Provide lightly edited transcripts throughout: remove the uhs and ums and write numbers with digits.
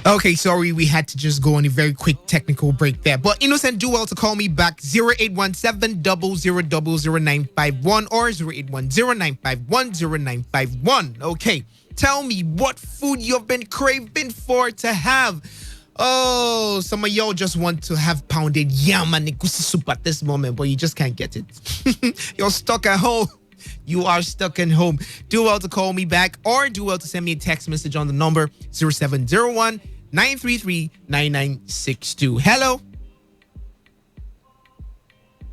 Okay, sorry, we had to just go on a very quick technical break there. But Innocent, do well to call me back 0817 00951 or 0810 Okay, tell me what food you've been craving for to have. Oh, some of y'all just want to have pounded yam and egusi soup at this moment, but you just can't get it. You're stuck at home. You are stuck at home. Do well to call me back or do well to send me a text message on the number 0701 933 9962. Hello.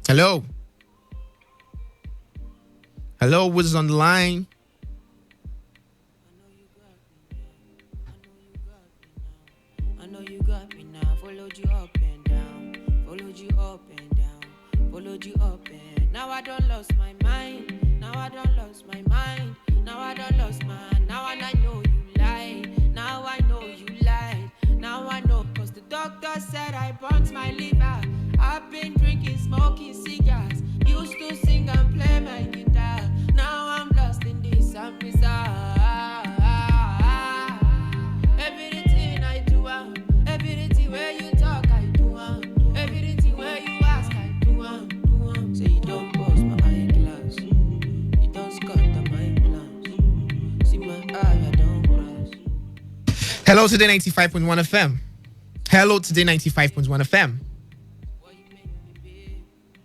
Hello. Hello, who's on the line? I know you got me now. Followed you up and down. Followed you up and down. Followed you up and now I don't lost my mind. Now I don't lost my mind. Now I don't lost mine. Now I know you lied. Now I know you lied. Now I know, cause the doctor said I burnt my liver. I've been drinking, smoking cigars. Used to sing and play my guitar. Now I'm lost in this and bizarre. Everything I do, everything where you talk, I do. Everything where you ask, I do. Say you don't bust my eyeglass. You don't scatter my plans. See my eye, I don't cross. Hello, Today 95.1 FM. Hello, Today 95.1 FM.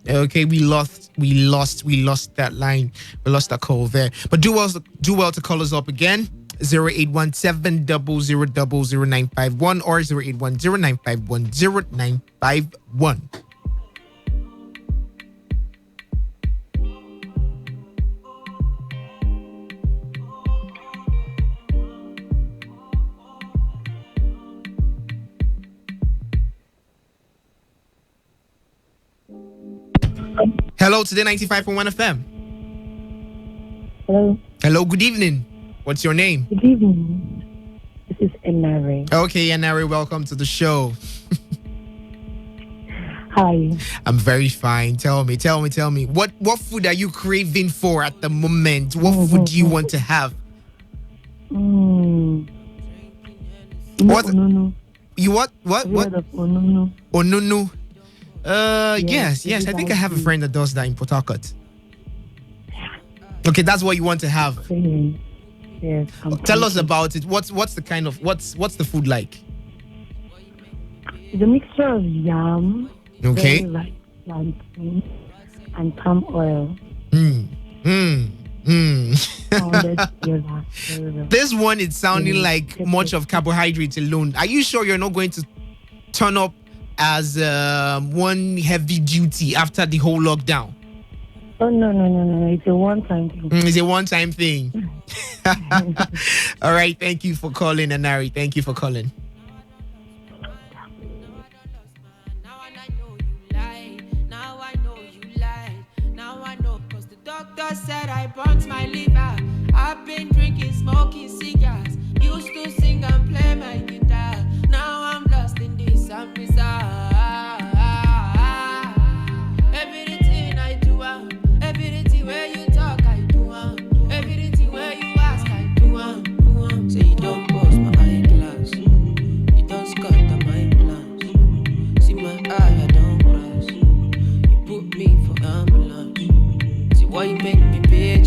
Okay, we lost that line. We lost that call there. But do well to call us up again. 0817 00951 or 0810 951 0951. Hello, Today 95.1 FM. Hello. Hello, good evening. What's your name? Good evening. This is Enare. Okay, Enare, welcome to the show. Hi. I'm very fine. Tell me. What food are you craving for at the moment? What food do you want to have? What? Onunu. You what? Have you heard of Onunu? Onunu. Yes. I think I have a food. friend that does that in Port Harcourt. Okay, that's what you want to have. Yes. Tell us about it. What's the kind of what's the food like? It's a mixture of yam, Okay. very light plantain, and palm oil. Pounded together. Very well. This one is sounding like Yes. much of carbohydrates alone. Are you sure you're not going to turn up as one heavy duty after the whole lockdown? Oh, no. It's a one-time thing. It's a one-time thing. All right. Thank you for calling, Anari. Thank you for calling. Now I know you lied. Now I know you lied. Now I know, cause the doctor said I burnt my liver. I've been drinking, smoking cigars. Used to sing and play my guitar. Now I'm lost in this and bizarre. Everything I do, everything where you talk, I do. Everything where you ask, I do. Say you don't bust my eyeglass. You don't scatter my plans. See my eye, I don't cross. You put me for ambulance. See why you make me bitch.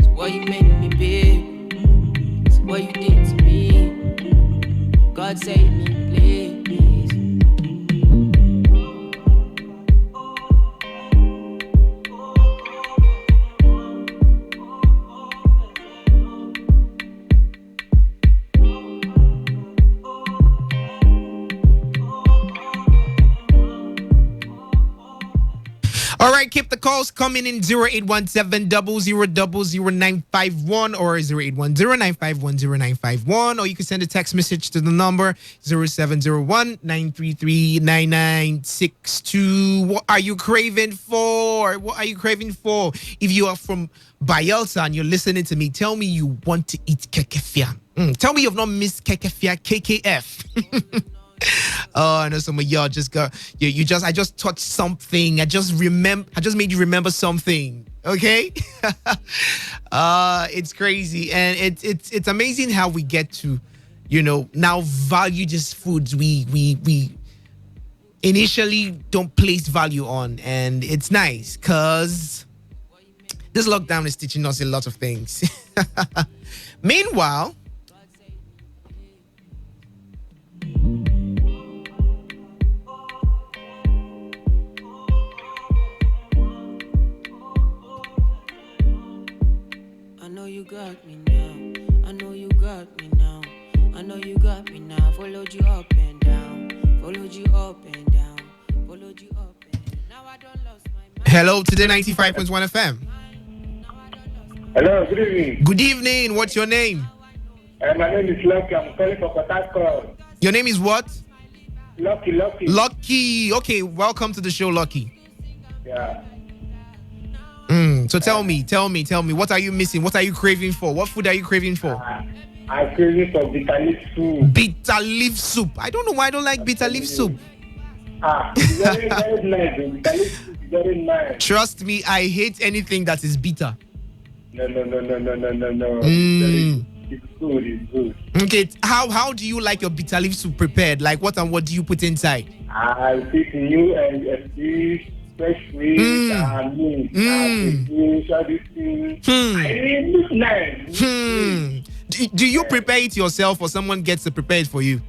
See why you make me big. See what you did to me. God save me, please. All right, keep the calls coming in 0817 00951 or 0810 951 0951, or you can send a text message to the number 0701 933 9962. What are you craving for? What are you craving for? If you are from Bayelsa and you're listening to me, tell me you want to eat kekefia. Tell me you've not missed kekefia, KKF. Oh, I know some of y'all just got I just touched something. I just made you remember something. Okay. It's crazy, and it's amazing how we get to now value just foods we initially don't place value on. And it's nice because this lockdown is teaching us a lot of things. Meanwhile, I know you got me now. I know you got me now. I know you got me now. Followed you up and down. Followed you up and down. Followed you up and down. Now I don't lost my mind. hello, Today 95.1 FM. Hello, good evening. Good evening. What's your name? My name is Lucky. I'm calling for Port Harcourt. Your name is what? Lucky. Lucky. Okay, welcome to the show, Lucky. Yeah. So tell me, what are you missing? What are you craving for? What food are you craving for? I'm craving for bitter leaf soup. Bitter leaf soup. I don't know why I don't like bitter leaf soup. It's very, very nice. Bitter leaf soup is very nice. Trust me, I hate anything that is bitter. No. It's good. Okay, how do you like your bitter leaf soup prepared? Like what and what do you put inside? I think new and fish, fresh fish, meat. It's nice. Do you prepare it yourself or someone gets to prepare it for you?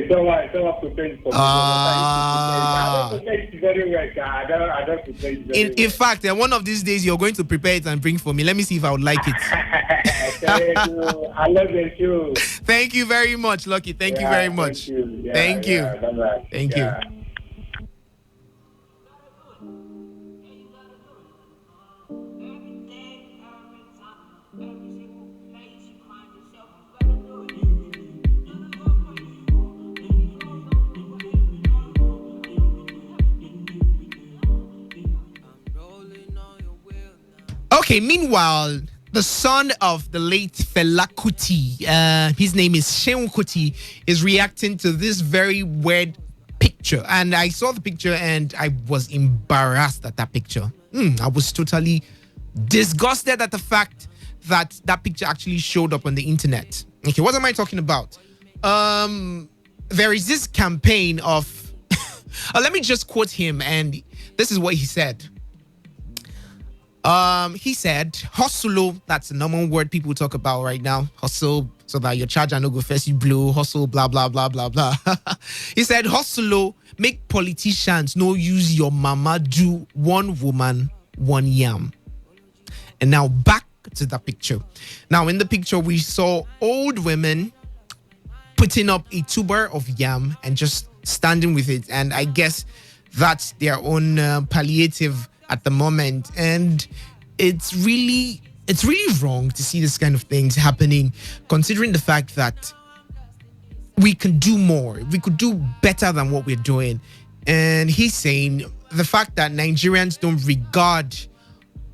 Someone prepared for me. I don't prepare it very well. I don't prepare it very well. In fact, one of these days you're going to prepare it and bring for me. Let me see if I would like it. Thank you. I love the show. Thank you very much, Lucky. Thank you very much. Thank you. Bye-bye. Thank you. Okay, meanwhile, the son of the late Fela Kuti, his name is Seun Kuti, is reacting to this very weird picture. And I saw the picture and I was embarrassed at that picture. I was totally disgusted at the fact that that picture actually showed up on the internet. Okay, what am I talking about? There is this campaign of... let me just quote him, and this is what he said. He said, hustle, that's the number one word people talk about right now. Hustle, so that your charger no go first you blow. Hustle, blah, blah, blah, blah, blah. He said, hustle, make politicians no use your mama, do one woman, one yam. And now back to the picture. Now in the picture, we saw old women putting up a tuber of yam and just standing with it. And I guess that's their own palliative at the moment. And it's really wrong to see this kind of things happening, considering the fact that we can do more, we could do better than what we're doing. And he's saying the fact that Nigerians don't regard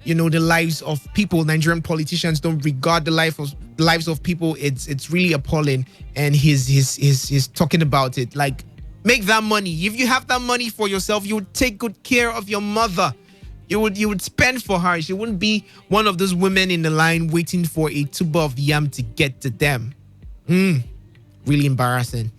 the lives of people, Nigerian politicians don't regard the lives of people, it's really appalling. And he's talking about it like, make that money. If you have that money for yourself, you would take good care of your mother. You would spend for her. She wouldn't be one of those women in the line waiting for a tuber of yam to get to them. Really embarrassing.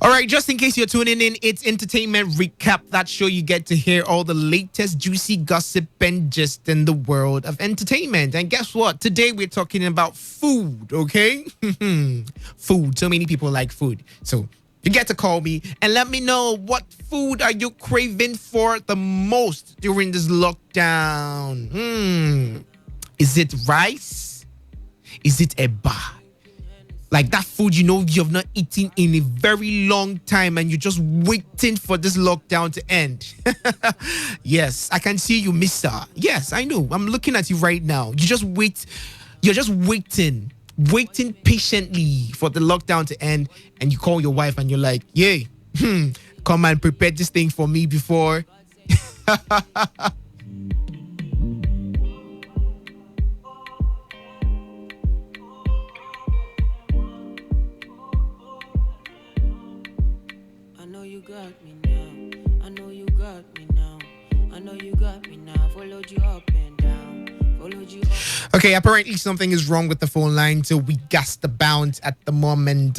All right, just in case you're tuning in, it's Entertainment Recap. That show you get to hear all the latest juicy gossip and gist in the world of entertainment. And guess what? Today we're talking about food, okay? Food. So many people like food. So you get to call me and let me know, what food are you craving for the most during this lockdown? Is it rice? Is it eba? Like that food you have not eaten in a very long time and you're just waiting for this lockdown to end. Yes, I can see you, mister. Yes, I know. I'm looking at you right now. You're just waiting patiently for the lockdown to end, and you call your wife and you're like, yay, come and prepare this thing for me before. got me now. I know you got me now. I know you got me now. Followed you up and down. Followed you up. Okay, apparently something is wrong with the phone line, so we got to bounce at the moment.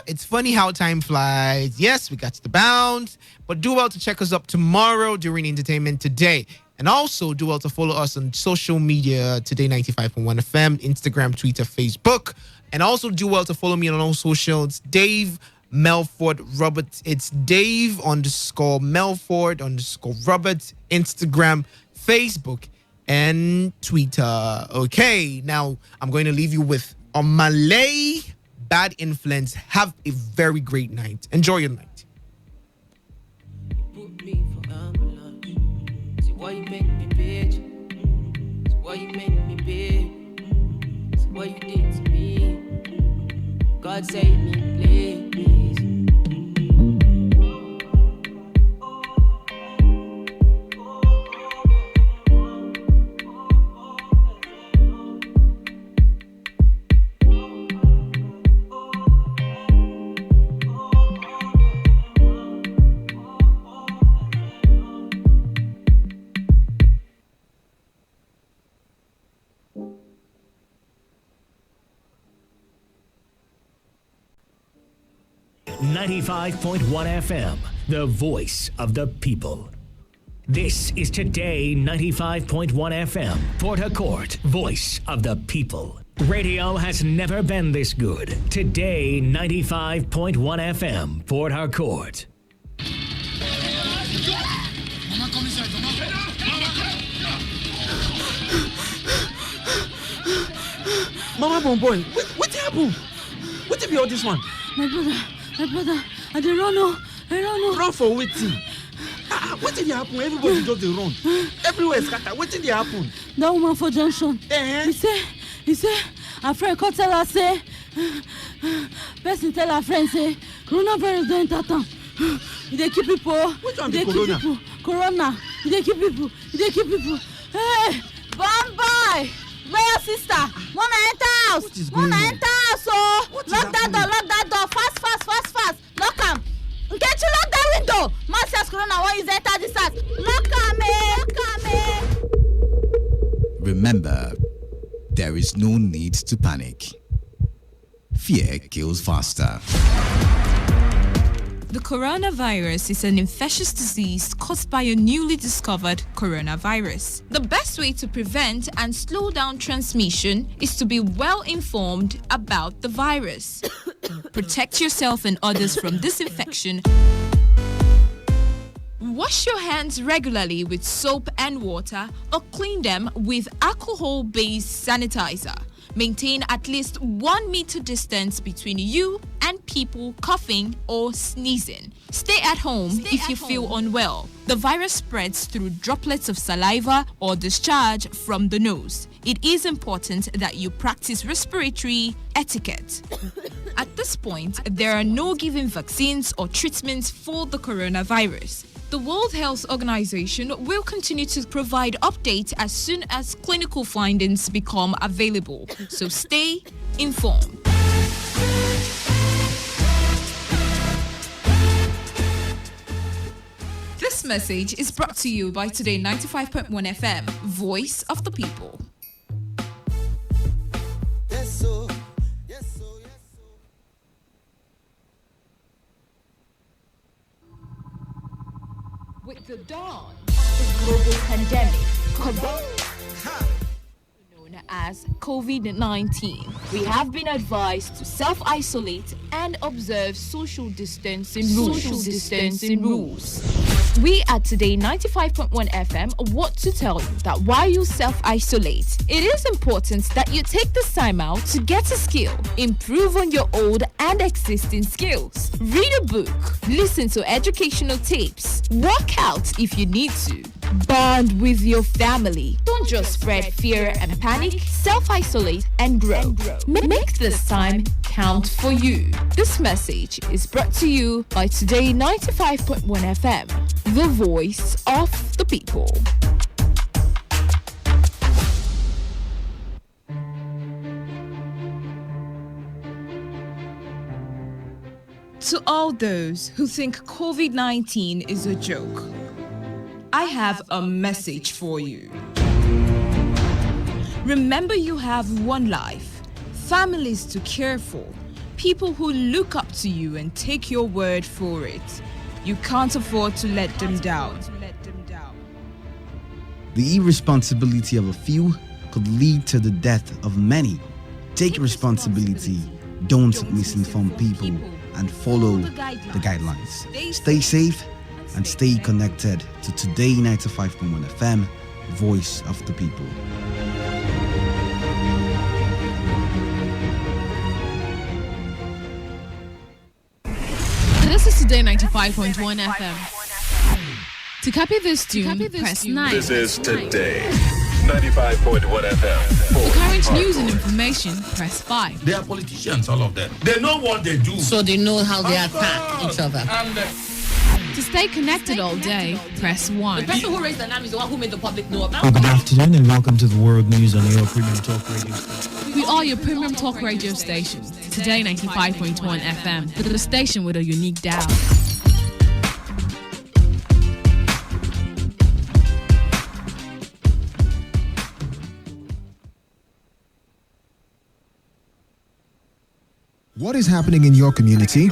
It's funny how time flies. Yes, we got to bounce, but do well to check us up tomorrow during Entertainment Today. And also do well to follow us on social media, Today95.1 FM, Instagram, Twitter, Facebook. And also do well to follow me on all socials, Dave Melford Roberts. It's Dave _Melford _Roberts, Instagram, Facebook, and Twitter. Okay, now I'm going to leave you with Malay Bad Influence. Have a very great night. Enjoy your night. Put me for ambulance. See why you make me bitch. See why you make me bitch. See what you did to me. God save me, please. 95.1 FM, the voice of the people. This is Today 95.1 FM, Port Harcourt, voice of the people. Radio has never been this good. Today 95.1 FM, Port Harcourt. Mama Bonboy, what happened? What be all this one? My brother, I don't know. Run for waiting. What did happen? Everybody just dey run. Everywhere scatter. What did happen? That woman for junction. He say, her friend come tell her say, person tell her friend say, coronavirus don't enter town. They keep people. Which one be corona? Corona. They keep people. Hey, Bombay! My sister, wanna enter house? What is going on? Wanna enter house? Oh, What is lock that door, fast. Lock am. Get you lock that window. Master's corona won't use enter this house. Lock am. Remember, there is no need to panic. Fear kills faster. The coronavirus is an infectious disease caused by a newly discovered coronavirus. The best way to prevent and slow down transmission is to be well informed about the virus. Protect yourself and others from this infection. Wash your hands regularly with soap and water or clean them with alcohol-based sanitizer. Maintain at least 1 meter distance between you and people coughing or sneezing. Stay at home if you feel unwell. The virus spreads through droplets of saliva or discharge from the nose. It is important that you practice respiratory etiquette. At this point, there are no given vaccines or treatments for the coronavirus. The World Health Organization will continue to provide updates as soon as clinical findings become available. So stay informed. This message is brought to you by Today 95.1 FM, Voice of the People. With the dawn of the global pandemic, known as COVID-19, we have been advised to self-isolate and observe social distancing rules. We at Today 95.1 FM want to tell you that while you self-isolate, it is important that you take this time out to get a skill, improve on your old and existing skills, read a book, listen to educational tapes, work out if you need to, bond with your family. Don't just spread fear and panic, self-isolate and grow. Make this time count for you. This message is brought to you by Today 95.1 FM, the voice of the people. To all those who think COVID-19 is a joke, I have a message for you. Remember, you have one life, families to care for, people who look up to you and take your word for it. You can't afford to let them down. The irresponsibility of a few could lead to the death of many. Take responsibility, don't misinform people, and follow the guidelines. Stay safe and stay connected to Today 95.1 FM, Voice of the People. This is Today 95.1 FM. To copy this tune, press 9. This is Today 95.1 FM. For current news and information, press 5. They are politicians, all of them. They know what they do. So they know how they attack each other. To stay connected all day, press 1. The person who raised the alarm is the one who made the public know about it. Good afternoon and welcome to the World News on your premium talk radio station. We are your premium talk radio station. Today 95.1 FM, the station with a unique dial. What is happening in your community?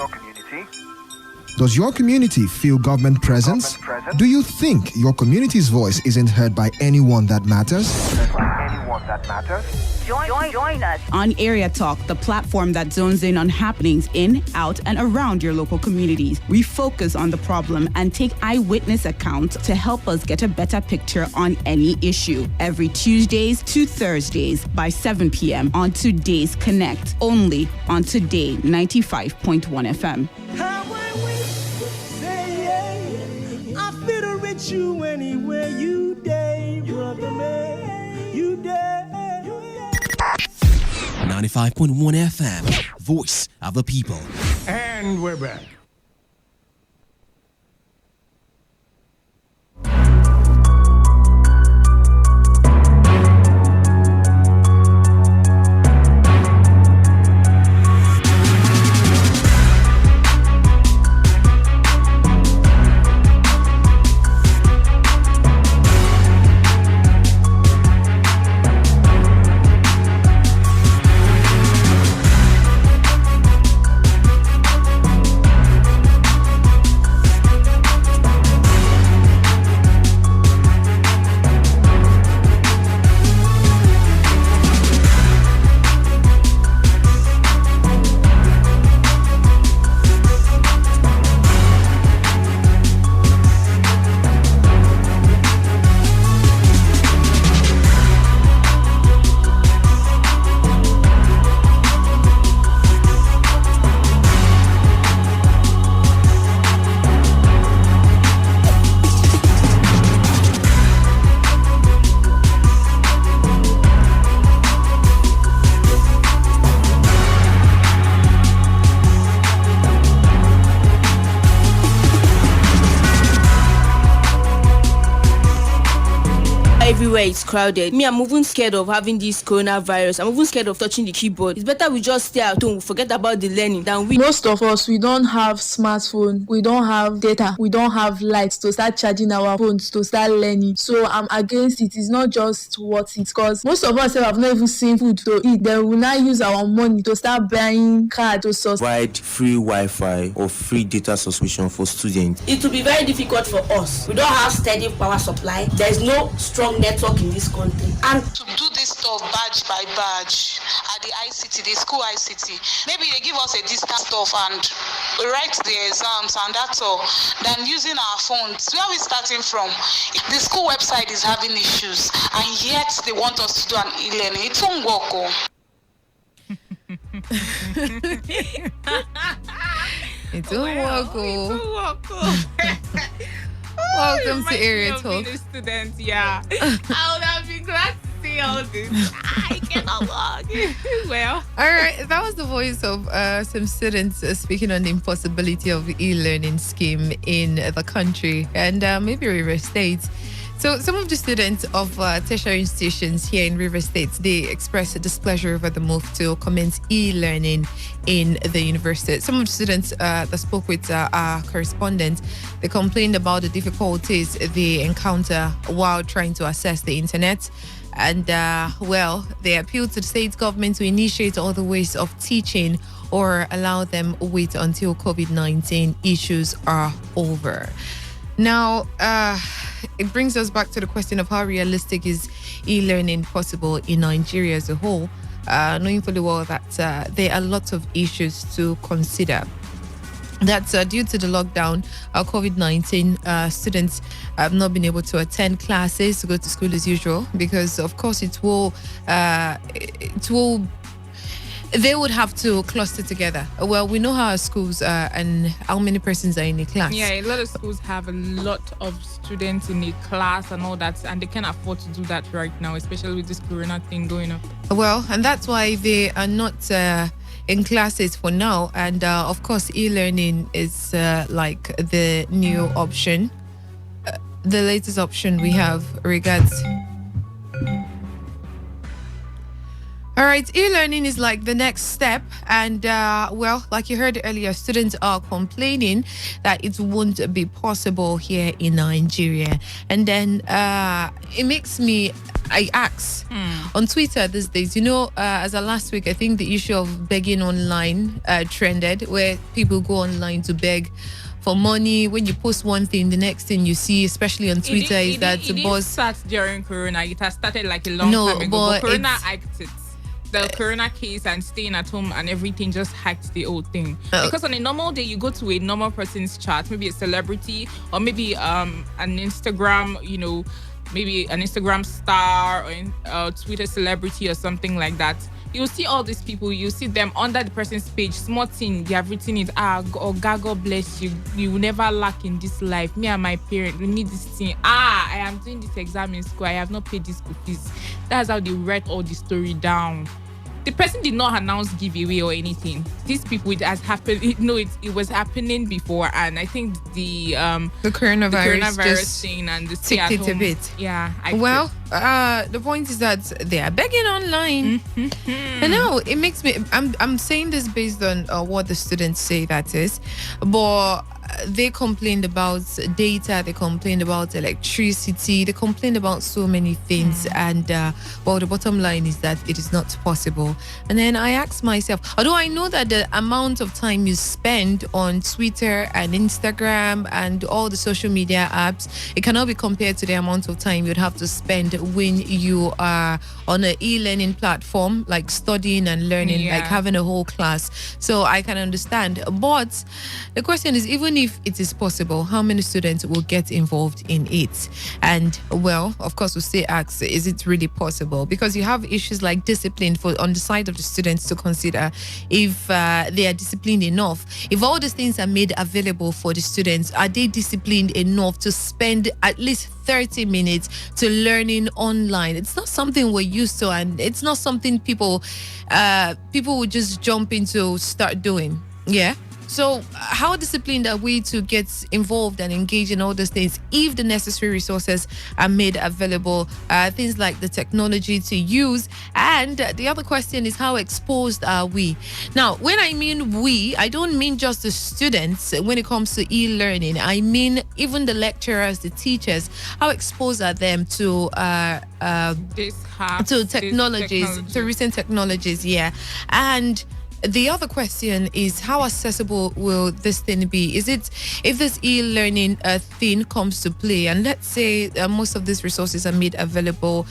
Does your community feel government presence? Do you think your community's voice isn't heard by anyone that matters? Join us on Area Talk, the platform that zones in on happenings in, out, and around your local communities. We focus on the problem and take eyewitness account to help us get a better picture on any issue. Every Tuesdays to Thursdays by 7 p.m. on Today's Connect, only on Today 95.1 FM. You anywhere you day, brother man, you day. 95.1 FM, Voice of the People. And we're back. Everywhere it's crowded. Me, I'm even scared of having this coronavirus. I'm even scared of touching the keyboard. It's better we just stay at home, forget about the learning than we. Most of us, we don't have smartphone, we don't have data, we don't have lights to start charging our phones to start learning. So I'm against it. It's not just what it's cause. Most of us have not even seen food to eat. Then we now use our money to start buying card to provide free Wi-Fi or free data subscription for students. It will be very difficult for us. We don't have steady power supply. There's no strong network in this country. And to do this stuff badge by badge at the ICT, the school ICT, maybe they give us a distant stuff and we write the exams and that's all. Then using our phones, where are we starting from? The school website is having issues and yet they want us to do an e-learning. It won't work. It won't work. Welcome to Area Talk. Students, yeah. I would have been glad to see all this. I cannot walk. Well. All right, that was the voice of some students speaking on the impossibility of the e-learning scheme in the country and maybe River State. So some of the students of tertiary institutions here in River State, they expressed displeasure over the move to commence e-learning in the university. Some of the students that spoke with our correspondent, they complained about the difficulties they encounter while trying to access the internet. And, they appealed to the state government to initiate other ways of teaching or allow them wait until COVID-19 issues are over. Now, it brings us back to the question of how realistic is e-learning possible in Nigeria as a whole, knowing fully well that there are lots of issues to consider. That's due to the lockdown, COVID-19, students have not been able to attend classes, to go to school as usual, because of course they would have to cluster together. Well, we know how our schools are and how many persons are in a class. Yeah, a lot of schools have a lot of students in a class and all that, and they can't afford to do that right now, especially with this corona thing going on. Well, and that's why they are not in classes for now. And of course, e-learning is like the new option, the latest option we have regards. All right, e-learning is like the next step. And, like you heard earlier, students are complaining that it won't be possible here in Nigeria. And then it makes me, I ask, on Twitter these days, as of last week, I think the issue of begging online trended, where people go online to beg for money. When you post one thing, the next thing you see, especially on Twitter, is that the boss starts during Corona. It has started like a long time ago, but Corona hiked it. The Corona case and staying at home and everything just hacked the whole thing. Because on a normal day, you go to a normal person's chat, maybe a celebrity or maybe an Instagram, maybe an Instagram star or Twitter celebrity or something like that. You'll see all these people, you see them under the person's page, small thing, they have written it, God bless you, you will never lack in this life. Me and my parent, we need this thing. I am doing this exam in school, I have not paid this school fees. That's how they write all the story down. The person did not announce giveaway or anything. These people, it has happened. It was happening before, and I think the coronavirus thing and the stay at home. A bit. Yeah. The point is that they are begging online. I know it makes me. I'm saying this based on what the students say, that is, but they complained about data, they complained about electricity, they complained about so many things, and the bottom line is that it is not possible. And then I asked myself, although I know that the amount of time you spend on Twitter and Instagram and all the social media apps, it cannot be compared to the amount of time you'd have to spend when you are on an e-learning platform, like studying and learning, like having a whole class. So I can understand, but the question is, even if it is possible, how many students will get involved in it? And of course, we'll still ask, is it really possible? Because you have issues like discipline on the side of the students to consider. If they are disciplined enough, if all these things are made available for the students, are they disciplined enough to spend at least 30 minutes to learning online? It's not something we're used to, and it's not something people would just jump into start doing. Yeah. So how disciplined are we to get involved and engage in all these things if the necessary resources are made available, things like the technology to use? And the other question is, how exposed are we? Now, when I mean we, I don't mean just the students when it comes to e-learning. I mean even the lecturers, the teachers. How exposed are them to technologies, to recent technologies? Yeah. And the other question is, how accessible will this thing be? Is it, if this e-learning thing comes to play, and let's say most of these resources are made available,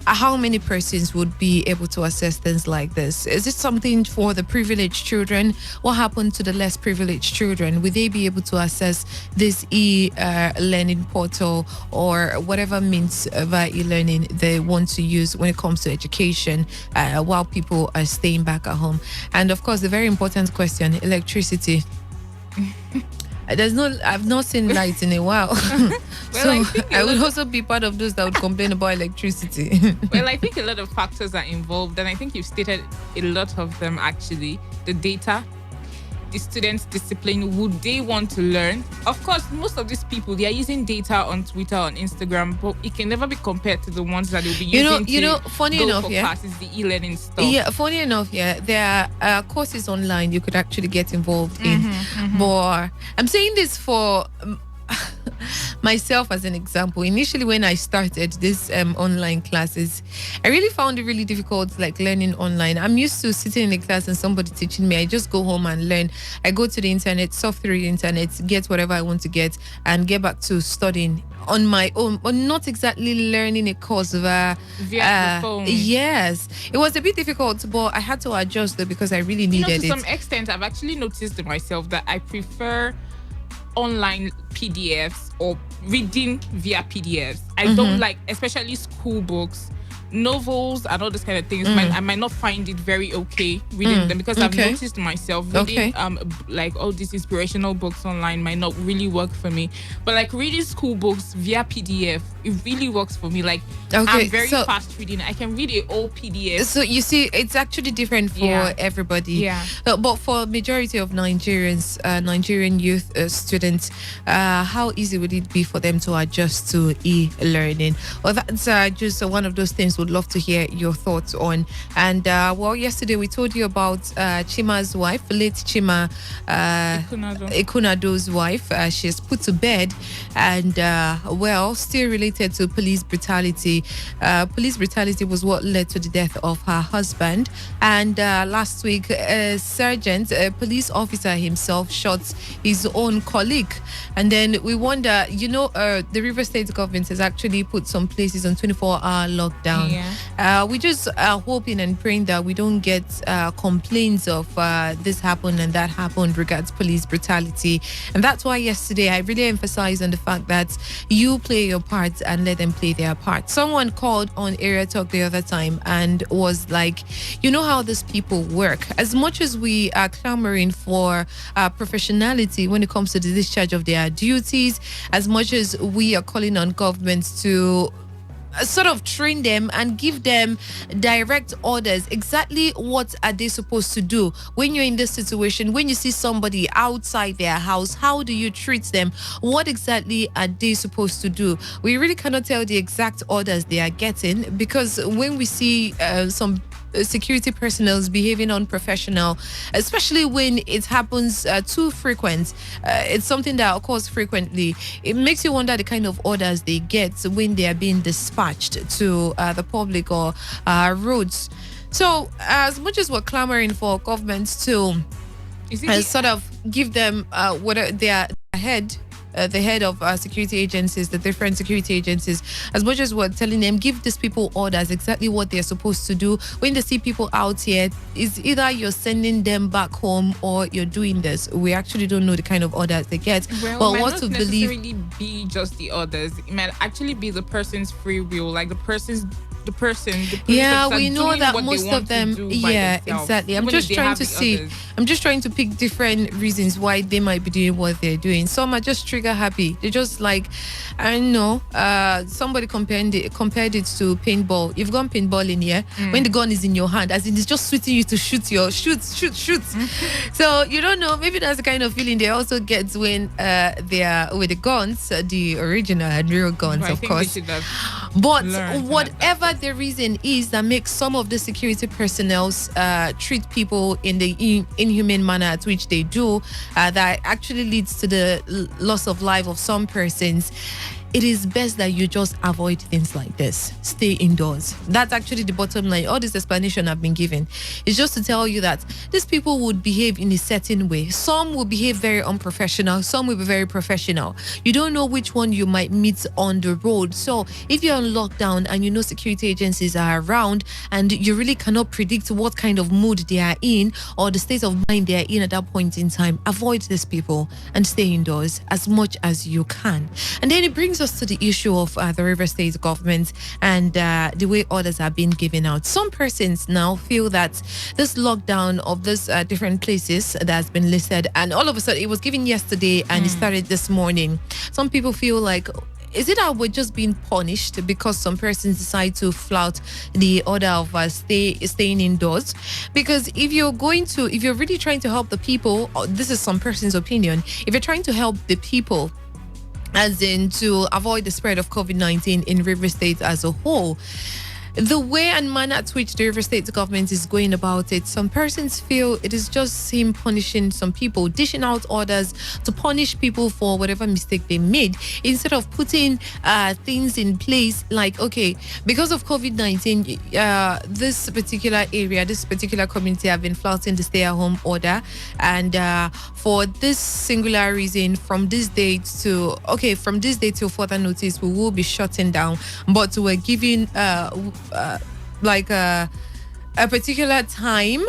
how many persons would be able to access things like this? Is it something for the privileged children? What happened to the less privileged children? Will they be able to access this e-learning portal or whatever means via e-learning they want to use when it comes to education while people are staying back at home? And of course, the very important question, electricity. I've not seen lights in a while. I would also be part of those that would complain about electricity. Well, I think a lot of factors are involved, and I think you've stated a lot of them actually. The data the students discipline, would they want to learn? Of course, most of these people, they are using data on Twitter, on Instagram, but it can never be compared to the ones that they'll be using funny enough, for classes, the e-learning stuff. Yeah, funny enough, there are courses online you could actually get involved in. But I'm saying this for myself as an example. Initially, when I started this online classes, I really found it really difficult, like learning online. I'm used to sitting in a class and somebody teaching me. I just go home and learn. I go to the internet, surf through the internet, get whatever I want to get, and get back to studying on my own, but not exactly learning a course via the phone. Yes, it was a bit difficult, but I had to adjust it because I really needed to it. some extent, I've actually noticed myself that I prefer online PDFs or reading via PDFs. I don't like, especially school books, novels and all those kind of things. I might not find it very okay reading them because I've noticed myself reading like all these inspirational books online might not really work for me. But like reading school books via PDF, it really works for me. Like I'm very fast reading. I can read a whole PDF. So you see, it's actually different for everybody. Yeah. But for majority of Nigerians, Nigerian youth students, how easy would it be for them to adjust to e-learning? Well, that's just one of those things would love to hear your thoughts on. And well, yesterday we told you about Chima's wife, late Chima Ekunado's wife. She is put to bed and well, still related to police brutality. Police brutality was what led to the death of her husband. And last week, a sergeant, a police officer himself, shot his own colleague. And then we wonder, the River State government has actually put some places on 24-hour lockdown. We just are hoping and praying that we don't get complaints of this happened and that happened regards police brutality. And that's why yesterday I really emphasized on the fact that you play your part and let them play their part. Someone called on Area Talk the other time and was like, you know how these people work. As much as we are clamoring for professionality when it comes to the discharge of their duties, as much as we are calling on governments to sort of train them and give them direct orders, exactly what are they supposed to do when you're in this situation, when you see somebody outside their house, how do you treat them, what exactly are they supposed to do? We really cannot tell the exact orders they are getting, because when we see some security personnel behaving unprofessional, especially when it happens too frequent, it's something that occurs frequently, it makes you wonder the kind of orders they get when they are being dispatched to the public or roads. So as much as we're clamoring for governments to sort of give them what their head, the head of security agencies, the different security agencies, as much as we're telling them, give these people orders, exactly what they're supposed to do. When they see people out here, is either you're sending them back home or you're doing this. We actually don't know the kind of orders they get. Well, but it might what not to necessarily believe be just the orders. It might actually be the person's free will, like the person yeah, we know that most of them, yeah, exactly. I'm just trying to see, I'm just trying to pick different reasons why they might be doing what they're doing. Some are just trigger happy. They're just like, I don't know, somebody compared it to paintball. You've gone paintballing here, when the gun is in your hand, as in it's just sweating you to shoot. So you don't know, maybe that's the kind of feeling they also get when they are with the guns, the original and real guns, of course. But whatever the reason is that makes some of the security personnel treat people in the inhumane manner at which they do, that actually leads to the loss of life of some persons, it is best that you just avoid things like this. Stay indoors. That's actually the bottom line. All this explanation I've been given is just to tell you that these people would behave in a certain way. Some will behave very unprofessional. Some will be very professional. You don't know which one you might meet on the road. So if you're on lockdown and you know security agencies are around and you really cannot predict what kind of mood they are in or the state of mind they are in at that point in time, avoid these people and stay indoors as much as you can. And then it brings us to the issue of the River State government and the way orders are being given out. Some persons now feel that this lockdown of this different places that has been listed, and all of a sudden it was given yesterday and it started this morning. Some people feel like is it that we're just being punished because some persons decide to flout the order of staying indoors? Because if you're really trying to help the people, this is some person's opinion, if you're trying to help the people, as in to avoid the spread of COVID-19 in River State as a whole, the way and manner at which the River State government is going about it, some persons feel it is just him punishing some people, dishing out orders to punish people for whatever mistake they made, instead of putting things in place like, okay, because of COVID-19, this particular area, this particular community have been flouting the stay-at-home order, and for this singular reason, from this date till further notice, we will be shutting down, but we're giving like a particular time,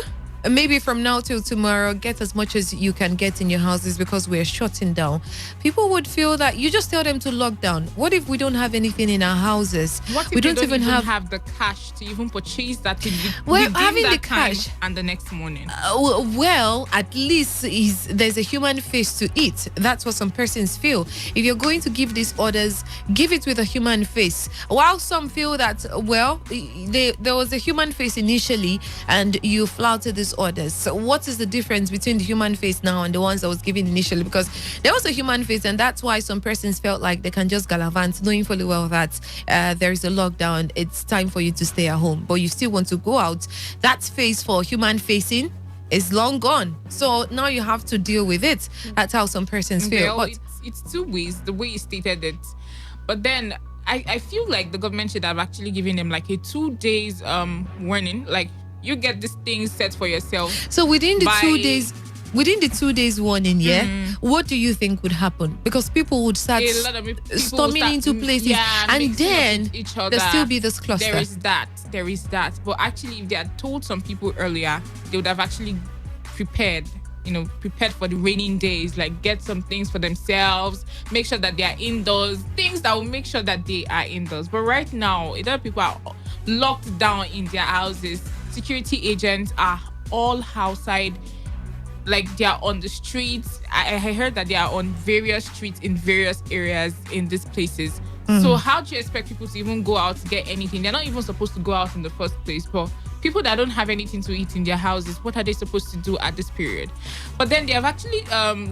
maybe from now till tomorrow, get as much as you can get in your houses because we're shutting down. People would feel that you just tell them to lock down. What if we don't have anything in our houses? What if we don't even have the cash to even purchase that thing? Well, having the cash and the next morning. Well, at least there's a human face to it. That's what some persons feel. If you're going to give these orders, give it with a human face. While some feel that, well, there was a human face initially and you flouted this orders. So what is the difference between the human face now and the ones that was given initially? Because there was a human face, and that's why some persons felt like they can just gallivant, knowing fully well that there is a lockdown, it's time for you to stay at home, but you still want to go out. That face for human facing is long gone, so now you have to deal with it. That's how some persons feel. Well, it's two ways, the way you stated it, but then I feel like the government should have actually given them like a 2 days warning, like you get this thing set for yourself. So within the 2 days, warning, what do you think would happen? Because people would start storming into places, and then there'll still be this cluster. There is that. But actually, if they had told some people earlier, they would have actually prepared for the raining days, like get some things for themselves, make sure that they are indoors, things that will make sure that they are indoors. But right now, a lot of people are locked down in their houses. Security agents are all outside, like they are on the streets. I heard that they are on various streets in various areas in these places. So how do you expect people to even go out to get anything? They're not even supposed to go out in the first place. But people that don't have anything to eat in their houses, what are they supposed to do at this period? But then they have actually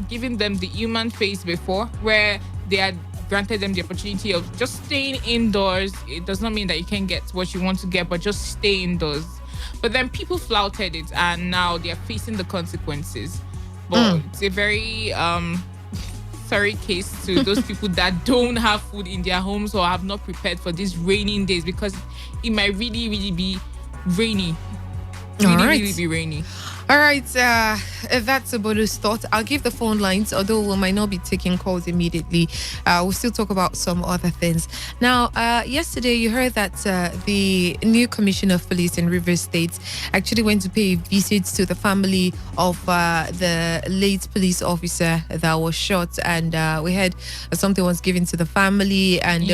given them the human face before, where they had granted them the opportunity of just staying indoors. It does not mean that you can get what you want to get, but just stay indoors. But then people flouted it, and now they are facing the consequences. But it's a very sorry case to those people that don't have food in their homes or have not prepared for these raining days, because it might really, really be rainy. Really be rainy. All right, that's a bonus thought. I'll give the phone lines, although we might not be taking calls immediately. We'll still talk about some other things. Now, yesterday you heard that the new commissioner of police in River State actually went to pay a visit to the family of the late police officer that was shot, and we heard something was given to the family, and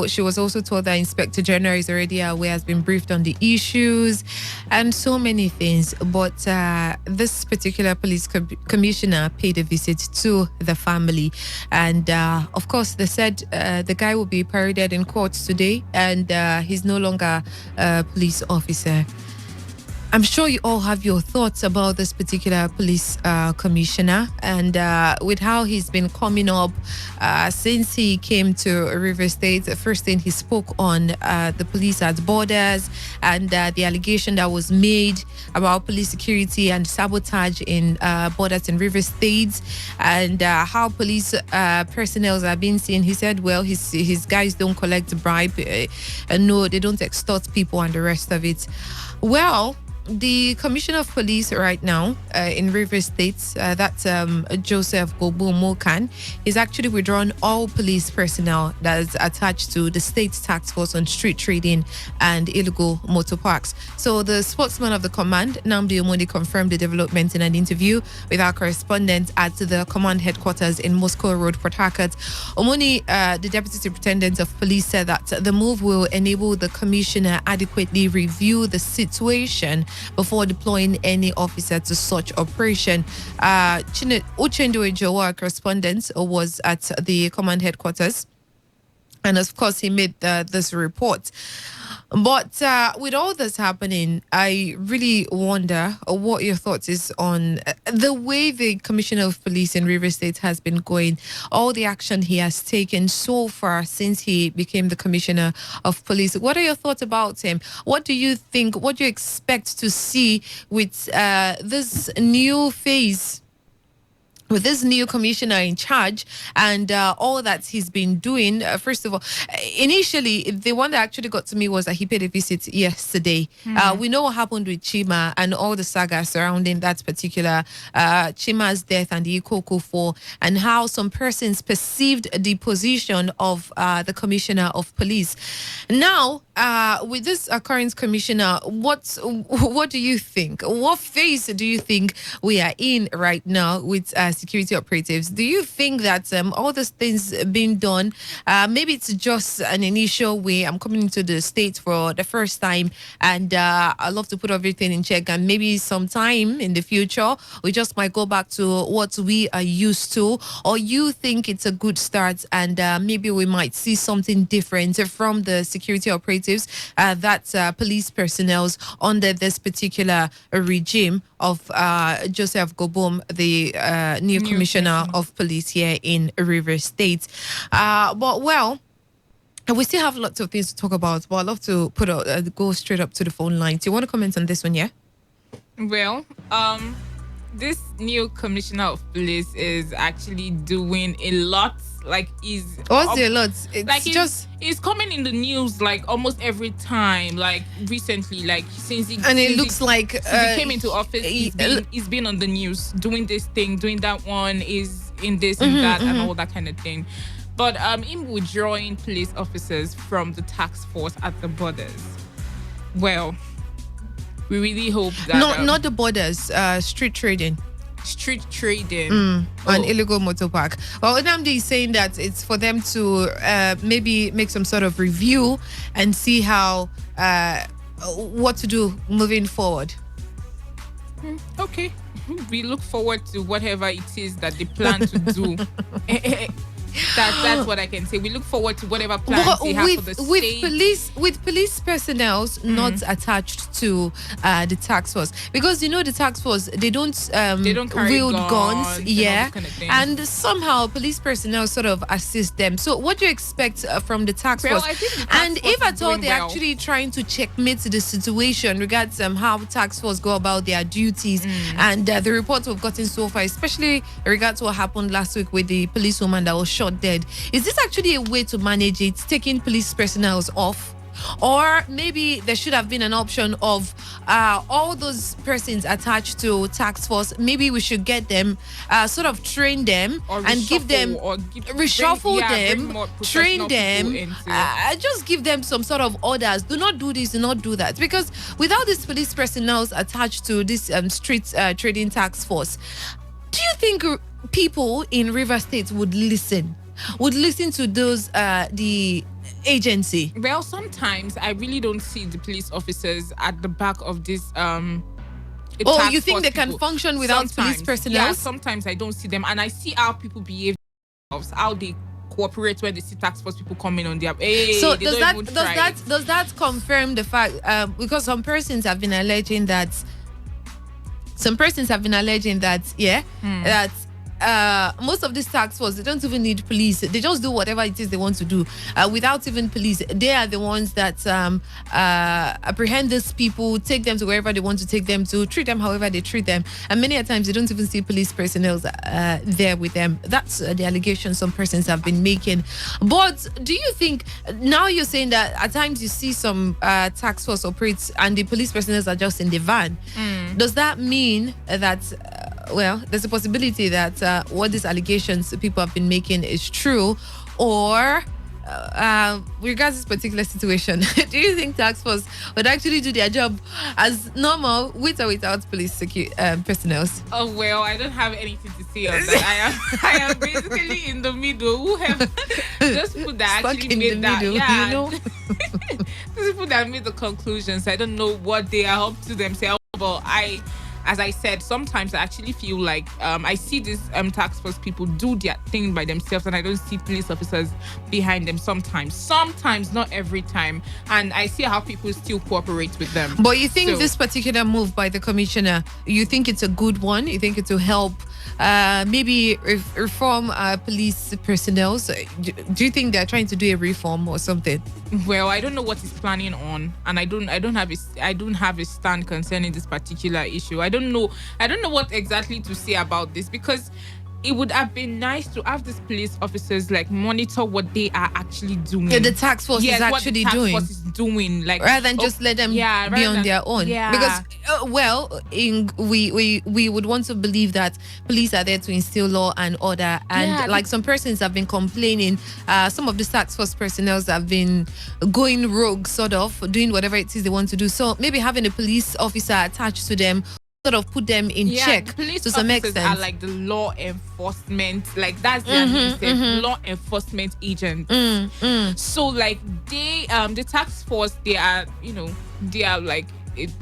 she was also told that Inspector General is already aware, has been briefed on the issues, and so many things. But this particular police commissioner paid a visit to the family, and of course they said the guy will be paraded in court today, and he's no longer a police officer. I'm sure you all have your thoughts about this particular police commissioner, and with how he's been coming up since he came to River State. The first thing he spoke on the police at borders, and the allegation that was made about police security and sabotage in borders in River State, and how police personnel are being seen. He said, well, his guys don't collect bribe, no, they don't extort people and the rest of it. Well, the commissioner of police right now in River State, that's Joseph Gobo Mokan, is actually withdrawn all police personnel that is attached to the state task force on street trading and illegal motor parks. So the spokesman of the command, Namdi Omoni, confirmed the development in an interview with our correspondent at the command headquarters in Moscow Road, Port Harcourt. Omoni, the deputy superintendent of police, said that the move will enable the commissioner adequately review the situation before deploying any officer to such operation. Uchendo Ejowa, correspondent, was at the command headquarters. And of course, he made this report. But with all this happening, I really wonder what your thoughts is on the way the Commissioner of Police in Rivers State has been going, all the action he has taken so far since he became the Commissioner of Police. What are your thoughts about him? What do you think, what do you expect to see with this new phase, with this new commissioner in charge and all that he's been doing? First of all, initially, the one that actually got to me was that he paid a visit yesterday. We know what happened with Chima and all the saga surrounding that particular Chima's death and the Ikoko for, and how some persons perceived the position of the commissioner of police. Now, with this current commissioner, what do you think? What phase do you think we are in right now with security operatives? Do you think that all these things being done, maybe it's just an initial way? I'm coming into the state for the first time, and I love to put everything in check, and maybe sometime in the future we just might go back to what we are used to. Or you think it's a good start, and maybe we might see something different from the security operatives, that's police personnel under this particular regime of Joseph Gobom, the new commissioner of police here in Rivers State. But well, we still have lots of things to talk about, but I'd love to go straight up to the phone line. Do you want to comment on this one, yeah? Well, this new commissioner of police is actually doing a lot. Like, what's a lot? It's like just it's coming in the news like almost every time. Like recently, like since he came into office, he's been on the news doing this thing, doing that one, is in this and that and all that kind of thing. But him withdrawing police officers from the task force at the borders. Well, we really hope that not the borders, street trading and illegal motor park. Well, Nnamdi is saying that it's for them to maybe make some sort of review and see how what to do moving forward. Okay, we look forward to whatever it is that they plan to do. That's what I can say. We look forward to whatever plans they have for the state. With police personnel not attached to the task force, because you know the task force they don't wield guns, yeah, kind of and somehow police personnel sort of assist them. So what do you expect from the task force? And if at all they're actually trying to checkmate the situation regards how task force go about their duties, and the reports we've gotten so far, especially regards what happened last week with the policewoman that was shot dead. Is this actually a way to manage it, taking police personnel off? Or maybe there should have been an option of all those persons attached to task force, maybe we should get them, sort of train them and give them, reshuffle them, train them, just give them some sort of orders. Do not do this, do not do that. Because without these police personnel attached to this street trading task force, do you think people in River State would listen to those the agency? Well, sometimes I really don't see the police officers at the back of this you think they can function without police personnel? Yeah, sometimes I don't see them, and I see how people behave themselves, how they cooperate when they see task force people coming on their so does that confirm the fact, because some persons have been alleging that most of these task force, they don't even need police. They just do whatever it is they want to do without even police. They are the ones that apprehend these people, take them to wherever they want to take them to, treat them however they treat them. And many a times they don't even see police personnel there with them. That's the allegation some persons have been making. But do you think, now you're saying that at times you see some task force operates and the police personnel are just in the van. Does that mean that there's a possibility that what these allegations people have been making is true? Or regards this particular situation, do you think task force would actually do their job as normal with or without police personnel? Oh well, I don't have anything to say on that. I am basically in the middle. Who have just put that actually made that? Middle, yeah, you know? These people that made the conclusions. I don't know what they are up to themselves, but as I said, sometimes I actually feel like I see these task force people do their thing by themselves, and I don't see police officers behind them sometimes, not every time, and I see how people still cooperate with them. But you think this particular move by the commissioner, you think it's a good one? You think it will help maybe reform police personnel? So, do you think they're trying to do a reform or something? Well, I don't know what he's planning on, and I don't have a stand concerning this particular issue. I don't know what exactly to say about this, because it would have been nice to have these police officers like monitor what they are actually doing. Yeah, the task force is actually doing. What the task force is doing, like rather than just let them be on their own. Yeah. Because we would want to believe that police are there to instill law and order, and like some persons have been complaining, some of the task force personnel have been going rogue, sort of doing whatever it is they want to do. So maybe having a police officer attached to them sort of put them in check to some extent. Are like the law enforcement, like that's their name, law enforcement agents. So like they the task force, they are like,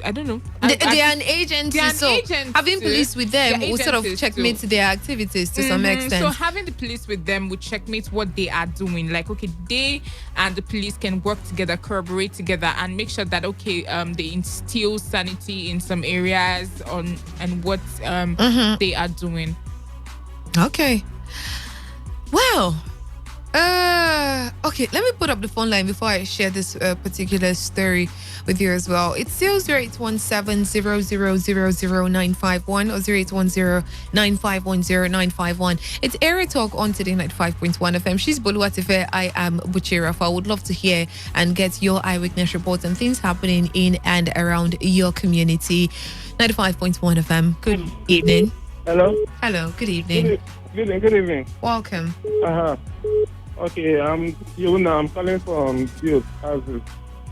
I don't know. They are an agency, having police with them will sort of checkmate their activities to some extent. So having the police with them would checkmate what they are doing. Like, okay, they and the police can work together, collaborate together, and make sure that they instill sanity in some areas and what they are doing. Okay. Well. Okay, let me put up the phone line before I share this particular story with you as well. It's still 0817-0000951 or 0810-9510951. It's Area Talk on Today 95.1 FM. She's Boluwatife. I am Buchirafa. I would love to hear and get your eyewitness reports and things happening in and around your community. 95.1 FM. Good evening. Hello. Hello. Good evening. Good evening. Welcome. Okay, I'm calling from Field Houses.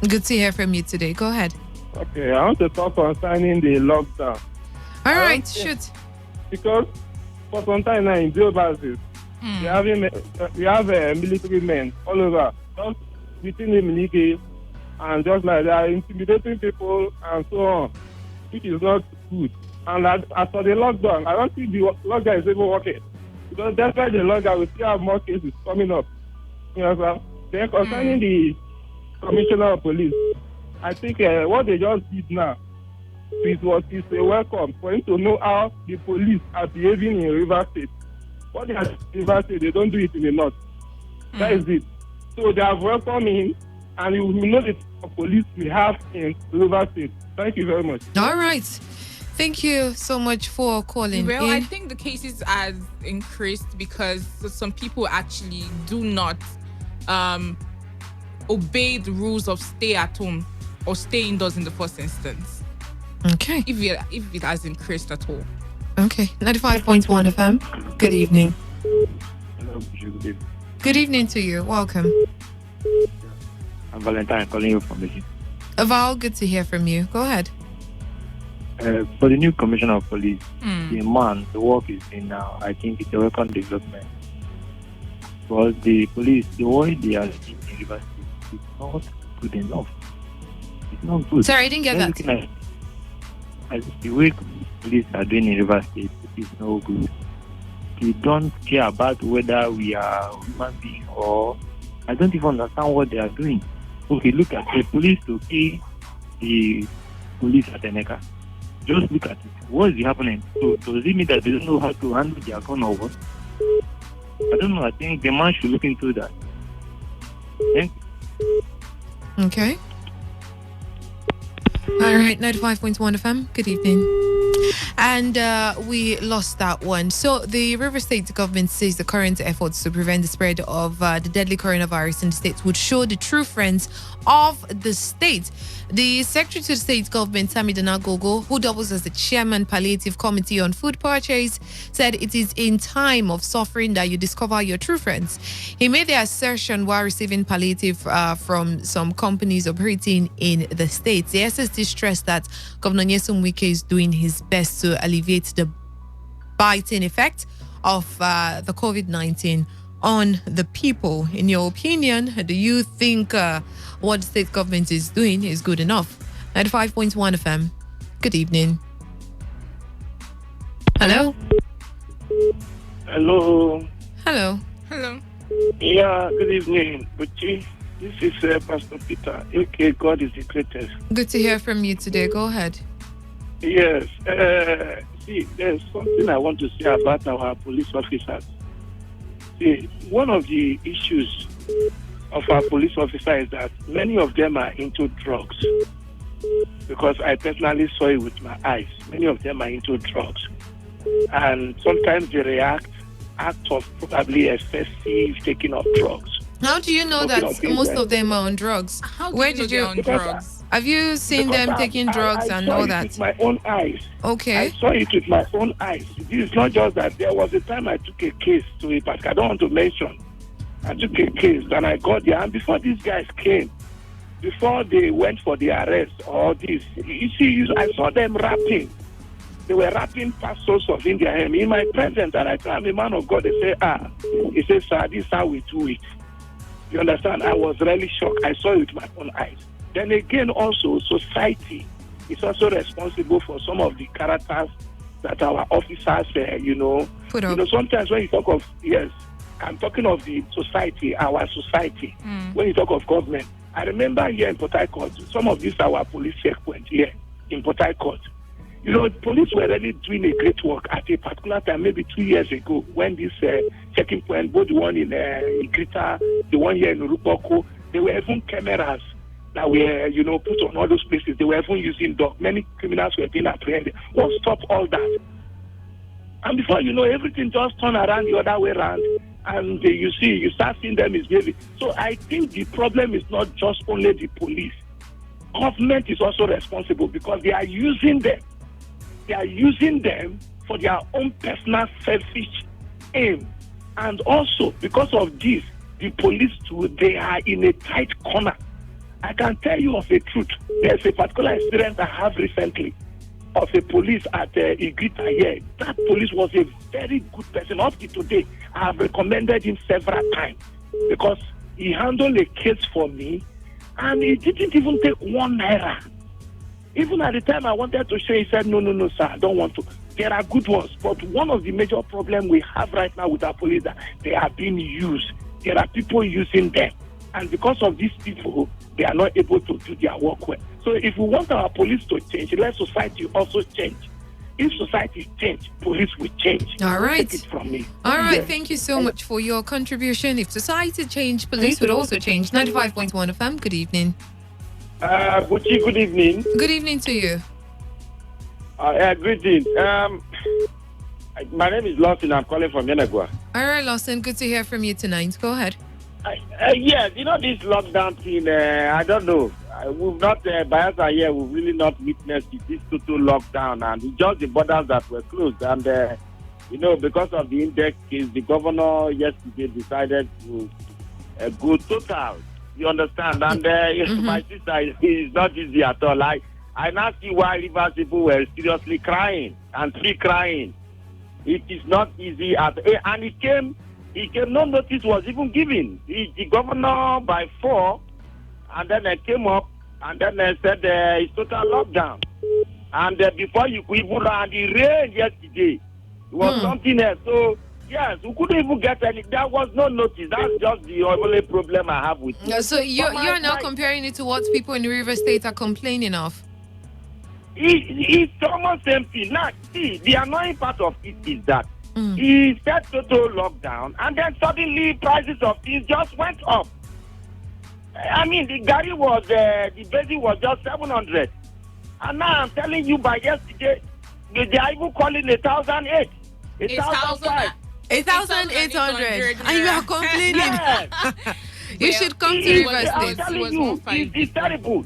Good to hear from you today. Go ahead. Okay, I want to talk concerning the lockdown. All right, shoot. Because for some time now in Field Houses, we have military men all over, just within the military, and just like they are intimidating people and so on, which is not good. And as for the lockdown, I don't think the lockdown is even working. Because despite the lockdown, we still have more cases coming up. You know what I'm saying? Then concerning the commissioner of police, I think what they just did now is a welcome for him to know how the police are behaving in River State. What they are in River State, they don't do it in the north. That is it. So they have welcomed him, and we know the police we have in River State. Thank you very much. All right. Thank you so much for calling. Well, I think the cases has increased because some people actually do not obey the rules of stay at home or stay indoors in the first instance. Okay. If it has increased at all. Okay. 95.1 FM. Good evening. Hello, good evening. Good evening to you. Welcome. I'm Valentine calling you from the city. Val, good to hear from you. Go ahead. For the new commissioner of police, the work is in now. I think it's a welcome development. But the police, the way they are in university, is not good enough. It's not good. Sorry, I didn't get that. The way police are doing in university is no good. They don't care about whether we are human beings or I don't even understand what they are doing. Okay, look at the police to kill the police at Eneka. Just look at it. What is happening? So does it mean that they don't know how to handle their gun or what? I don't know. I think the man should look into that. Thank you. Okay. All right, 95.1 FM. Good evening. And we lost that one. So the River State government says the current efforts to prevent the spread of the deadly coronavirus in the state would show the true friends of the state. The Secretary to the State Government, Tammy Danagogo, who doubles as the Chairman Palliative Committee on Food Purchase, said it is in time of suffering that you discover your true friends. He made the assertion while receiving palliative from some companies operating in the state. The SSD stressed that Governor Nyesom Wike is doing his best to alleviate the biting effect of the COVID-19 on the people. In your opinion, do you think what the state government is doing is good enough? 95.1 FM. Good evening. Hello. Hello. Hello. Hello. Yeah, good evening, Buchi. This is Pastor Peter, aka God is the greatest. Good to hear from you today. Go ahead. Yes. See, there's something I want to say about our police officers. See, one of the issues of our police officers is that many of them are into drugs. Because I personally saw it with my eyes. Many of them are into drugs. And sometimes they react acts of probably excessive taking of drugs. How do you know that most of them are on drugs? Where did you? On drugs? Have you seen them taking drugs and all that? I saw it with my own eyes. Okay. I saw it with my own eyes. It's not just that. There was a time I took a case to a park. I don't want to mention. I took a case and I got there. And before these guys came, before they went for the arrest or this, you see, I saw them rapping. They were rapping pastors of India in my presence, and I told I'm a man of God. They say, he says, sir, this is how we do it. You understand? I was really shocked. I saw it with my own eyes. Then again, also, society is also responsible for some of the characters that our officers, put up. Sometimes when you talk of, yes, I'm talking of the society, our society. When you talk of government, I remember here in Port Harcourt, some of these are our police checkpoints here in Port Harcourt. Police were really doing a great work at a particular time, maybe 2 years ago, when this checking point, both the one in Igrita, the one here in Urupoko, there were even cameras that were, put on all those places. They were even using dogs. Many criminals were being apprehended. What stopped all that? And before you know, everything just turned around the other way around. And you start seeing them misbehaving. So I think the problem is not just only the police. Government is also responsible because they are using them. They are using them for their own personal selfish aim. And also, because of this, the police too, they are in a tight corner. I can tell you of a truth. There's a particular experience I have recently of a police at Igrita here. That police was a very good person. Up to today, I have recommended him several times because he handled a case for me and he didn't even take 1 naira. Even at the time I wanted to share, he said, no, sir, I don't want to. There are good ones, but one of the major problems we have right now with our police is that they are being used. There are people using them. And because of these people, they are not able to do their work well. So if we want our police to change, let society also change. If society change, police will change. All right. Take it from me. All right. Yes. Thank you so much for your contribution. If society changed, police would also change. 95.1 FM. Good evening. Buchi, good evening. Good evening to you. Greetings. My name is Lawson. I'm calling from Yenagua. All right, Lawson. Good to hear from you tonight. Go ahead. Yes, this lockdown thing, I don't know. We've not, Bayelsa here, we've really not witnessed this total lockdown. And it's just the borders that were closed. And, because of the index case, the governor yesterday decided to go total. You understand? And my sister, it's not easy at all. I now see why Rivers people were seriously crying and still crying. It is not easy at all. And it came, no notice was even given. The governor by 4, and then I came up, and then I said it's total lockdown. And before you could even run the rain yesterday, it was something else. So, yes, we couldn't even get any. There was no notice. That's just the only problem I have with it. So you're now comparing it to what people in the River State are complaining of? It's almost same thing. Now, see, the annoying part of it is that he said total lockdown, and then suddenly prices of things just went up. I mean, the Gary was, the basic was just 700. And now I'm telling you by yesterday, they are even calling 1,008. 1,005. 1,800. And you are complaining. You should come to River State. I'm telling you, it's terrible.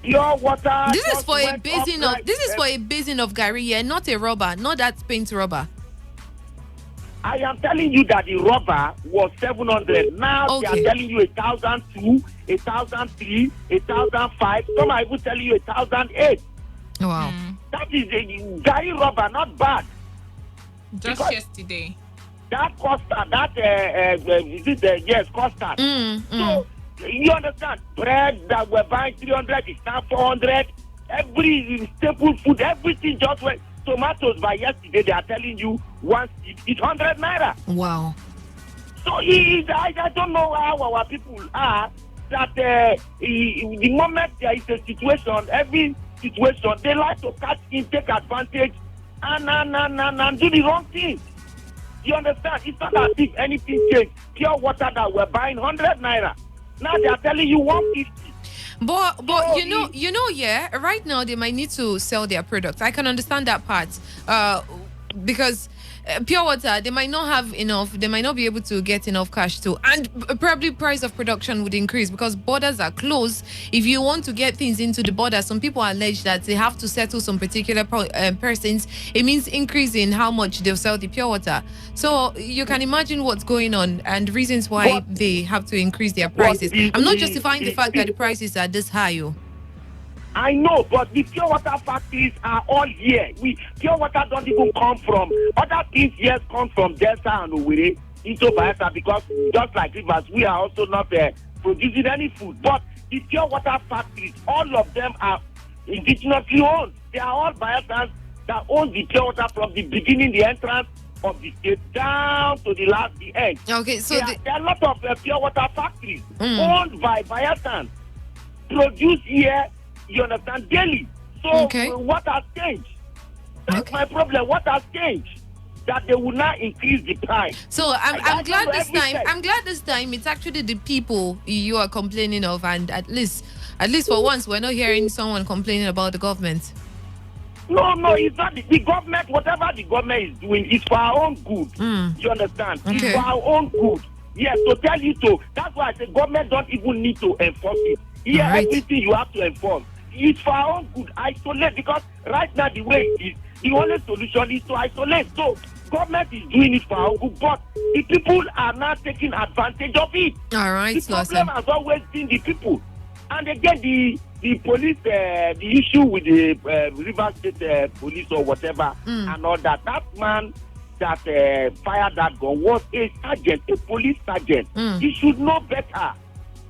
Your water. This is for a basin of for a basin of Gary here, not a rubber, not that paint rubber. I am telling you that the rubber was 700. Now they are telling you 1,002, 1,003, 1,005. Some are even telling you 1,008. Wow. That is a Gary rubber, not bad. Just because yesterday. That custard, custard. So, you understand? Bread that we're buying 300 is now 400. Every staple food, everything just went. tomatoes by yesterday, they are telling you once it's 100 naira. Wow. So I don't know how our people are, that the moment there is a situation, every situation, they like to catch in, take advantage, and do the wrong thing. You understand? It's not as if anything changed. Pure water that we're buying 100 naira. Now they are telling you 150. But yeah, right now they might need to sell their products. I can understand that part. Because pure water, they might not have enough, they might not be able to get enough cash to, and probably price of production would increase because borders are closed. If you want to get things into the border, some people allege that they have to settle some particular persons. It means increase in how much they'll sell the pure water. So you can imagine what's going on and reasons why they have to increase their prices. I'm not justifying the fact that the prices are this high. I know, but the pure water factories are all here. Pure water don't even come from other things. Yes, come from Delta and Owerri into Bayelsa, because just like rivers, we are also not producing any food. But the pure water factories, all of them are indigenously owned. They are all Bayelsans that own the pure water from the beginning, the entrance of the state, down to the end. Okay, so there are a lot of pure water factories owned by Bayelsans, produced here. You understand? Daily. So what has changed? That's my problem. What has changed? That they will not increase the price. So I'm glad this time. I'm glad this time it's actually the people you are complaining of, and at least for once we're not hearing someone complaining about the government. No, it's not the government. Whatever the government is doing is for our own good. You understand? Okay. It's for our own good. Yes, to tell you to. That's why I say government don't even need to enforce it. Here, everything you have to enforce. It's for our own good. Isolate, because right now the way it is, the only solution is to isolate. So government is doing it for our good, but the people are not taking advantage of it. All right, the problem has always been the people. And again, the police, the issue with the River State police or whatever and all that. That man that fired that gun was a sergeant, a police sergeant. He should know better.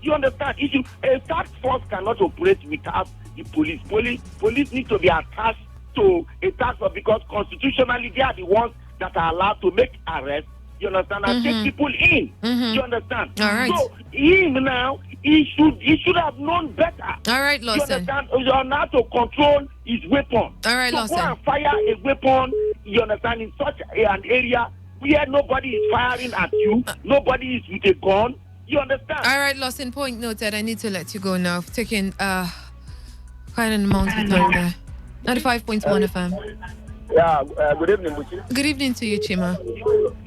You understand? A task force cannot operate without the police. Police need to be attached to a task force, because constitutionally they are the ones that are allowed to make arrests. You understand? And take people in. You understand? All right. So him now, he should have known better. All right, Lawson. You understand? You are now to control his weapon. All right, so Lawson. Go and fire a weapon. You understand? In such an area where nobody is firing at you, nobody is with a gun. You understand? All right, Lawson, point noted. I need to let you go now. I've taken quite an amount of time there. 95.1 FM. Yeah, good evening, Buchi. Good evening to you, Chima.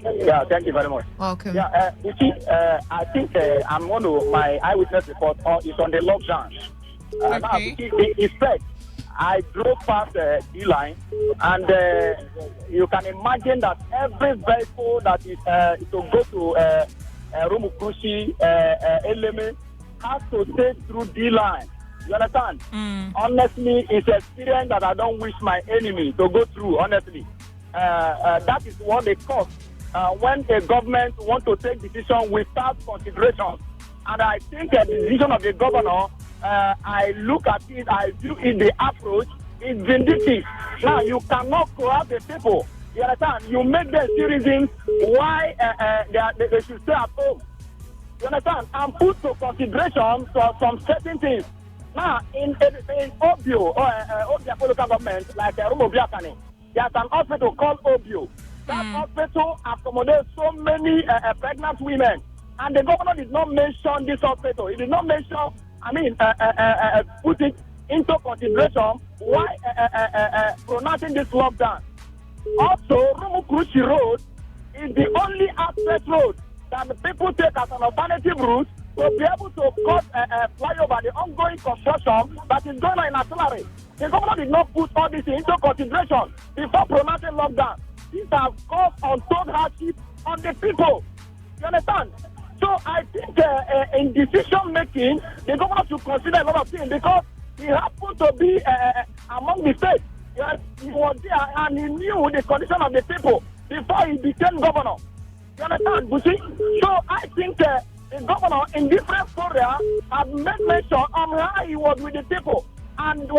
Yeah, thank you very much. Welcome. Yeah, Buchi, I think I'm one of my eyewitness report is on the lockdown. Now, it's said, I drove past the line, and you can imagine that every vehicle that is to go to Rumukushi, Eleme, has to take through the line. You understand? Honestly, it's an experience that I don't wish my enemy to go through, honestly. That is what they cause when a government want to take decision without consideration. And I think the decision of the governor, I look at it, I view it, the approach is vindictive. Now, you cannot corrupt the people. You understand? You make them see reasons why they should stay at home. You understand? And put to consideration for some certain things. Now, in Obio, or Obia local government, like Rumobiakane, there's an hospital called Obio. That hospital accommodates so many pregnant women. And the governor did not mention this hospital. He did not mention, put it into consideration why pronouncing this lockdown. Also, Rumukushi Road is the only access road that the people take as an alternative route to be able to cut flyover the ongoing construction that is going on in Artillery. The government did not put all this into consideration before pronouncing lockdown. These have caused untold hardship on the people. You understand? So I think in decision making, the government should consider a lot of things, because he happened to be among the states. He was there and he knew the condition of the people before he became governor. You understand, Bushi? So I think the governor in different areas have made mention on how he was with the people. And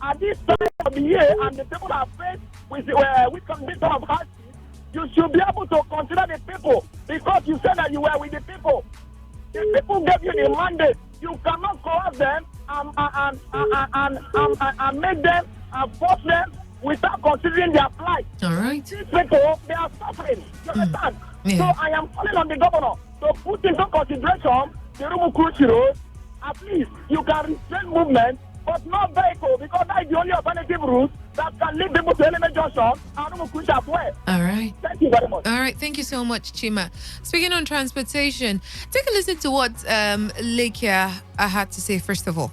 at this time of the year, and the people have faced with condition of hardship, you should be able to consider the people because you said that you were with the people. The people gave you the mandate. You cannot coerce them and make them and force them without considering their plight. All right. These people, they are suffering. You understand? Yeah. So I am calling on the governor to put into consideration the Rumukuchi road. At least you can restrain movement, but not vehicle, because that is the only alternative route that can lead people to Element Junction and Rumukuchi as well. All right. Thank you very much. All right. Thank you so much, Chima. Speaking on transportation, take a listen to what Lekia had to say first of all.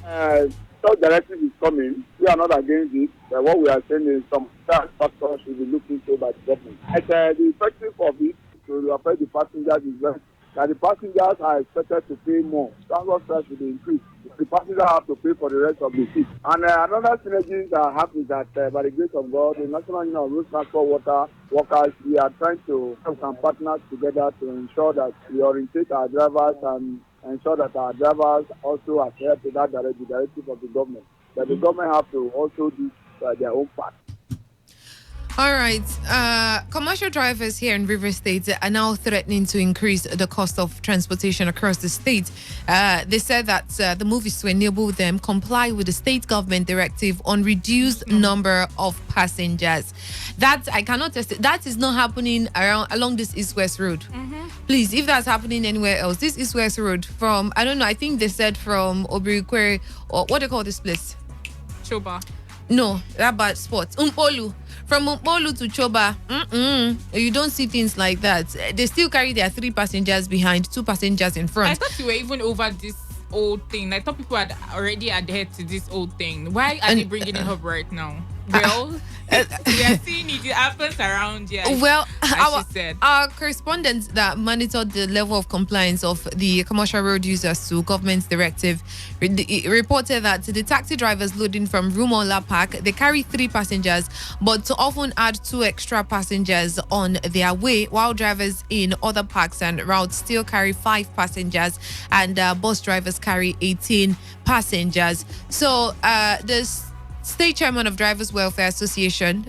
Such directive is coming. We are not against it. What we are saying is some factors should be looked into by the government. The effective of it to affect the passengers is that the passengers are expected to pay more. Transport fares should be increased. The passengers have to pay for the rest of the seat. And another synergy that happens that by the grace of God, the National Union of Road Transport Workers, we are trying to have some partners together to ensure that we orientate our drivers and ensure that our drivers also adhere to that directive of the government. That the government have to also do their own part. All right. Commercial drivers here in River State are now threatening to increase the cost of transportation across the state. They said that the move is to enable them comply with the state government directive on reduced number of passengers. That I cannot test it. That is not happening along this East-West road. Please, if that's happening anywhere else, this East-West road from, I don't know, I think they said from Obirikwere, or what do they call this place? Choba. No, that bad spot. Umpolu. From Umpolu to Choba, you don't see things like that. They still carry their 3 passengers behind, 2 passengers in front. I thought you were even over this old thing. I thought people had already adhered to this old thing. Why are they bringing it up right now? Well, we are seeing it happens around here. Well, said. Our correspondents that monitored the level of compliance of the commercial road users to government's directive reported that the taxi drivers loading from Rumola Park, they carry 3 passengers, but to often add 2 extra passengers on their way, while drivers in other parks and routes still carry 5 passengers, and bus drivers carry 18 passengers. So this State Chairman of Drivers Welfare Association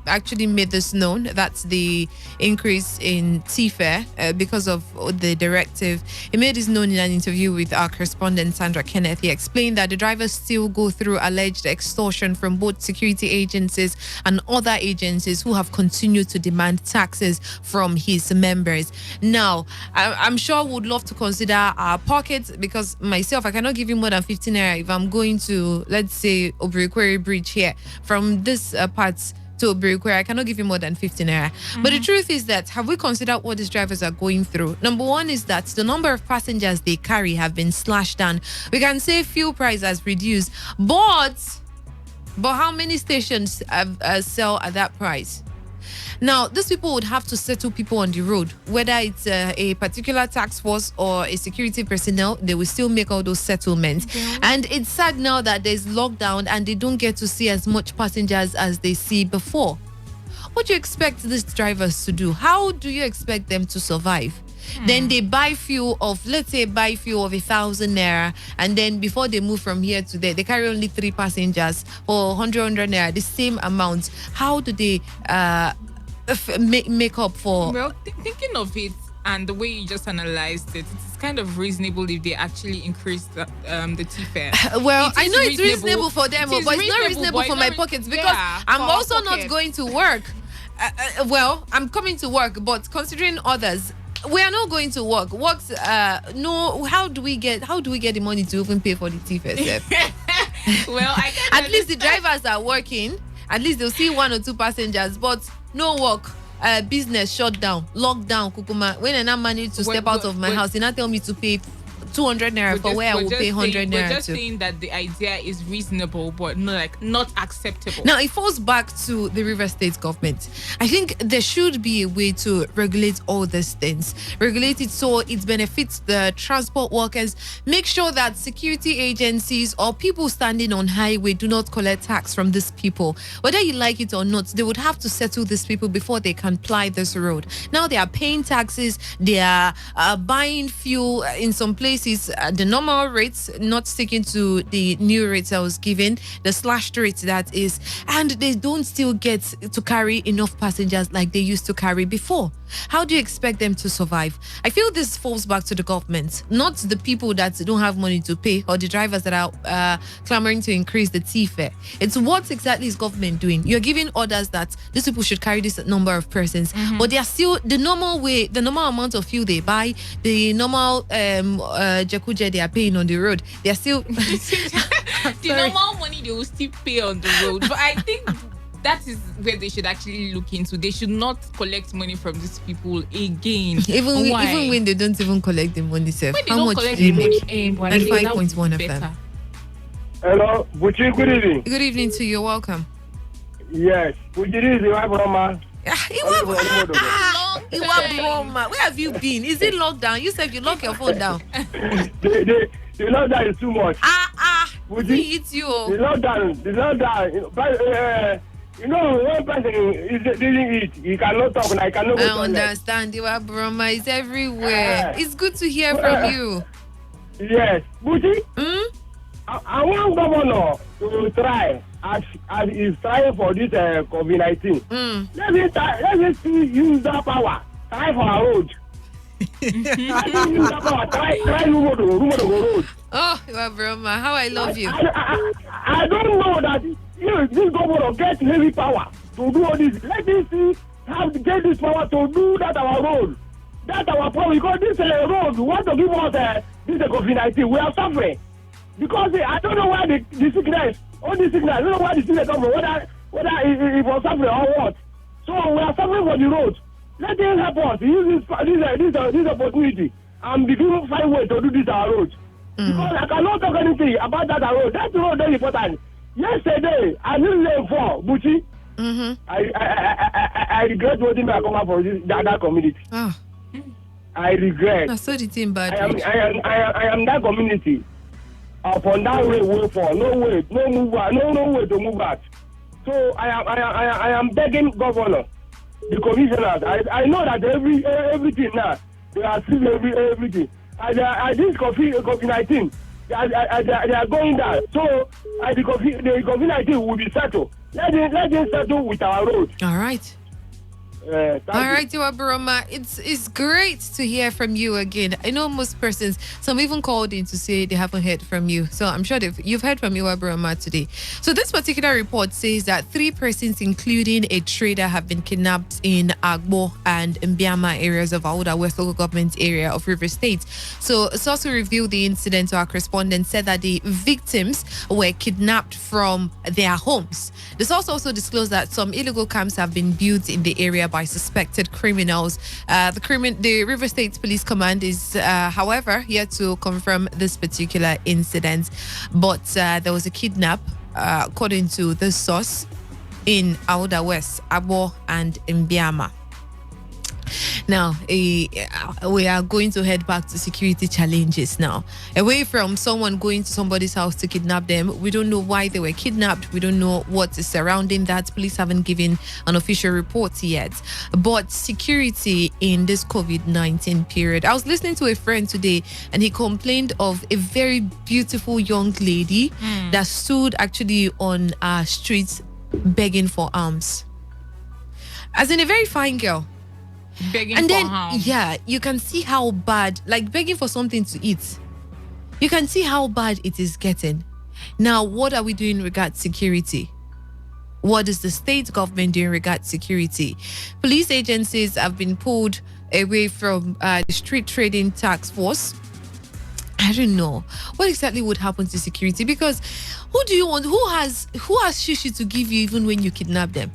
actually made this known. That's the increase in T-fare because of the directive. He made this known in an interview with our correspondent Sandra Kenneth. He explained that the drivers still go through alleged extortion from both security agencies and other agencies who have continued to demand taxes from his members. Now, I'm sure would love to consider our pockets, because myself, I cannot give you more than 15 naira if I'm going to, let's say, Obirikwere Bridge here from this part to Obirikwere. I cannot give you more than 15 naira. But the truth is that, have we considered what these drivers are going through? Number one is that the number of passengers they carry have been slashed down. We can say fuel price has reduced, but how many stations sell at that price? Now, these people would have to settle people on the road, whether it's a particular task force or a security personnel. They will still make all those settlements. And it's sad now that there's lockdown and they don't get to see as much passengers as they see before. What do you expect these drivers to do? How do you expect them to survive? Then they buy fuel of, let's say, 1,000 naira, and then before they move from here to there, they carry only 3 passengers for 100 naira, the same amount. How do they make up for? Well, thinking of it and the way you just analyzed it, it's kind of reasonable if they actually increase the T-fare. Well, I know it's reasonable for them, but it's not reasonable for my pockets, because I'm also not going to work. Well, I'm coming to work, but considering others, we are not going to work. No. How do we get the money to even pay for the T-fare? Well, at least the drivers are working. At least they'll see 1 or 2 passengers, but no work. Business shut down, lockdown. Kukuma. When I now manage to step out of my house, they now tell me to pay 200 naira for where I will pay 100 naira. We're just saying that the idea is reasonable, but not acceptable. Now, it falls back to the River State government. I think there should be a way to regulate all these things. Regulate it so it benefits the transport workers. Make sure that security agencies or people standing on highway do not collect tax from these people. Whether you like it or not, they would have to settle these people before they can ply this road. Now they are paying taxes. They are buying fuel in some places. places the normal rates, not sticking to the new rates I was given, the slashed rates that is, and they don't still get to carry enough passengers like they used to carry before. How do you expect them to survive? I feel this falls back to the government, not the people that don't have money to pay or the drivers that are clamoring to increase the T fare. It's what exactly is government doing? You're giving orders that these people should carry this number of persons, but they are still the normal way, the normal amount of fuel they buy, the normal jakuje they are paying on the road. They are still the normal money they will still pay on the road. But I think that is where they should actually look into. They should not collect money from these people again. Even when they don't even collect the money, sir. How much do they make? 95.1 FM. Hello, Buchi, good evening. Good evening to you. Welcome. Yes, Buchi is the wife from Where have you been? Is it lockdown? You said you lock your phone down. The lockdown is too much. We eat you. The lockdown. But, you know, one person didn't eat. He cannot talk and I cannot go. I understand. You are Brahma. It's everywhere. It's good to hear from you. Yes. Buchi, I want governor to try as he's trying for this COVID-19. Let me see use that power. Try for our road. Use that power. Try road. Oh, you are Brahma. How I love you. I don't know that this governor gets heavy power to do all this. Let me see how to get this power to do that our road. That our problem. Because this road, we want to give us this COVID-19. We are suffering. Because I don't know why the sickness, all the sickness, I don't know why the sickness come from, whether it was suffering or what. So we are suffering for the road. Let them help us use this opportunity and begin to find way to do this our road. Because I cannot talk anything about that road. That road is very important. Yesterday, I didn't learn for Buchi. I regret voting back over for that community. I regret. I saw the thing bad. I am that community. Upon that way for no way to move back. So I am begging governor, the commissioners. I know that everything now they are seeing everything. I this COVID-19 they are going down. So the COVID-19 will be settled. Let them settle with our road. All right. All right, Baroma. It's great to hear from you again. I know most persons, some even called in to say they haven't heard from you. So I'm sure you've heard from Baroma today. So this particular report says that 3 persons, including a trader, have been kidnapped in Agbo and Mbiama areas of Auda West local government area of River State. So source who revealed the incident to our correspondent said that the victims were kidnapped from their homes. The source also disclosed that some illegal camps have been built in the area by suspected criminals. The River State Police Command is, however, yet to confirm this particular incident. But there was a kidnap, according to the source, in Auda West, Abo, and Mbiama. Now, we are going to head back to security challenges now. Away from someone going to somebody's house to kidnap them, we don't know why they were kidnapped. We don't know what is surrounding that. Police haven't given an official report yet. But security in this COVID-19 period. I was listening to a friend today and he complained of a very beautiful young lady that stood actually on our streets begging for alms. As in a very fine girl. Begging and for then, harm. yeah, you can see how bad, like begging for something to eat. You can see how bad it is getting. Now, what are we doing in regards to security? What is the state government doing in regards to security? Police agencies have been pulled away from the street trading task force. I don't know what exactly would happen to security, because who do you want? Who has shishi to give you even when you kidnap them?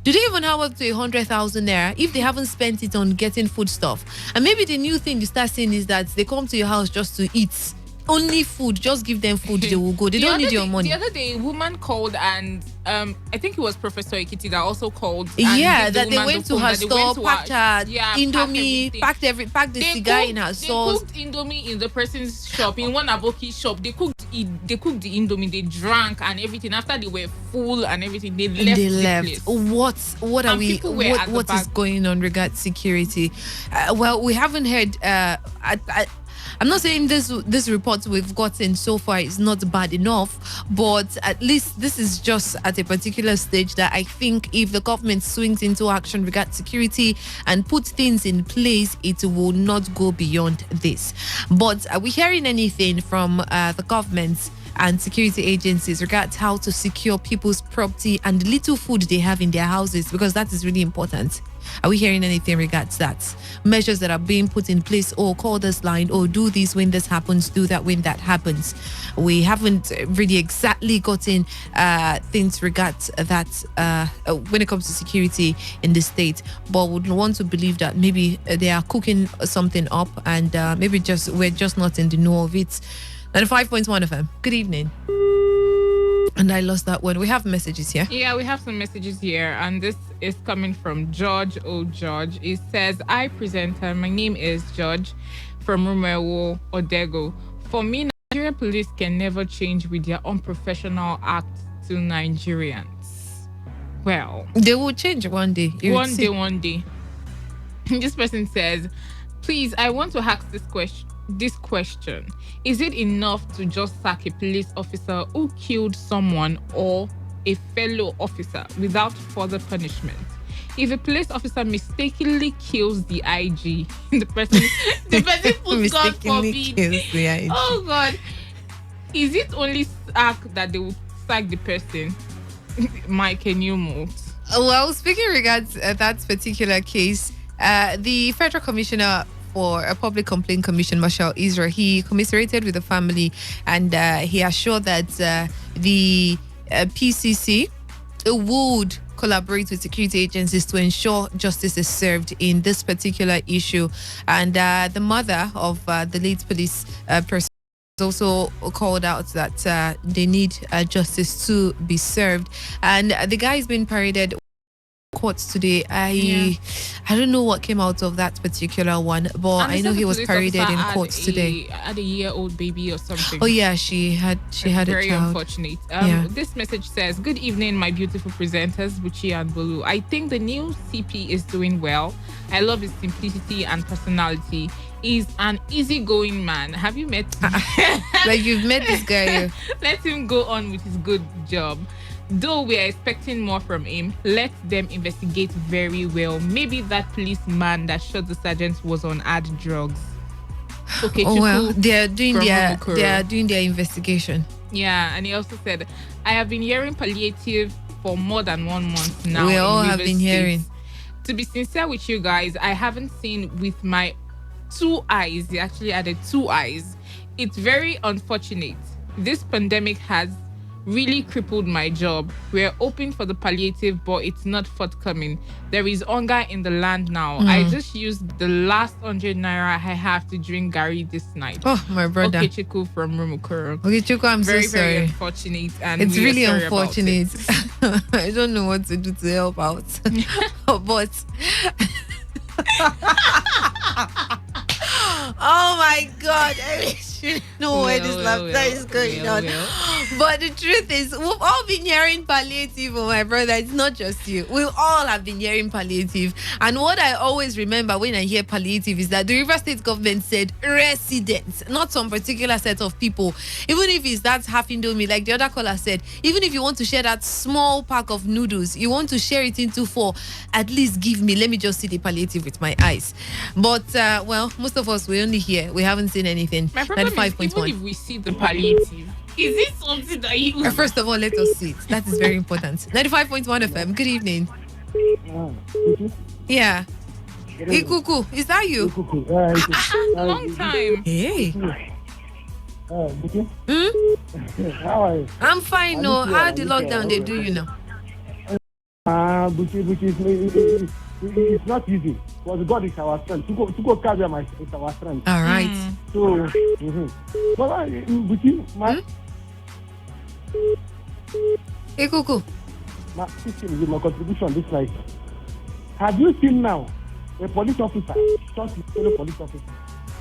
Do they even have up to 100,000 naira if they haven't spent it on getting food stuff? And maybe the new thing you start saying is that they come to your house just to eat. Only food. Just give them food. They will go. They don't need your money. The other day, a woman called and I think it was Professor Ekiti that also called. Yeah, that they went to her store, packed her Indomie, packed the cigar in her sauce. They cooked Indomie in the person's shop, in one Aboki shop. They cooked the Indomie, they drank and everything. After they were full and everything, they left. The place. What are we? What is going on regarding security? Well, we haven't heard. I'm not saying this report we've gotten so far is not bad enough, but at least this is just at a particular stage that I think if the government swings into action regarding security and put things in place, it will not go beyond this. But are we hearing anything from the government and security agencies regarding how to secure people's property and the little food they have in their houses? Because that is really important. Are we hearing anything regards that? Measures that are being put in place, or call this line, or do this when this happens, do that when that happens. We haven't really exactly gotten things regards that when it comes to security in the state, but would want to believe that maybe they are cooking something up, and maybe we're just not in the know of it. 95.1 FM. Good evening. And I lost that one. We have messages here. Yeah, we have some messages here. And this is coming from George. Oh, George. It says, "Hi, presenter. My name is George from Rumewo, Odego. For me, Nigerian police can never change with their unprofessional act to Nigerians." Well, they will change one day. One day. This person says, "Please, I want to ask this question. Is it enough to just sack a police officer who killed someone or a fellow officer without further punishment? If a police officer mistakenly kills the IG, the person puts God forbid. Oh God. Is it only sack that they will sack the person?" Mike, can you move? Well, speaking regards that particular case, the Federal Commissioner for a Public Complaint Commission, Marshal Israel, he commiserated with the family, and he assured that the PCC would collaborate with security agencies to ensure justice is served in this particular issue. And the mother of the late police person also called out that they need justice to be served. And the guy is being paraded courts today. I don't know what came out of that particular one, but I know he was paraded in courts today. Had a year-old baby or something. Oh yeah, she had a child. Very unfortunate. This message says, "Good evening, my beautiful presenters, Buchi and Bulu. I think the new CP is doing well. I love his simplicity and personality. He's an easygoing man. Have you met him?" Like you've met this guy. Let him go on with his good job. Though we are expecting more from him, let them investigate very well. Maybe that policeman that shot the sergeant was on hard drugs. Okay, well, they are doing their investigation. Yeah, and he also said, "I have been hearing palliative for more than 1 month now." We all have been hearing. To be sincere with you guys, I haven't seen with my 2 eyes. He actually added 2 eyes. It's very unfortunate. This pandemic has really crippled my job. We're hoping for the palliative, but it's not forthcoming. There is hunger in the land now. I just used the last 100 naira I have to drink Gary this night. Oh, my brother. Okay, Chiku from Rumukuru. Okay, Chiku, I'm very, so sorry. Very unfortunate. And it's really unfortunate. I don't know what to do to help out. But oh my God, I should know where this laughter is going on. But the truth is, we've all been hearing palliative, oh my brother. It's not just you. We all have been hearing palliative. And what I always remember when I hear palliative is that the River State government said residents, not some particular set of people. Even if it's that half indomie, like the other caller said, even if you want to share that small pack of noodles, you want to share it into 4, at least give me, let me just see the palliative with my eyes. But, well, most of us, we only hear. We haven't seen anything. My problem is, even if we see the palliative, is it something that you... First of all, let us see it. That is very important. 95.1 FM. Good evening. Yeah. Ikuku, is that you? Long time. Hey. How are you? I'm fine, no. How the lockdown they do, you know? It's not easy. Because God is our strength. To go carry my is our strength. All right. So, but Hey, Kuku. My contribution this night. Have you seen now a police officer shot a fellow police officer?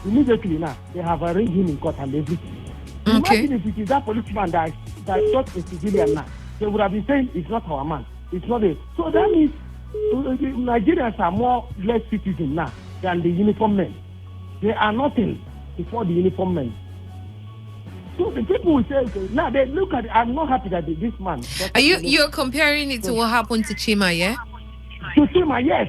Immediately now, they have arranged him in court and everything. Okay. Imagine if it is that policeman that shot a civilian now. They would have been saying, it's not our man. It's not a... So that means Nigerians are more less citizens now than the uniform men. They are nothing. before the uniform men. So the people will say, okay, now they look at it. I'm not happy that this man. Are you're comparing it to what happened to Chima, yeah? To Chima, yes.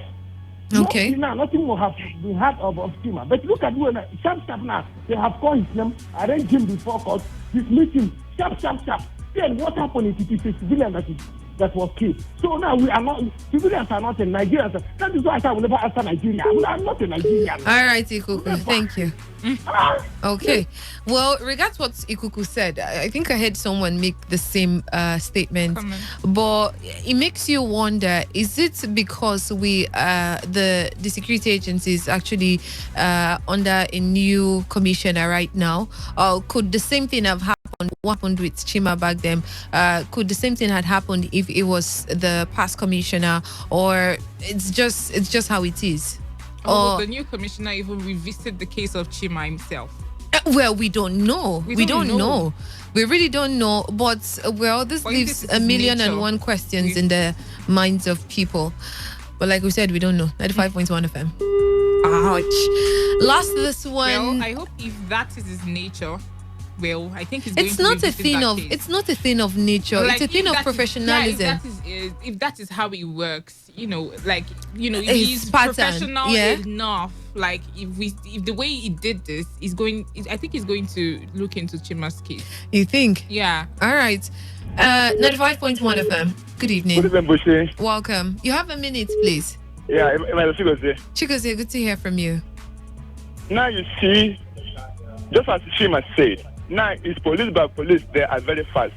Okay. Now, nothing will have been heard of Chima. But look at when sharp now. They have called his name, arranged him before court, dismissed him, sharp. Then what happened is it is a civilian that was killed. So now we are not, civilians are not in Nigeria. That is why I will never answer Nigeria. I'm not in Nigeria. All right, Ikuku, thank you. Okay. Well, regards what Ikuku said, I think I heard someone make the same statement. But it makes you wonder, is it because the security agency is actually under a new commissioner right now? Or could the same thing have happened? What happened with Chima back then? Could the same thing had happened if it was the past commissioner, or it's just how it is? Or the new commissioner even revisit the case of Chima himself? Well, we don't know. We don't know. We really don't know. But this leaves a million and one questions in the minds of people. But like we said, we don't know. 95.1 FM. Ouch. Last this one. Well, I hope if that is his nature. Well, I think it's not a thing of nature. Like, it's a thing of professionalism. If that is how it works, if he's professional enough. Like if the way he did this I think he's going to look into Chima's case. You think? Yeah. All right. 95.1 FM. Good evening. Good evening, Bushi. Welcome. You have a minute, please. Yeah, Chigozie. Chigozie, good to hear from you. Now you see, just as Chima said, now it's police they are very fast.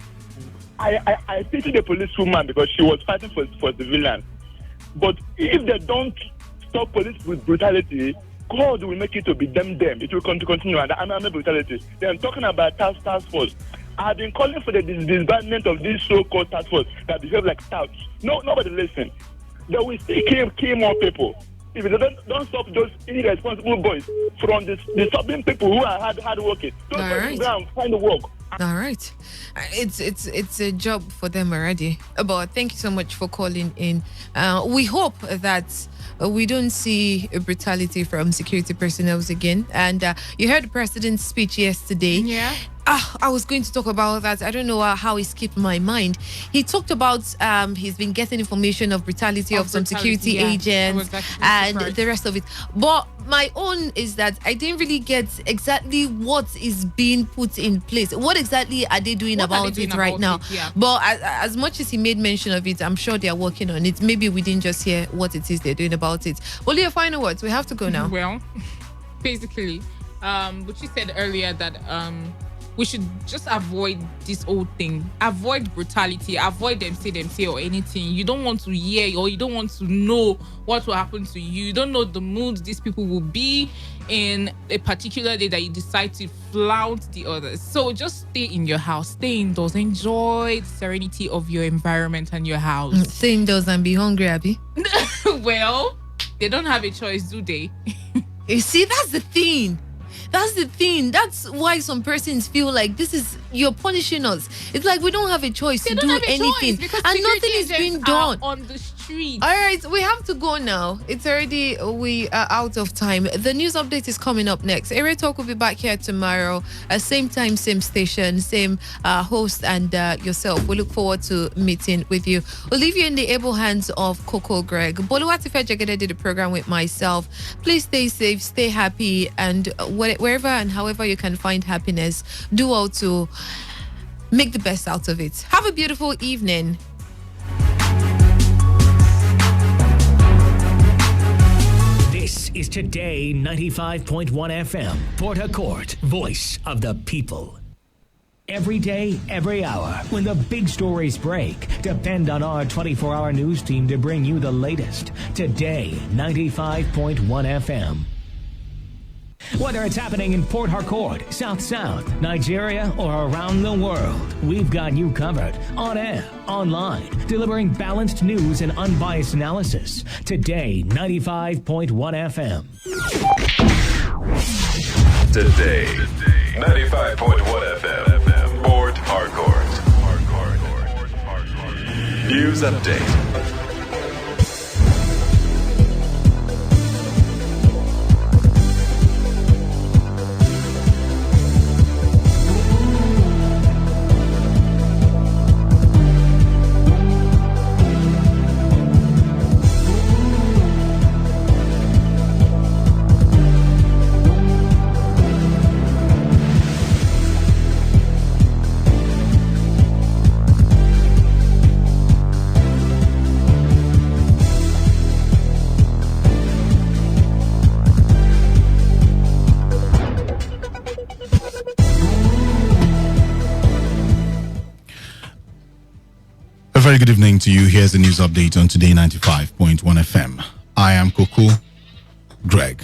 I pity the policewoman because she was fighting for civilians. But if they don't stop police with brutality, God will make it to be them. It will continue and army brutality. They are talking about task force. I've been calling for the disbandment of this so-called task force that behave like touts. No, nobody listen. They will still kill more people. If they don't stop those irresponsible boys from disturbing people who are hard working, don't go and find work. All right, it's a job for them already. But thank you so much for calling in. We hope that we don't see brutality from security personnel again. And you heard the president's speech yesterday. Yeah. I was going to talk about that. I don't know how it skipped my mind. He talked about he's been getting information of brutality of some security agents and the rest of it. But my own is that I didn't really get exactly what is being put in place. What exactly are they doing about it right now? Yeah. But as much as he made mention of it, I'm sure they are working on it. Maybe we didn't just hear what it is they're doing about it. Well, your final words. We have to go now. Well, basically, what you said earlier that we should just avoid this whole thing. Avoid brutality. Avoid them say or anything. You don't want to hear or you don't want to know what will happen to you. You don't know the mood these people will be in a particular day that you decide to flout the others. So just stay in your house. Stay indoors. Enjoy the serenity of your environment and your house. Stay indoors and be hungry, Abby. Well, they don't have a choice, do they? You see, that's the thing. That's why some persons feel like you're punishing us. It's like we don't have a choice to do anything, and nothing is being done on the street. All right, we have to go now. We are out of time. The news update is coming up next. Area Talk will be back here tomorrow, same time, same station, same host and yourself. We look forward to meeting with you. We'll leave you in the able hands of Coco Greg. Boluwatife Jagede did the program with myself. Please stay safe, stay happy, and wherever and however you can find happiness, do all to make the best out of it. Have a beautiful evening. This is Today 95.1 FM, Port Harcourt, voice of the people. Every day, every hour, when the big stories break, depend on our 24-hour news team to bring you the latest. Today 95.1 FM. Whether it's happening in Port Harcourt, South, Nigeria, or around the world, we've got you covered. On air, online, delivering balanced news and unbiased analysis. Today, 95.1 FM. Today, 95.1 FM, Port Harcourt. News update. very good evening to you. Here's the news update on Today 95.1 FM. I am Koko Greg.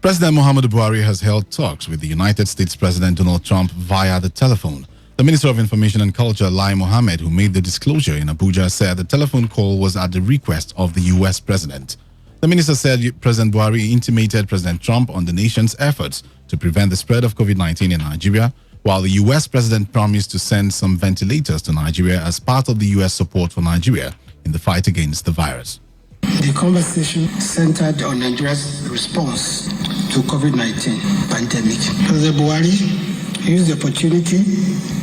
President Muhammadu Buhari has held talks with the United States President Donald Trump via the telephone. The Minister of Information and Culture, Lai Mohammed, who made the disclosure in Abuja, said the telephone call was at the request of the U.S. President. The minister said President Buhari intimated President Trump on the nation's efforts to prevent the spread of COVID-19 in Nigeria, while the U.S. President promised to send some ventilators to Nigeria as part of the U.S. support for Nigeria in the fight against the virus. The conversation centered on Nigeria's response to COVID-19 pandemic. President Buhari used the opportunity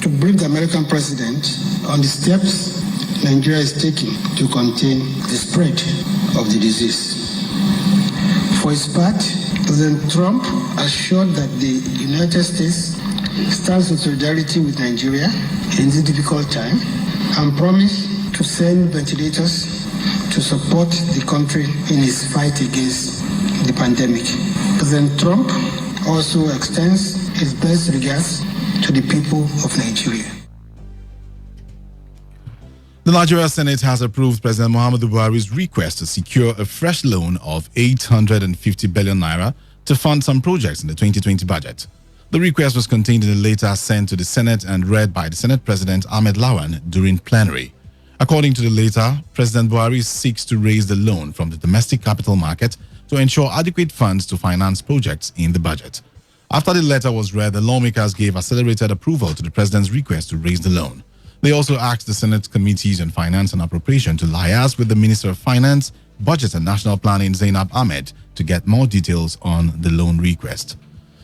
to brief the American president on the steps Nigeria is taking to contain the spread of the disease. For his part, President Trump assured that the United States stands in solidarity with Nigeria in this difficult time and promised to send ventilators to support the country in its fight against the pandemic. President Trump also extends his best regards to the people of Nigeria. The Nigeria Senate has approved President Muhammadu Buhari's request to secure a fresh loan of 850 billion naira to fund some projects in the 2020 budget. The request was contained in a letter sent to the Senate and read by the Senate President Ahmed Lawan during plenary. According to the letter, President Buhari seeks to raise the loan from the domestic capital market to ensure adequate funds to finance projects in the budget. After the letter was read, the lawmakers gave accelerated approval to the president's request to raise the loan. They also asked the Senate Committees on Finance and Appropriation to liaise with the Minister of Finance, Budget and National Planning, Zainab Ahmed, to get more details on the loan request.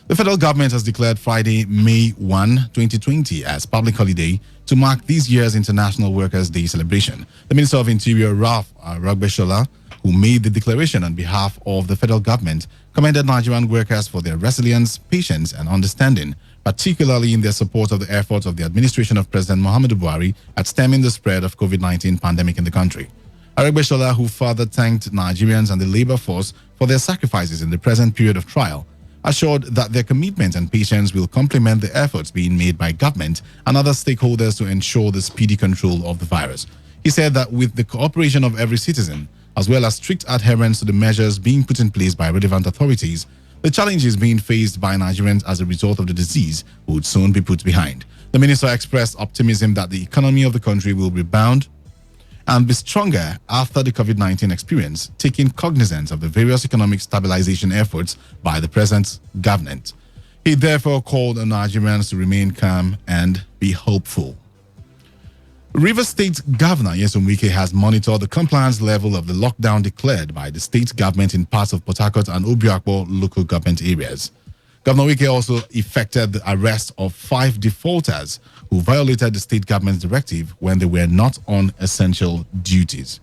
The federal government has declared Friday, May 1, 2020 as public holiday to mark this year's International Workers' Day celebration. The Minister of Interior, Ralph Aragbeshola, who made the declaration on behalf of the federal government, commended Nigerian workers for their resilience, patience, and understanding, particularly in their support of the efforts of the administration of President Muhammadu Buhari at stemming the spread of COVID-19 pandemic in the country. Aragbeshola, who further thanked Nigerians and the labor force for their sacrifices in the present period of trial, assured that their commitment and patience will complement the efforts being made by government and other stakeholders to ensure the speedy control of the virus. He said that with the cooperation of every citizen, as well as strict adherence to the measures being put in place by relevant authorities, the challenges being faced by Nigerians as a result of the disease would soon be put behind. The minister expressed optimism that the economy of the country will rebound and be stronger after the COVID-19 experience, taking cognizance of the various economic stabilization efforts by the present government. He therefore called on Nigerians to remain calm and be hopeful. Rivers State Governor Nyesom Wike has monitored the compliance level of the lockdown declared by the state government in parts of Port Harcourt and Obiakpo local government areas. Governor Wike also effected the arrest of 5 defaulters who violated the state government's directive when they were not on essential duties.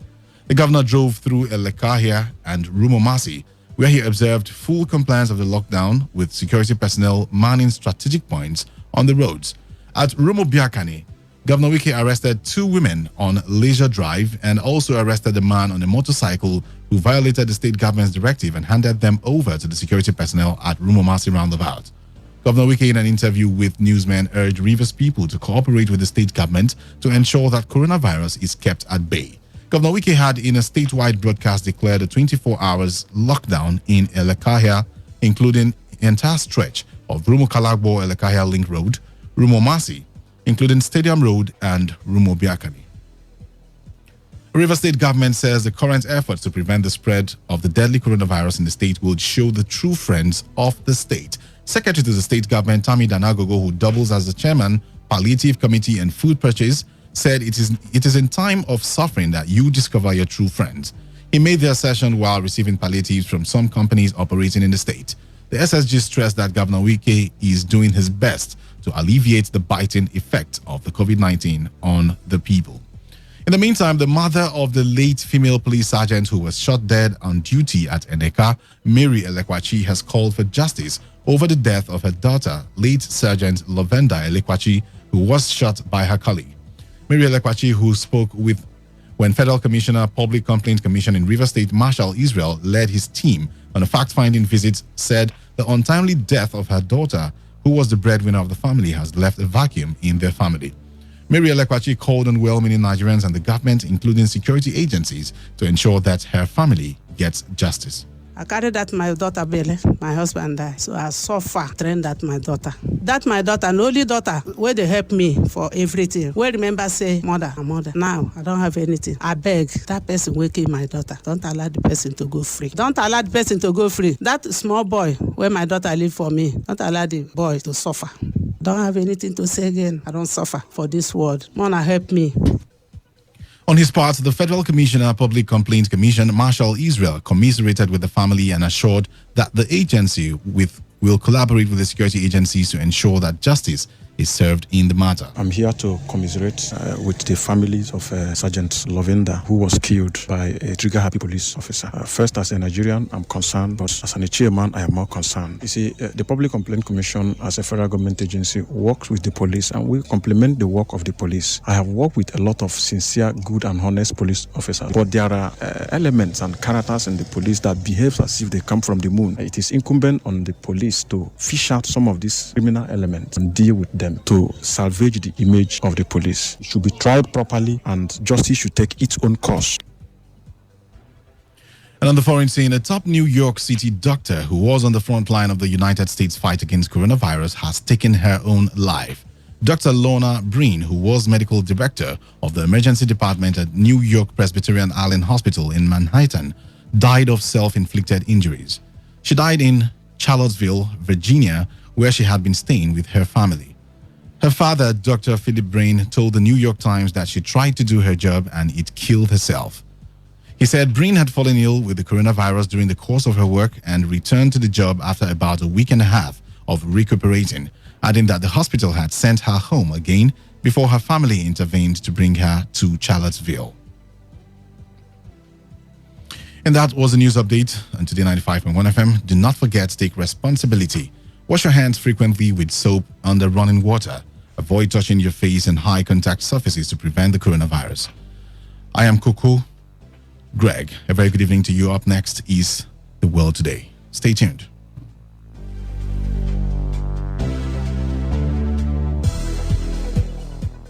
The governor drove through Elekahia and Rumomasi, where he observed full compliance of the lockdown with security personnel manning strategic points on the roads. At Rumobiakani, Governor Wike arrested 2 women on Leisure Drive and also arrested a man on a motorcycle who violated the state government's directive and handed them over to the security personnel at Rumomasi roundabout. Governor Wike, in an interview with newsmen, urged Rivers people to cooperate with the state government to ensure that coronavirus is kept at bay. Governor Wike had, in a statewide broadcast, declared a 24 hours lockdown in Elekahia, including the entire stretch of Rumo-Kalagbo-Elekahia Link Road, Rumomasi, including Stadium Road and Rumobiakani. Rivers State government says the current efforts to prevent the spread of the deadly coronavirus in the state will show the true friends of the state. Secretary to the state government, Tammy Danagogo, who doubles as the chairman, Palliative Committee and Food Purchase, said it is in time of suffering that you discover your true friends. He made the assertion while receiving palliatives from some companies operating in the state. The SSG stressed that Governor Wike is doing his best to alleviate the biting effect of the COVID-19 on the people. In the meantime, the mother of the late female police sergeant who was shot dead on duty at Eneka, Mary Elekwachi, has called for justice over the death of her daughter, late Sergeant Lovenda Elekwachi, who was shot by her colleague. Mary Elekwachi, who spoke with when Federal Commissioner, Public Complaints Commission in Rivers State, Marshal Israel, led his team on a fact-finding visit, said the untimely death of her daughter, who was the breadwinner of the family, has left a vacuum in their family. Mary Elekwachi called on well-meaning Nigerians and the government, including security agencies, to ensure that her family gets justice. I carried that my daughter Bele, my husband died. So I suffer train that my daughter. That my daughter, the only daughter, where they help me for everything. Where remember say mother. Now I don't have anything. I beg that person waking my daughter. Don't allow the person to go free. Don't allow the person to go free. That small boy where my daughter live for me. Don't allow the boy to suffer. Don't have anything to say again. I don't suffer for this world. Mona help me. On his part, the Federal Commissioner Public Complaints Commission, Marshal Israel, commiserated with the family and assured that the agency will collaborate with the security agencies to ensure that justice is served in the matter. I'm here to commiserate with the families of Sergeant Lovinda, who was killed by a trigger-happy police officer. First, as a Nigerian, I'm concerned, but as an chairman, I am more concerned. You see, the Public Complaint Commission, as a federal government agency, works with the police and we complement the work of the police. I have worked with a lot of sincere, good and honest police officers, but there are elements and characters in the police that behave as if they come from the moon. It is incumbent on the police to fish out some of these criminal elements and deal with them to salvage the image of the police. It should be tried properly and justice should take its own course. And on the foreign scene, a top New York City doctor who was on the front line of the United States fight against coronavirus has taken her own life. Dr. Lorna Breen, who was medical director of the emergency department at New York Presbyterian Island Hospital in Manhattan, died of self-inflicted injuries. She died in Charlottesville, Virginia, where she had been staying with her family. Her father, Dr. Philip Breen, told the New York Times that she tried to do her job and it killed herself. He said Breen had fallen ill with the coronavirus during the course of her work and returned to the job after about a week and a half of recuperating, adding that the hospital had sent her home again before her family intervened to bring her to Charlottesville. And that was the news update on Today 95.1 FM. Do not forget to take responsibility. Wash your hands frequently with soap under running water. Avoid touching your face and high contact surfaces to prevent the coronavirus. I am Coco Greg. A very good evening to you. Up next is The World Today. Stay tuned.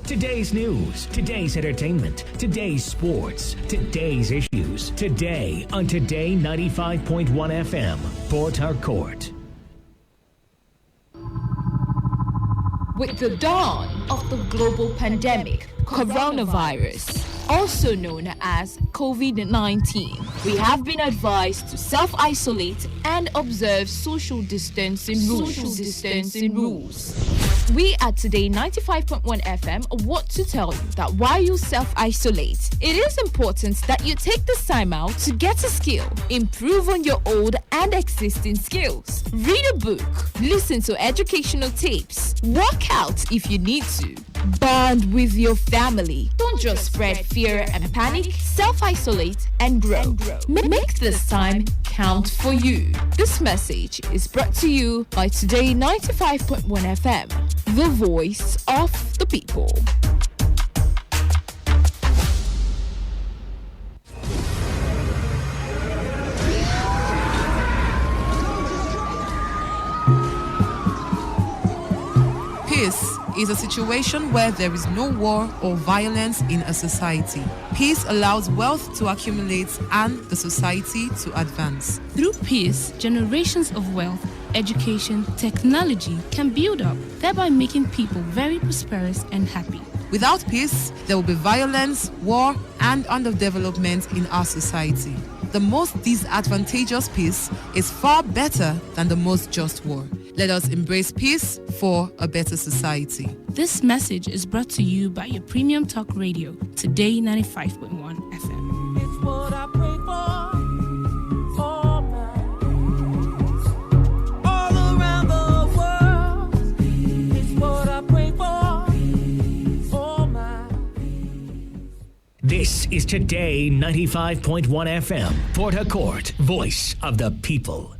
Today's news, today's entertainment, today's sports, today's issues. Today on Today 95.1 FM, Port Harcourt. With the dawn of the global pandemic, coronavirus, also known as COVID-19, we have been advised to self-isolate and observe social distancing rules. We at Today 95.1 FM want to tell you that while you self-isolate, it is important that you take this time out to get a skill, improve on your old and existing skills, read a book, listen to educational tapes, work out if you need to, bond with your family. Don't just spread fear and panic, self-isolate and grow. Make this time count for you. This message is brought to you by Today 95.1 FM, the voice of the people. Peace is a situation where there is no war or violence in a society. Peace allows wealth to accumulate and the society to advance. Through peace, generations of wealth, education, technology can build up, thereby making people very prosperous and happy. Without peace, there will be violence, war, and underdevelopment in our society. The most disadvantageous peace is far better than the most just war. Let us embrace peace for a better society. This message is brought to you by your premium talk radio, Today 95.1 FM. It's what I pray for all around the world. It's what I pray for all my. This is Today 95.1 FM, Port Harcourt, voice of the people.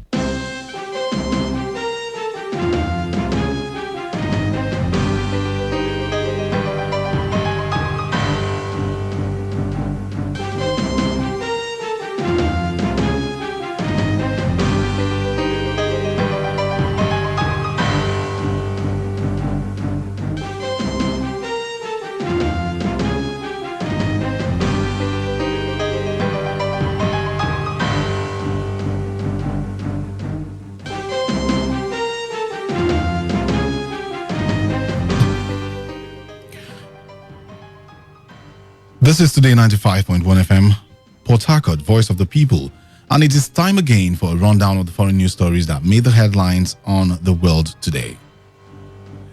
This is Today 95.1 FM, Port Harcourt, Voice of the People, and it is time again for a rundown of the foreign news stories that made the headlines on the world today.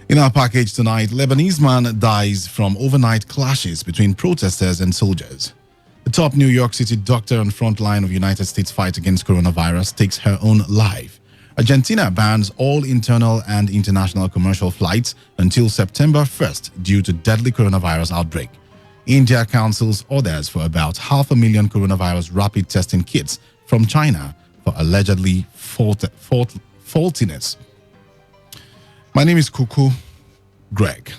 In our package tonight, Lebanese man dies from overnight clashes between protesters and soldiers. The top New York City doctor on front line of United States fight against coronavirus takes her own life. Argentina bans all internal and international commercial flights until September 1st due to deadly coronavirus outbreak. India counsels orders for about 500,000 coronavirus rapid testing kits from China for allegedly faultiness. My name is Kuku Greg.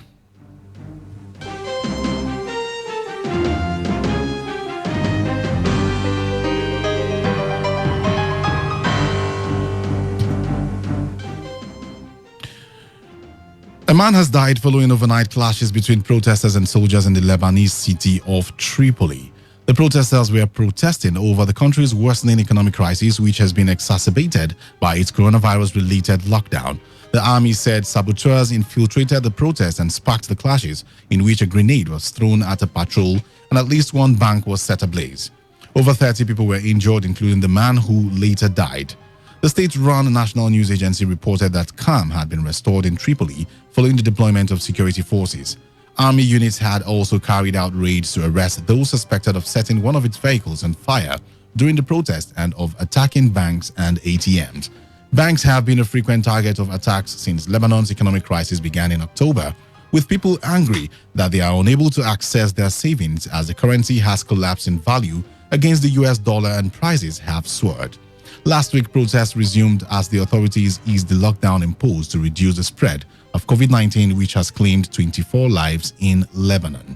A man has died following overnight clashes between protesters and soldiers in the Lebanese city of Tripoli. The protesters were protesting over the country's worsening economic crisis, which has been exacerbated by its coronavirus-related lockdown. The army said saboteurs infiltrated the protest and sparked the clashes, in which a grenade was thrown at a patrol and at least one bank was set ablaze. Over 30 people were injured, including the man who later died. The state-run national news agency reported that calm had been restored in Tripoli following the deployment of security forces. Army units had also carried out raids to arrest those suspected of setting one of its vehicles on fire during the protest and of attacking banks and ATMs. Banks have been a frequent target of attacks since Lebanon's economic crisis began in October, with people angry that they are unable to access their savings as the currency has collapsed in value against the US dollar and prices have soared. Last week, protests resumed as the authorities eased the lockdown imposed to reduce the spread of COVID-19, which has claimed 24 lives in Lebanon.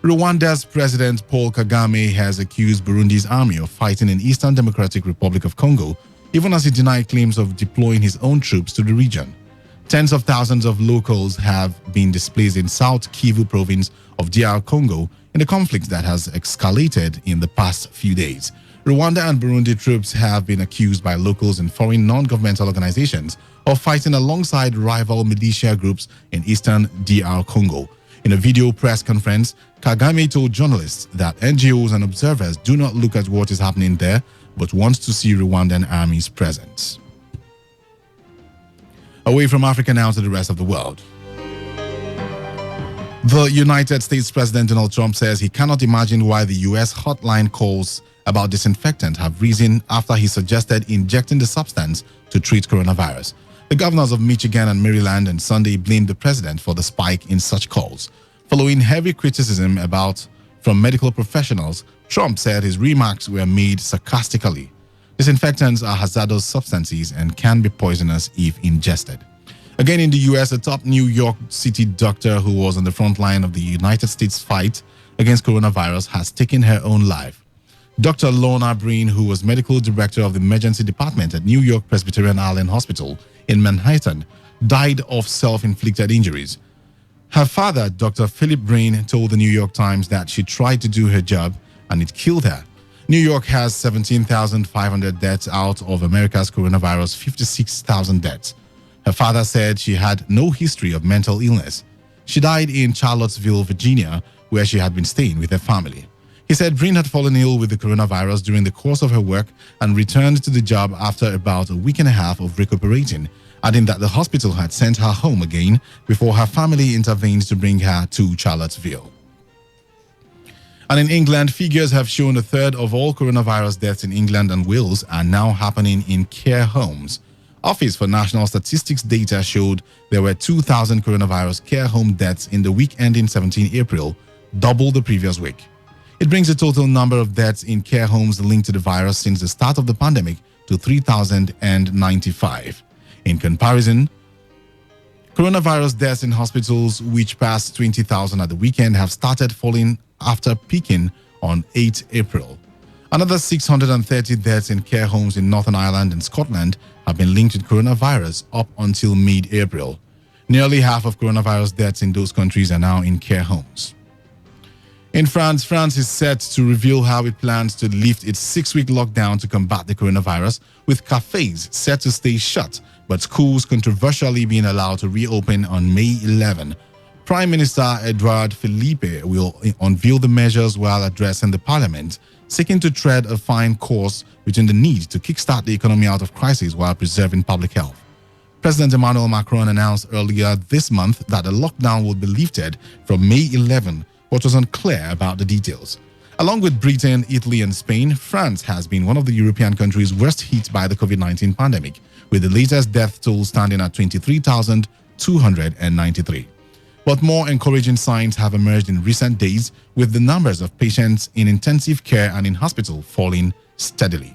Rwanda's President Paul Kagame has accused Burundi's army of fighting in Eastern Democratic Republic of Congo, even as he denied claims of deploying his own troops to the region. Tens of thousands of locals have been displaced in South Kivu province of DR Congo in the conflict that has escalated in the past few days. Rwanda and Burundi troops have been accused by locals and foreign non-governmental organizations of fighting alongside rival militia groups in eastern DR Congo. In a video press conference, Kagame told journalists that NGOs and observers do not look at what is happening there, but want to see Rwandan army's presence. Away from Africa now to the rest of the world. The United States President Donald Trump says he cannot imagine why the U.S. hotline calls about disinfectant have risen after he suggested injecting the substance to treat coronavirus. The governors of Michigan and Maryland on Sunday blamed the president for the spike in such calls. Following heavy criticism from medical professionals, Trump said his remarks were made sarcastically. Disinfectants are hazardous substances and can be poisonous if ingested. Again in the U.S., a top New York City doctor who was on the front line of the United States fight against coronavirus has taken her own life. Dr. Lorna Breen, who was medical director of the emergency department at New York Presbyterian Island Hospital in Manhattan, died of self-inflicted injuries. Her father, Dr. Philip Breen, told the New York Times that she tried to do her job and it killed her. New York has 17,500 deaths out of America's coronavirus 56,000 deaths. Her father said she had no history of mental illness. She died in Charlottesville, Virginia, where she had been staying with her family. He said Breen had fallen ill with the coronavirus during the course of her work and returned to the job after about a week and a half of recuperating, adding that the hospital had sent her home again before her family intervened to bring her to Charlottesville. And in England, figures have shown a third of all coronavirus deaths in England and Wales are now happening in care homes. Office for National Statistics data showed there were 2,000 coronavirus care home deaths in the week ending 17 April, double the previous week. It brings the total number of deaths in care homes linked to the virus since the start of the pandemic to 3,095. In comparison, coronavirus deaths in hospitals, which passed 20,000 at the weekend, have started falling after peaking on 8 April. Another 630 deaths in care homes in Northern Ireland and Scotland have been linked with coronavirus up until mid-April. Nearly half of coronavirus deaths in those countries are now in care homes. In France, France is set to reveal how it plans to lift its 6-week lockdown to combat the coronavirus, with cafes set to stay shut, but schools controversially being allowed to reopen on May 11. Prime Minister Edouard Philippe will unveil the measures while addressing the parliament, seeking to tread a fine course between the need to kickstart the economy out of crisis while preserving public health. President Emmanuel Macron announced earlier this month that a lockdown would be lifted from May 11, but was unclear about the details. Along with Britain, Italy, and Spain, France has been one of the European countries worst hit by the COVID-19 pandemic, with the latest death toll standing at 23,293. But more encouraging signs have emerged in recent days, with the numbers of patients in intensive care and in hospital falling steadily.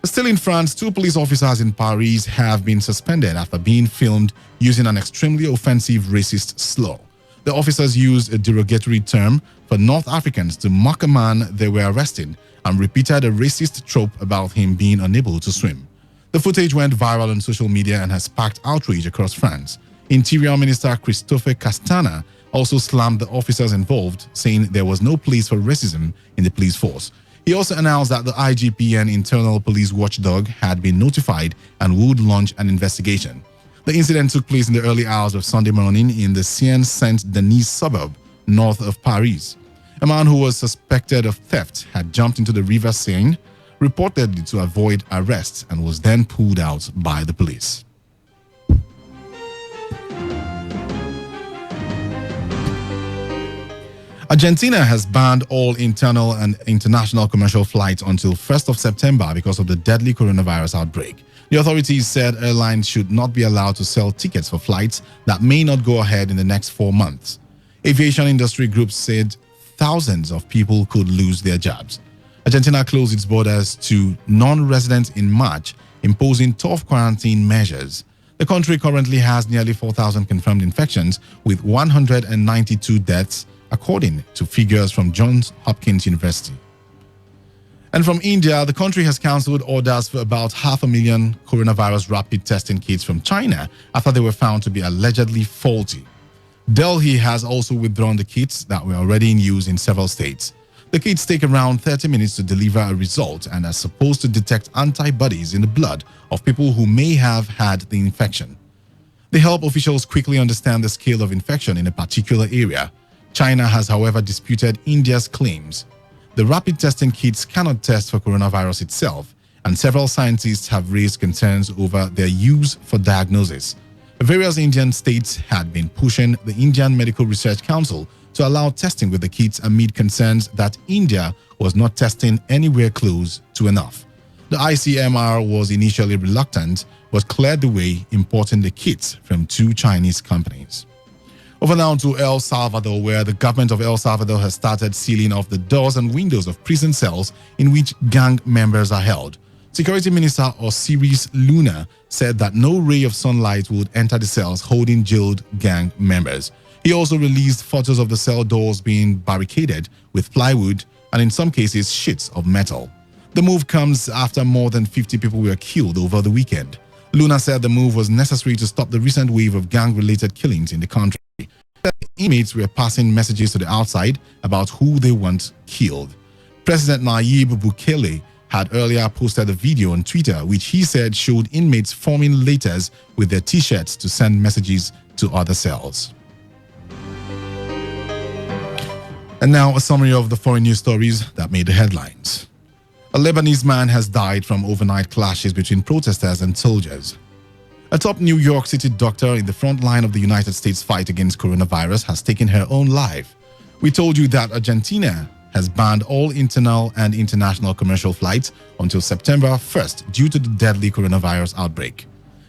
Still in France, 2 police officers in Paris have been suspended after being filmed using an extremely offensive racist slur. The officers used a derogatory term for North Africans to mock a man they were arresting and repeated a racist trope about him being unable to swim. The footage went viral on social media and has sparked outrage across France. Interior Minister Christophe Castana also slammed the officers involved, saying there was no place for racism in the police force. He also announced that the IGP and internal police watchdog had been notified and would launch an investigation. The incident took place in the early hours of Sunday morning in the Seine-Saint-Denis suburb, north of Paris. A man who was suspected of theft had jumped into the river Seine, reportedly to avoid arrest, and was then pulled out by the police. Argentina has banned all internal and international commercial flights until 1st of September because of the deadly coronavirus outbreak. The authorities said airlines should not be allowed to sell tickets for flights that may not go ahead in the next 4 months. Aviation industry groups said thousands of people could lose their jobs. Argentina closed its borders to non-residents in March, imposing tough quarantine measures. The country currently has nearly 4,000 confirmed infections, with 192 deaths, according to figures from Johns Hopkins University. And from India, the country has cancelled orders for about 500,000 coronavirus rapid testing kits from China after they were found to be allegedly faulty. Delhi has also withdrawn the kits that were already in use in several states. The kits take around 30 minutes to deliver a result and are supposed to detect antibodies in the blood of people who may have had the infection. They help officials quickly understand the scale of infection in a particular area. China has, however, disputed India's claims. The rapid testing kits cannot test for coronavirus itself, and several scientists have raised concerns over their use for diagnosis. Various Indian states had been pushing the Indian Medical Research Council to allow testing with the kits amid concerns that India was not testing anywhere close to enough. The ICMR was initially reluctant, but cleared the way, importing the kits from 2 Chinese companies. Over now to El Salvador, where the government of El Salvador has started sealing off the doors and windows of prison cells in which gang members are held. Security Minister Osiris Luna said that no ray of sunlight would enter the cells holding jailed gang members. He also released photos of the cell doors being barricaded with plywood and in some cases sheets of metal. The move comes after more than 50 people were killed over the weekend. Luna said the move was necessary to stop the recent wave of gang-related killings in the country. Inmates were passing messages to the outside about who they want killed. President Nayib Bukele had earlier posted a video on Twitter which he said showed inmates forming letters with their t-shirts to send messages to other cells. And now a summary of the foreign news stories that made the headlines. A Lebanese man has died from overnight clashes between protesters and soldiers. A top New York City doctor in the front line of the United States fight against coronavirus has taken her own life. We told you that Argentina has banned all internal and international commercial flights until September 1st due to the deadly coronavirus outbreak.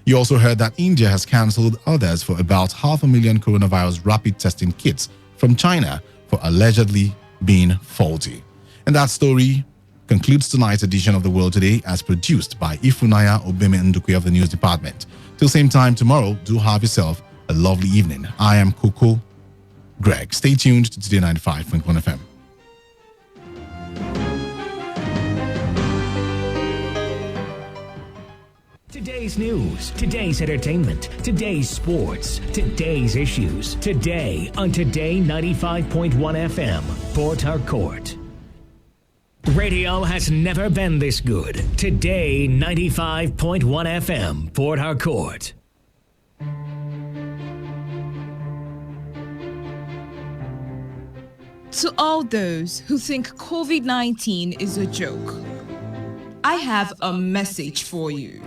You also heard that India has cancelled orders for about 500,000 coronavirus rapid testing kits from China for allegedly being faulty. And that story concludes tonight's edition of The World Today, as produced by Ifunaya Obeme Ndukwe of the News Department. Till same time tomorrow, do have yourself a lovely evening. I am Coco Greg. Stay tuned to Today95.1 FM. Today's news, today's entertainment, today's sports, today's issues. Today on Today 95.1 FM, Port Harcourt. Radio has never been this good. Today 95.1 FM, Port Harcourt. To all those who think COVID-19 is a joke, I have a message for you.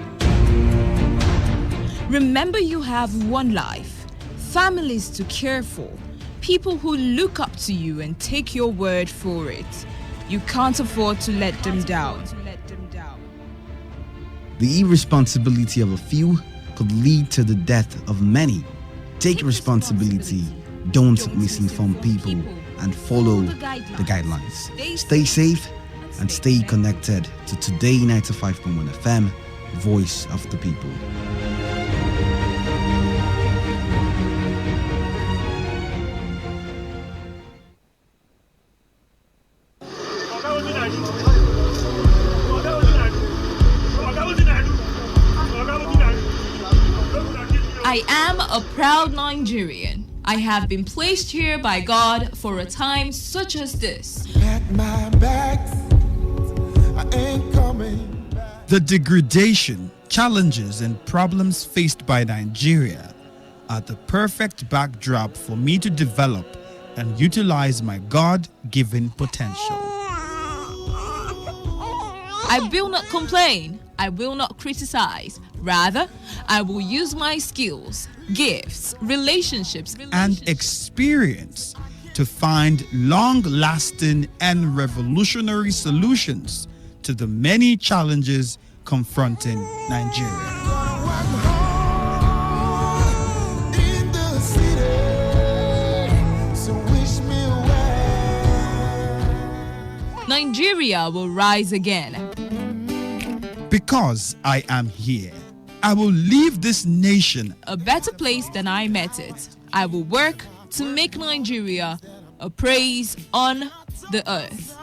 Remember, you have one life, families to care for, people who look up to you and take your word for it. You can't afford to let them down. The irresponsibility of a few could lead to the death of many. Take responsibility, don't misinform people, and follow the guidelines. Stay safe and stay connected to Today 95.1 FM, Voice of the People. I am a proud Nigerian. I have been placed here by God for a time such as this. The degradation, challenges, and problems faced by Nigeria are the perfect backdrop for me to develop and utilize my God-given potential. I will not complain. I will not criticize. Rather, I will use my skills, gifts, relationships, and experience to find long-lasting and revolutionary solutions to the many challenges confronting Nigeria. Nigeria will rise again. Because I am here, I will leave this nation a better place than I met it. I will work to make Nigeria a praise on the earth.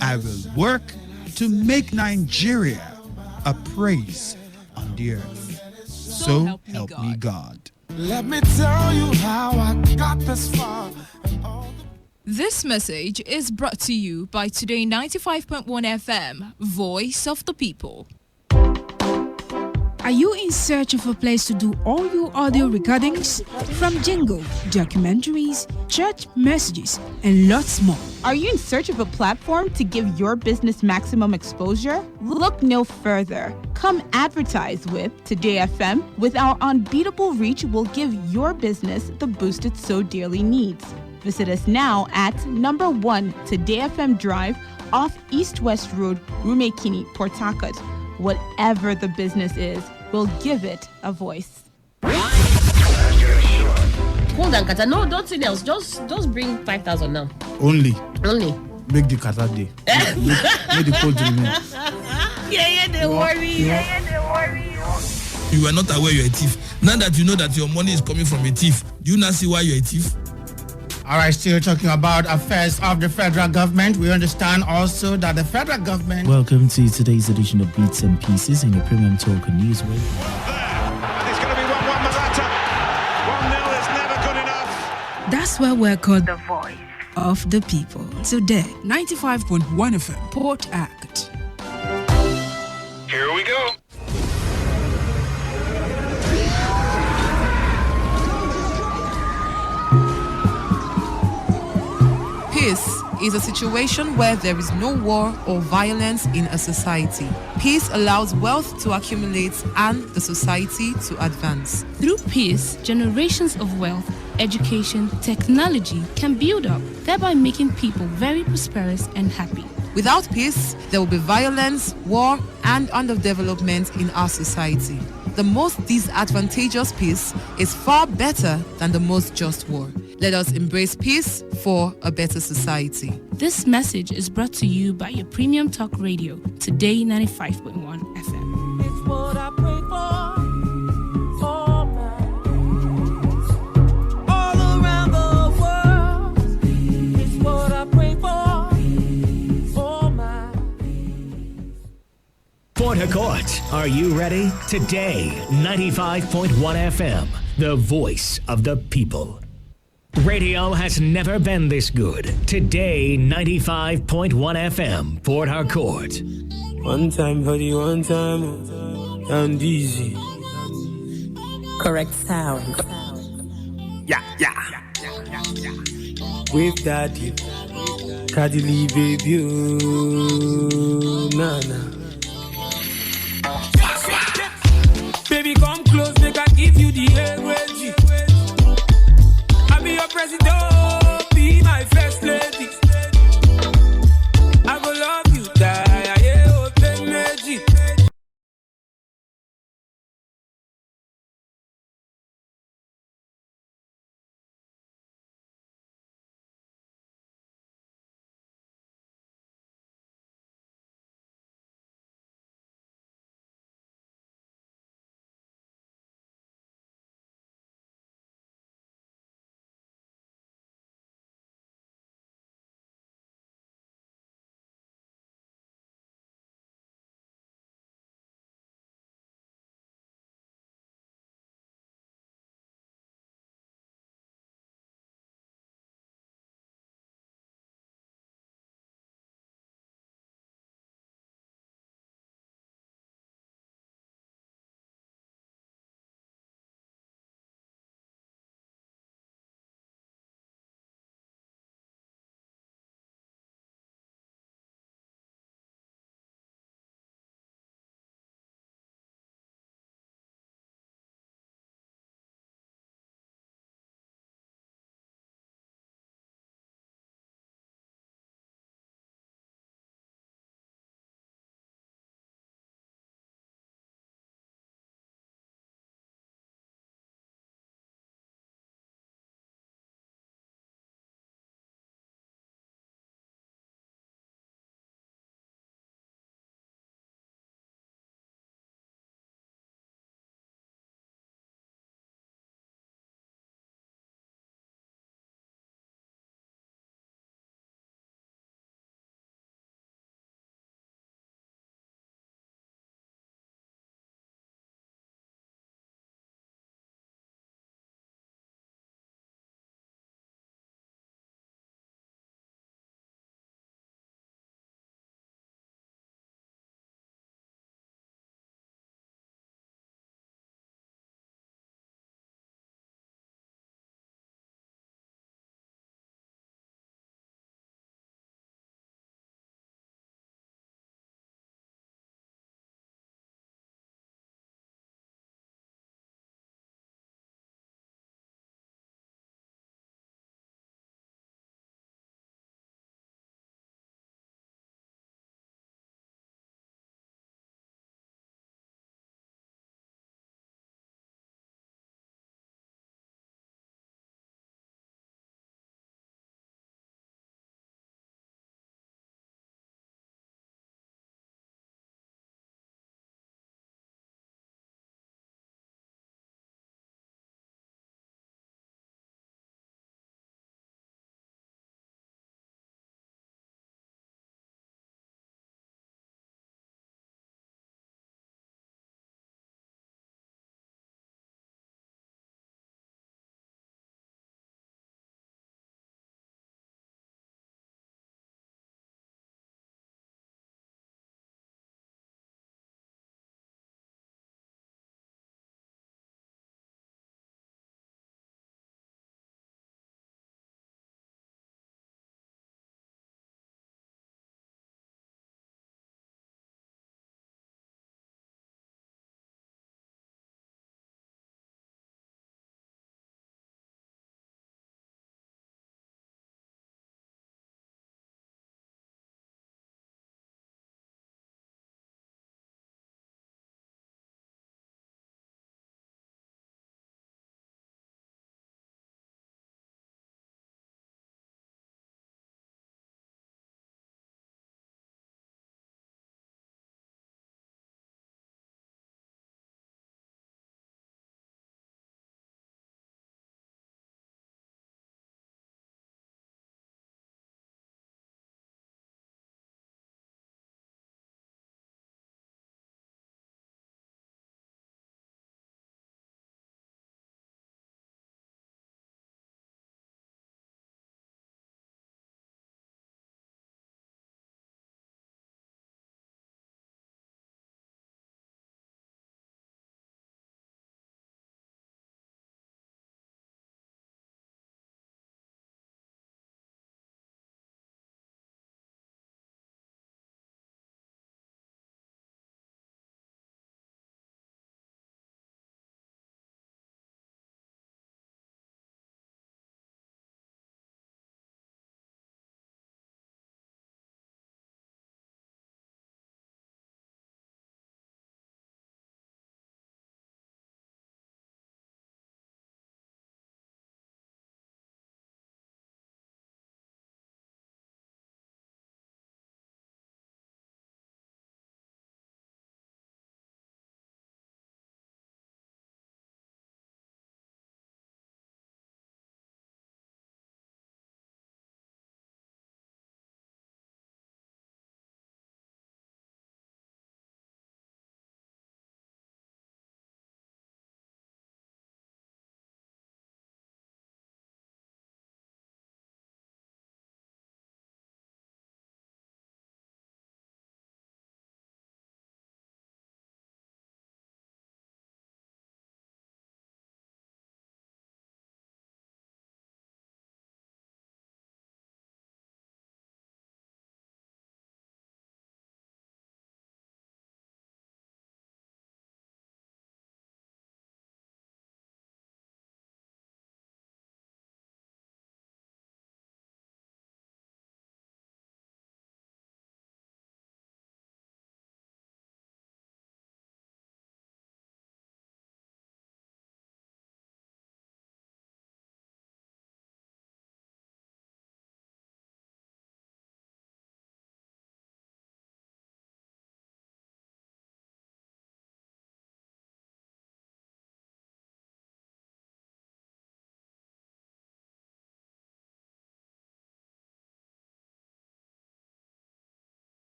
I will work to make Nigeria a praise on the earth. So help me God. Let me tell you how I got this far. This message is brought to you by Today 95.1 FM, Voice of the People. Are you in search of a place to do all your audio recordings? From jingle, documentaries, church messages, and lots more. Are you in search of a platform to give your business maximum exposure? Look no further. Come advertise with Today FM. With our unbeatable reach, we'll give your business the boost it so dearly needs. Visit us now at number 1 Today FM Drive off East West Road, Rumekini, Port Harcourt. Whatever the business is, we'll give it a voice. Hold on, Kata. No, don't say else. Just bring 5,000 now. Only. Make the Kata day. Make the cold remain. Yeah, they worry. You are not aware you're a thief. Now that you know that your money is coming from a thief, do you not see why you're a thief? All right, still talking about affairs of the federal government. We understand also that the federal government... Welcome to today's edition of Beats and Pieces in your premium talk and news wave. And it's going to be 1-1 Malata. 1-0 is never good enough. That's why we're called the Voice of the People. Today, 95.1 FM, Port Act. Here we go. Peace is a situation where there is no war or violence in a society. Peace allows wealth to accumulate and the society to advance. Through peace, generations of wealth, education, technology can build up, thereby making people very prosperous and happy. Without peace, there will be violence, war, and underdevelopment in our society. The most disadvantageous peace is far better than the most just war. Let us embrace peace for a better society. This message is brought to you by your premium talk radio, Today 95.1 FM. It's what I pray for all around the world. It's what I pray for my Port Harcourt, are you ready? Today, 95.1 FM, the voice of the people. Radio has never been this good. Today, 95.1 FM, Port Harcourt. One time for the one time, and easy. Correct sound. Yeah, yeah. With daddy. Caddy baby. Oh, nah. Baby, come close, make I give you the energy. I be your president, be my first lady. I go love you, die, yeah, energy.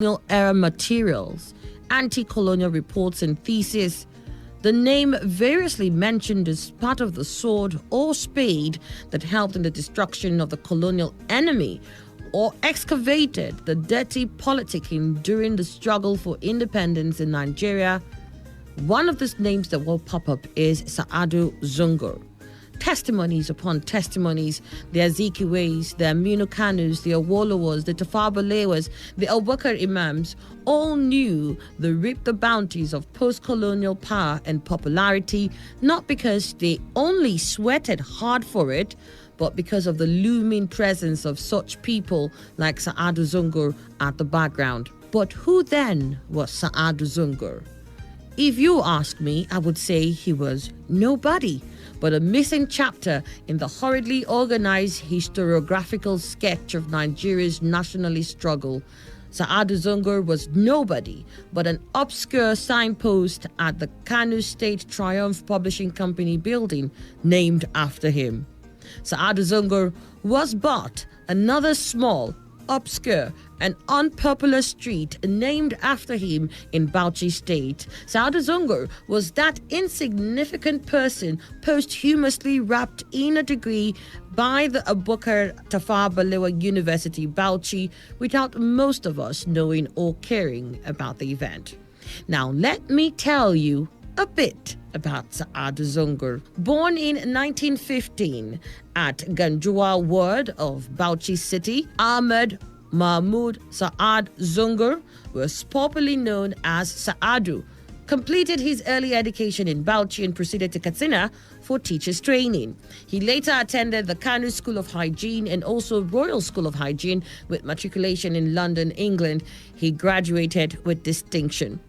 era materials, anti-colonial reports and theses. The name variously mentioned as part of the sword or spade that helped in the destruction of the colonial enemy, or excavated the dirty politicking during the struggle for independence in Nigeria. One of these names that will pop up is Sa'adu Zungur. Testimonies upon testimonies, the Azikiwais, the Aminu Kanus, the Awolowas, the Tafawa Balewas, the Abubakar Imams all knew reaped the bounties of post-colonial power and popularity, not because they only sweated hard for it, but because of the looming presence of such people like Sa'adu Zungur at the background. But who then was Sa'adu Zungur? If you ask me, I would say he was nobody but a missing chapter in the hurriedly organized historiographical sketch of Nigeria's nationalist struggle. Sa'adu Zungur was nobody but an obscure signpost at the Kano State Triumph Publishing Company building named after him. Sa'adu Zungur was but another small, obscure and unpopular street named after him in Bauchi State. Sa'adu Zungur was that insignificant person posthumously wrapped in a degree by the Abubakar Tafawa Balewa University, Bauchi, without most of us knowing or caring about the event. Now, let me tell you a bit about Sa'adu Zungur. Born in 1915 at Ganjua ward of Bauchi City, Ahmed Mahmoud Sa'ad Zungur was popularly known as Sa'adu. Completed his early education in Bauchi and proceeded to Katsina for teacher's training. He later attended the Kano School of Hygiene and also Royal School of Hygiene with matriculation in London, England. He graduated with distinction.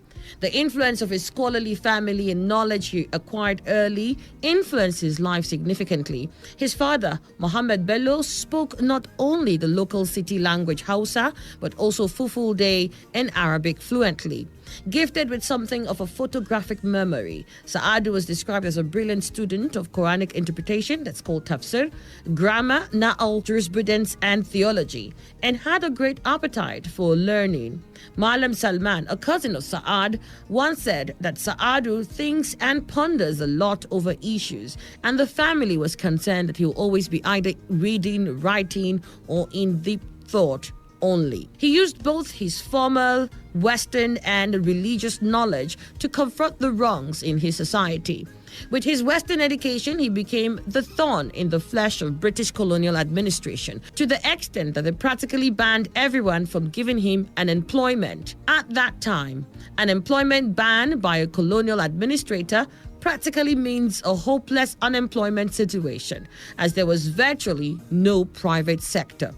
The influence of his scholarly family and knowledge he acquired early influenced his life significantly. His father, Mohammed Bello, spoke not only the local city language Hausa, but also Fulfulde and Arabic fluently. Gifted with something of a photographic memory, Sa'adu was described as a brilliant student of Quranic interpretation, that's called tafsir, grammar, na'al, jurisprudence, and theology, and had a great appetite for learning. Malam Salman, a cousin of Sa'ad, once said that Sa'adu thinks and ponders a lot over issues, and the family was concerned that he will always be either reading, writing, or in deep thought only. He used both his formal, Western, and religious knowledge to confront the wrongs in his society. With his Western education, he became the thorn in the flesh of British colonial administration, to the extent that they practically banned everyone from giving him an employment. At that time, an employment ban by a colonial administrator practically means a hopeless unemployment situation, as there was virtually no private sector.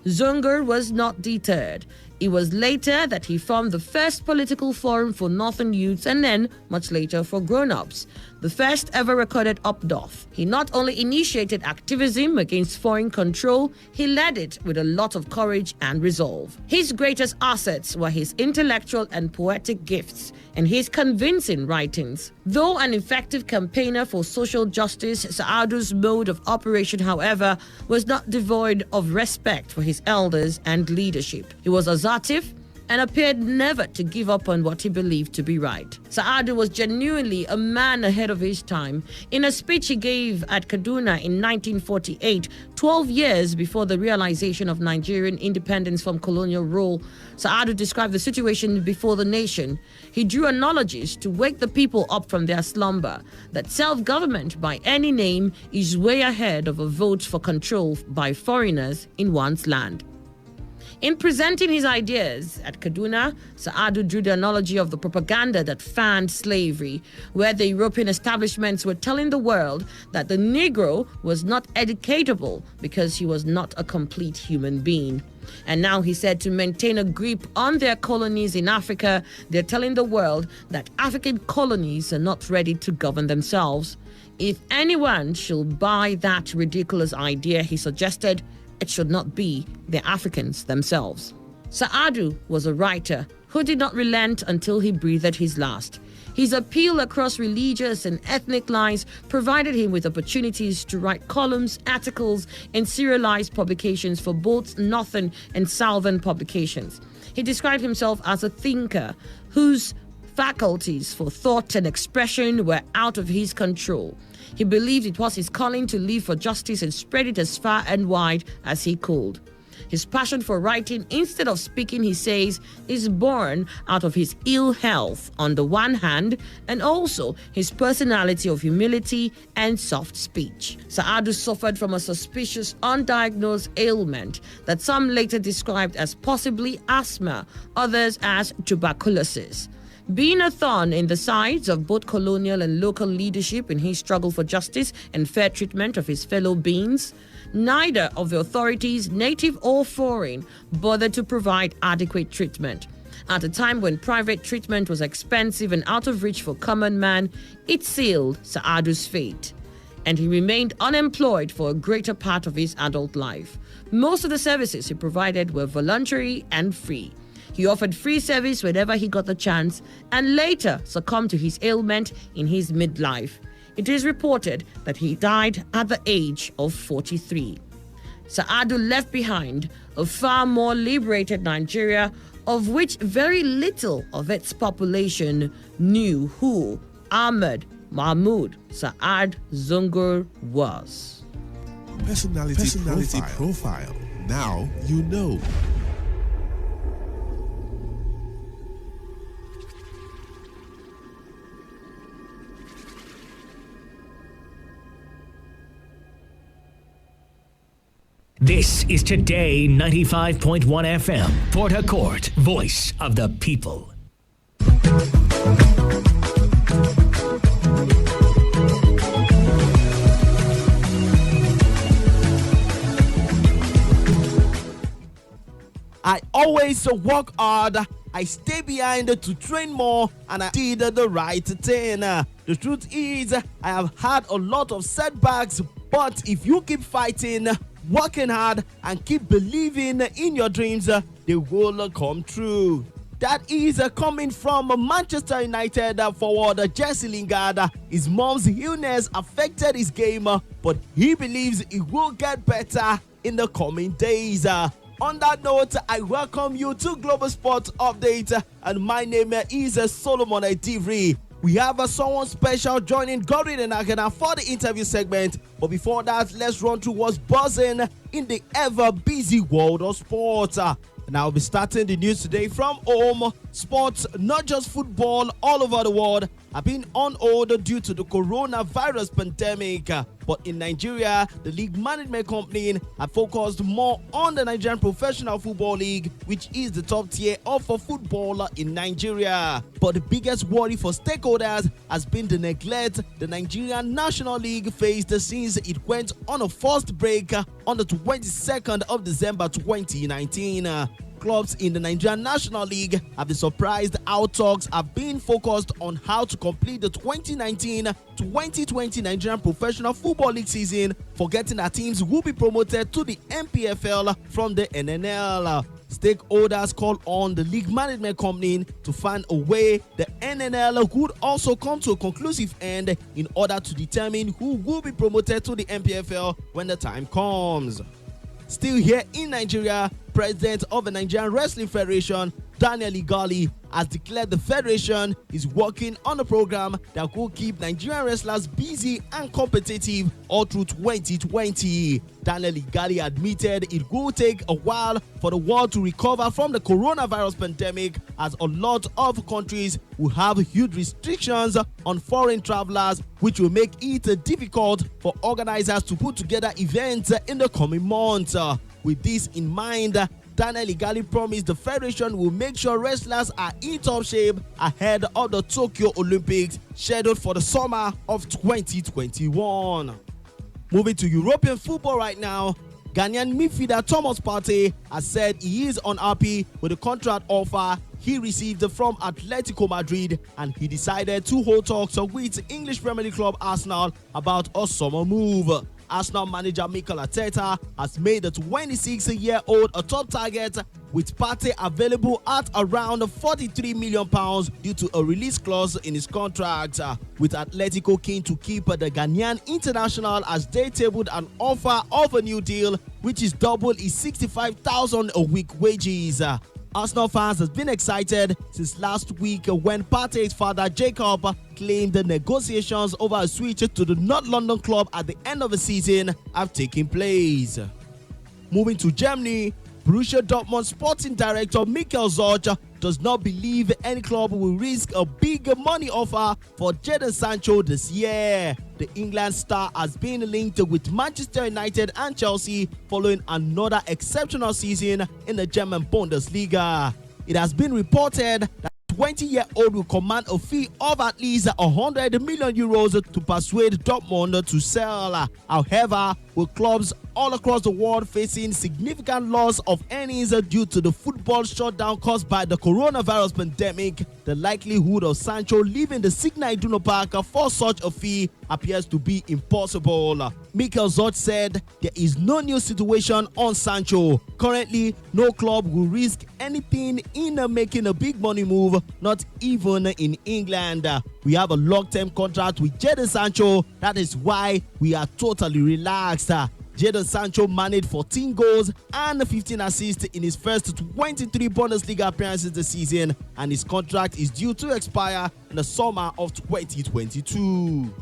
Zungur was not deterred. It was later that he formed the first political forum for Northern youths and then, much later, for grown-ups, the first ever recorded up north. He not only initiated activism against foreign control, he led it with a lot of courage and resolve. His greatest assets were his intellectual and poetic gifts and his convincing writings. Though an effective campaigner for social justice, Sa'adu's mode of operation, however, was not devoid of respect for his elders and leadership. He was assertive and appeared never to give up on what he believed to be right. Sa'adu was genuinely a man ahead of his time. In a speech he gave at Kaduna in 1948, 12 years before the realization of Nigerian independence from colonial rule, Sa'adu described the situation before the nation. He drew analogies to wake the people up from their slumber, that self-government by any name is way ahead of a vote for control by foreigners in one's land. In presenting his ideas at Kaduna, Sa'adu drew the analogy of the propaganda that fanned slavery, where the European establishments were telling the world that the Negro was not educatable because he was not a complete human being. And now, he said, to maintain a grip on their colonies in Africa, they're telling the world that African colonies are not ready to govern themselves. If anyone should buy that ridiculous idea, he suggested, it should not be the Africans themselves. Sa'adu was a writer who did not relent until he breathed his last. His appeal across religious and ethnic lines provided him with opportunities to write columns, articles, and serialized publications for both Northern and Southern publications. He described himself as a thinker whose faculties for thought and expression were out of his control. He believed it was his calling to live for justice and spread it as far and wide as he could. His passion for writing instead of speaking, he says, is born out of his ill health on the one hand, and also his personality of humility and soft speech. Saadu suffered from a suspicious undiagnosed ailment that some later described as possibly asthma, others as tuberculosis. Being a thorn in the sides of both colonial and local leadership in his struggle for justice and fair treatment of his fellow beings, neither of the authorities, native or foreign, bothered to provide adequate treatment. At a time when private treatment was expensive and out of reach for common man, it sealed Saadu's fate, and he remained unemployed for a greater part of his adult life. Most of the services he provided were voluntary and free. He offered free service whenever he got the chance and later succumbed to his ailment in his midlife. It is reported that he died at the age of 43. Saadu left behind a far more liberated Nigeria, of which very little of its population knew who Ahmed Mahmoud Saad Zungur was. Personality profile. Now you know. This is Today 95.1 FM, Port Harcourt, voice of the people. I always work hard. I stay behind to train more, and I did the right thing. The truth is, I have had a lot of setbacks, but if you keep fighting, working hard, and keep believing in your dreams, they will come true. That is coming from Manchester United forward Jesse Lingard. His mom's illness affected his game, but he believes it will get better in the coming days. On that note, I welcome you to Global Sports Update, and my name is Solomon Edivri. We have someone special joining Godwin and Agena for the interview segment. But before that, let's run through what's buzzing in the ever-busy world of sports. And I'll be starting the news today from home. Sports, not just football, all over the world have been on hold due to the coronavirus pandemic. But in Nigeria, the league management company have focused more on the Nigerian Professional Football League, which is the top tier of football in Nigeria. But the biggest worry for stakeholders has been the neglect the Nigerian National League faced since it went on a forced break on the 22nd of December 2019. Clubs in the Nigerian National League have been surprised how talks have been focused on how to complete the 2019-2020 Nigerian Professional Football League season, forgetting that teams will be promoted to the NPFL from the NNL. Stakeholders call on the league management company to find a way the NNL could also come to a conclusive end in order to determine who will be promoted to the NPFL when the time comes. Still here in Nigeria, President of the Nigerian Wrestling Federation, Daniel Igali, has declared the federation is working on a program that will keep Nigerian wrestlers busy and competitive all through 2020. Daniel Igali admitted it will take a while for the world to recover from the coronavirus pandemic, as a lot of countries will have huge restrictions on foreign travelers, which will make it difficult for organizers to put together events in the coming months. With this in mind, Daniel Igali promised the federation will make sure wrestlers are in top shape ahead of the Tokyo Olympics scheduled for the summer of 2021. Moving to European football right now, Ghanaian midfielder Thomas Partey has said he is unhappy with the contract offer he received from Atletico Madrid, and he decided to hold talks with English Premier League club Arsenal about a summer move. Arsenal manager Mikel Arteta has made the 26-year-old a top target with Partey available at around £43 million due to a release clause in his contract, with Atletico keen to keep the Ghanaian international as they tabled an offer of a new deal which is double his 65,000 a week wages. Arsenal fans has been excited since last week when Partey's father Jacob claimed the negotiations over a switch to the North London club at the end of the season have taken place. Moving to Germany, Borussia Dortmund sporting director Michael Zorc does not believe any club will risk a big money offer for Jadon Sancho this year. The England star has been linked with Manchester United and Chelsea following another exceptional season in the German Bundesliga. It has been reported that 20-year-old will command a fee of at least 100 million euros to persuade Dortmund to sell. However, with clubs all across the world facing significant loss of earnings due to the football shutdown caused by the coronavirus pandemic, the likelihood of Sancho leaving the Signal Iduna Park for such a fee appears to be impossible. Michael Zorc said there is no new situation on Sancho. Currently, no club will risk anything in making a big money move, not even in England. We have a long-term contract with Jadon Sancho. That is why we are totally relaxed. Jadon Sancho managed 14 goals and 15 assists in his first 23 Bundesliga appearances this season, and his contract is due to expire in the summer of 2022.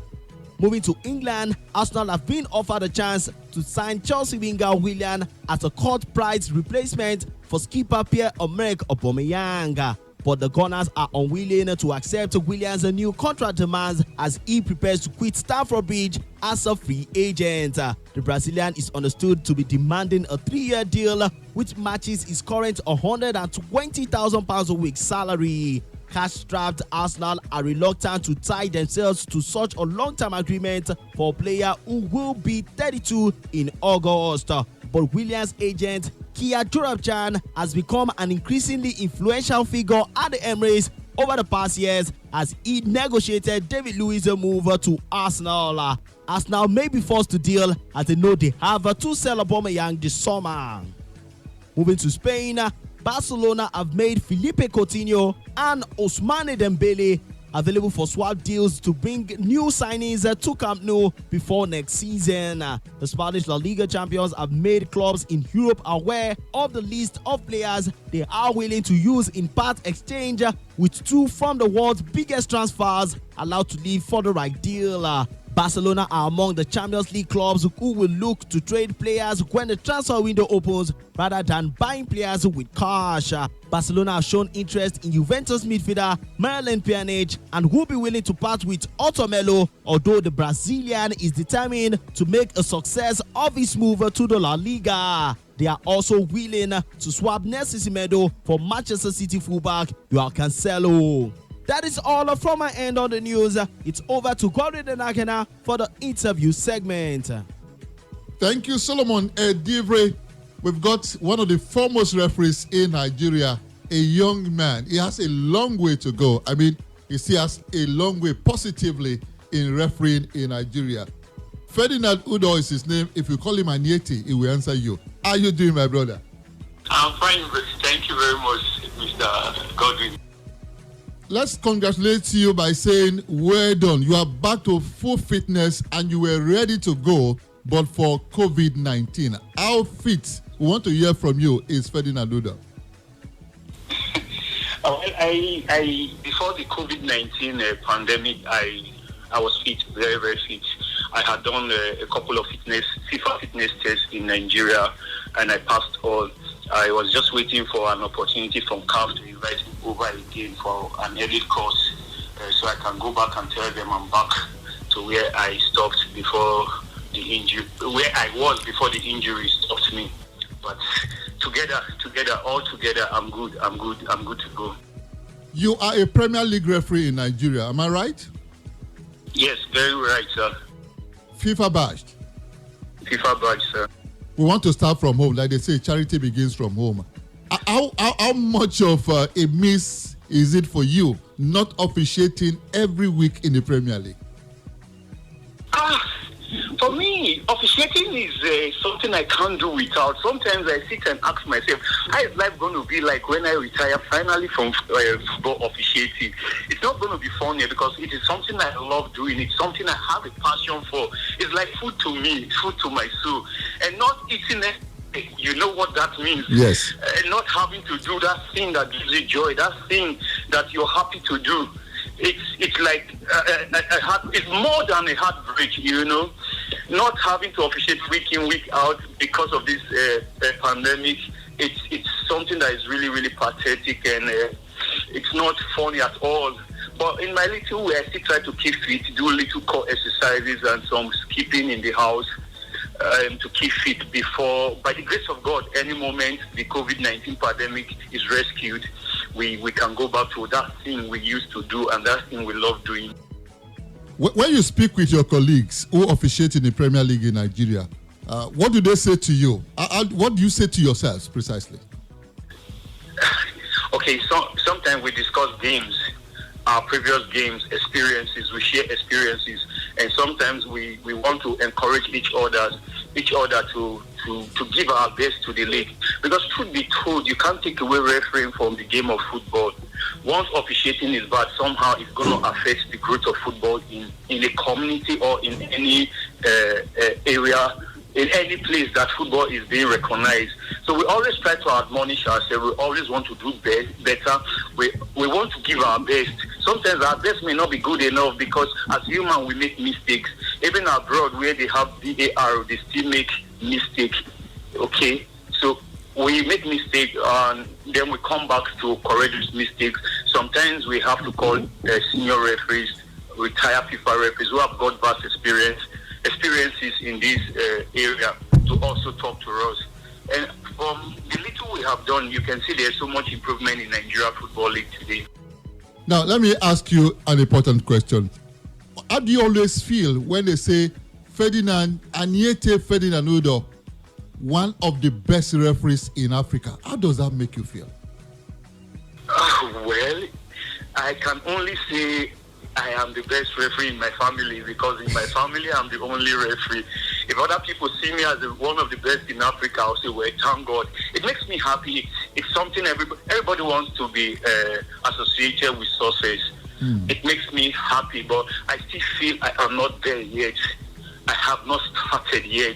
Moving to England, Arsenal have been offered a chance to sign Chelsea winger Willian as a cut-price replacement for skipper Pierre-Emerick Aubameyang. But the Gunners are unwilling to accept Williams' new contract demands as he prepares to quit Stamford Bridge as a free agent. The Brazilian is understood to be demanding a 3-year deal which matches his current £120,000 a week salary. Cash-strapped Arsenal are reluctant to tie themselves to such a long-term agreement for a player who will be 32 in August. But Williams' agent Kia Joorabjan has become an increasingly influential figure at the Emirates over the past years as he negotiated David Luiz's move to Arsenal. Arsenal may be forced to deal as they know they have to sell Aubameyang this summer. Moving to Spain, Barcelona have made Felipe Coutinho and Ousmane Dembele available for swap deals to bring new signings to Camp Nou before next season. The Spanish La Liga champions have made clubs in Europe aware of the list of players they are willing to use in part exchange, with two from the world's biggest transfers allowed to leave for the right deal. Barcelona are among the Champions League clubs who will look to trade players when the transfer window opens rather than buying players with cash. Barcelona have shown interest in Juventus midfielder Miralem Pjanic and will be willing to part with Otto Melo, although the Brazilian is determined to make a success of his move to the La Liga. They are also willing to swap Nelson Semedo for Manchester City fullback Joao Cancelo. That is all from my end on the news. It's over to Gordon Denagena for the interview segment. Thank you, Solomon Edivre. We've got one of the foremost referees in Nigeria, a young man. He has a long way to go. I mean, he still has a long way positively in refereeing in Nigeria. Ferdinand Udo is his name. If you call him Anieti, he will answer you. How are you doing, my brother? I'm fine. Thank you very much, Mr. Godwin. Let's congratulate you by saying, well done. You are back to full fitness and you were ready to go, but for COVID-19. How fit, we want to hear from you, is Ferdinand Udo. I before the COVID-19 pandemic, I was fit, very, very fit. I had done a couple of FIFA fitness tests in Nigeria, and I passed all. I was just waiting for an opportunity from CAF to invite me over again for an edit course, so I can go back and tell them I'm back to where I stopped before the injury, where I was before the injury stopped me. But all together, I'm good to go. You are a Premier League referee in Nigeria, am I right? Yes, very right, sir. FIFA badged. FIFA badge, sir. We want to start from home. Like they say, charity begins from home. How much of a miss is it for you not officiating every week in the Premier League? For me, officiating is something I can't do without. Sometimes I sit and ask myself, how is life going to be like when I retire finally from football officiating? It's not going to be funny because it is something I love doing. It's something I have a passion for. It's like food to me, food to my soul. And not eating it, you know what that means. Yes. Not having to do that thing that gives you joy, that thing that you're happy to do. It's like it's more than a heartbreak, you know. Not having to officiate week in, week out because of this pandemic. It's something that is really, really pathetic, and it's not funny at all. But in my little way, I still try to keep fit, do little core exercises and some skipping in the house to keep fit before, by the grace of God, any moment the COVID-19 pandemic is rescued, we can go back to that thing we used to do and that thing we love doing. When you speak with your colleagues who officiate in the Premier League in Nigeria, what do they say to you? What do you say to yourselves precisely? Okay, so sometimes we discuss games, our previous games, experiences, we share experiences, and sometimes we want to encourage each other to give our best to the league. Because truth be told, you can't take away refereeing from the game of football. Once officiating is bad, somehow it's going to affect the growth of football in a community or in any area, in any place that football is being recognized. So we always try to admonish ourselves. We always want to do better. We want to give our best. Sometimes our best may not be good enough because as humans we make mistakes. Even abroad where they have VAR, they still make mistakes. Okay? So we make mistakes and then we come back to correct these mistakes. Sometimes we have to call senior referees, retired FIFA referees who have got vast experiences in this area to also talk to us. And from the little we have done, you can see there's so much improvement in Nigeria Football League today. Now, let me ask you an important question. How do you always feel when they say Anyete Ferdinand Udo, one of the best referees in Africa? How does that make you feel? Well, I can only say I am the best referee in my family because in my family I'm the only referee. If other people see me as one of the best in Africa, I'll say, well, thank God. It makes me happy. It's something everybody wants to be associated with success. It makes me happy, but I still feel I am not there yet. I have not started yet.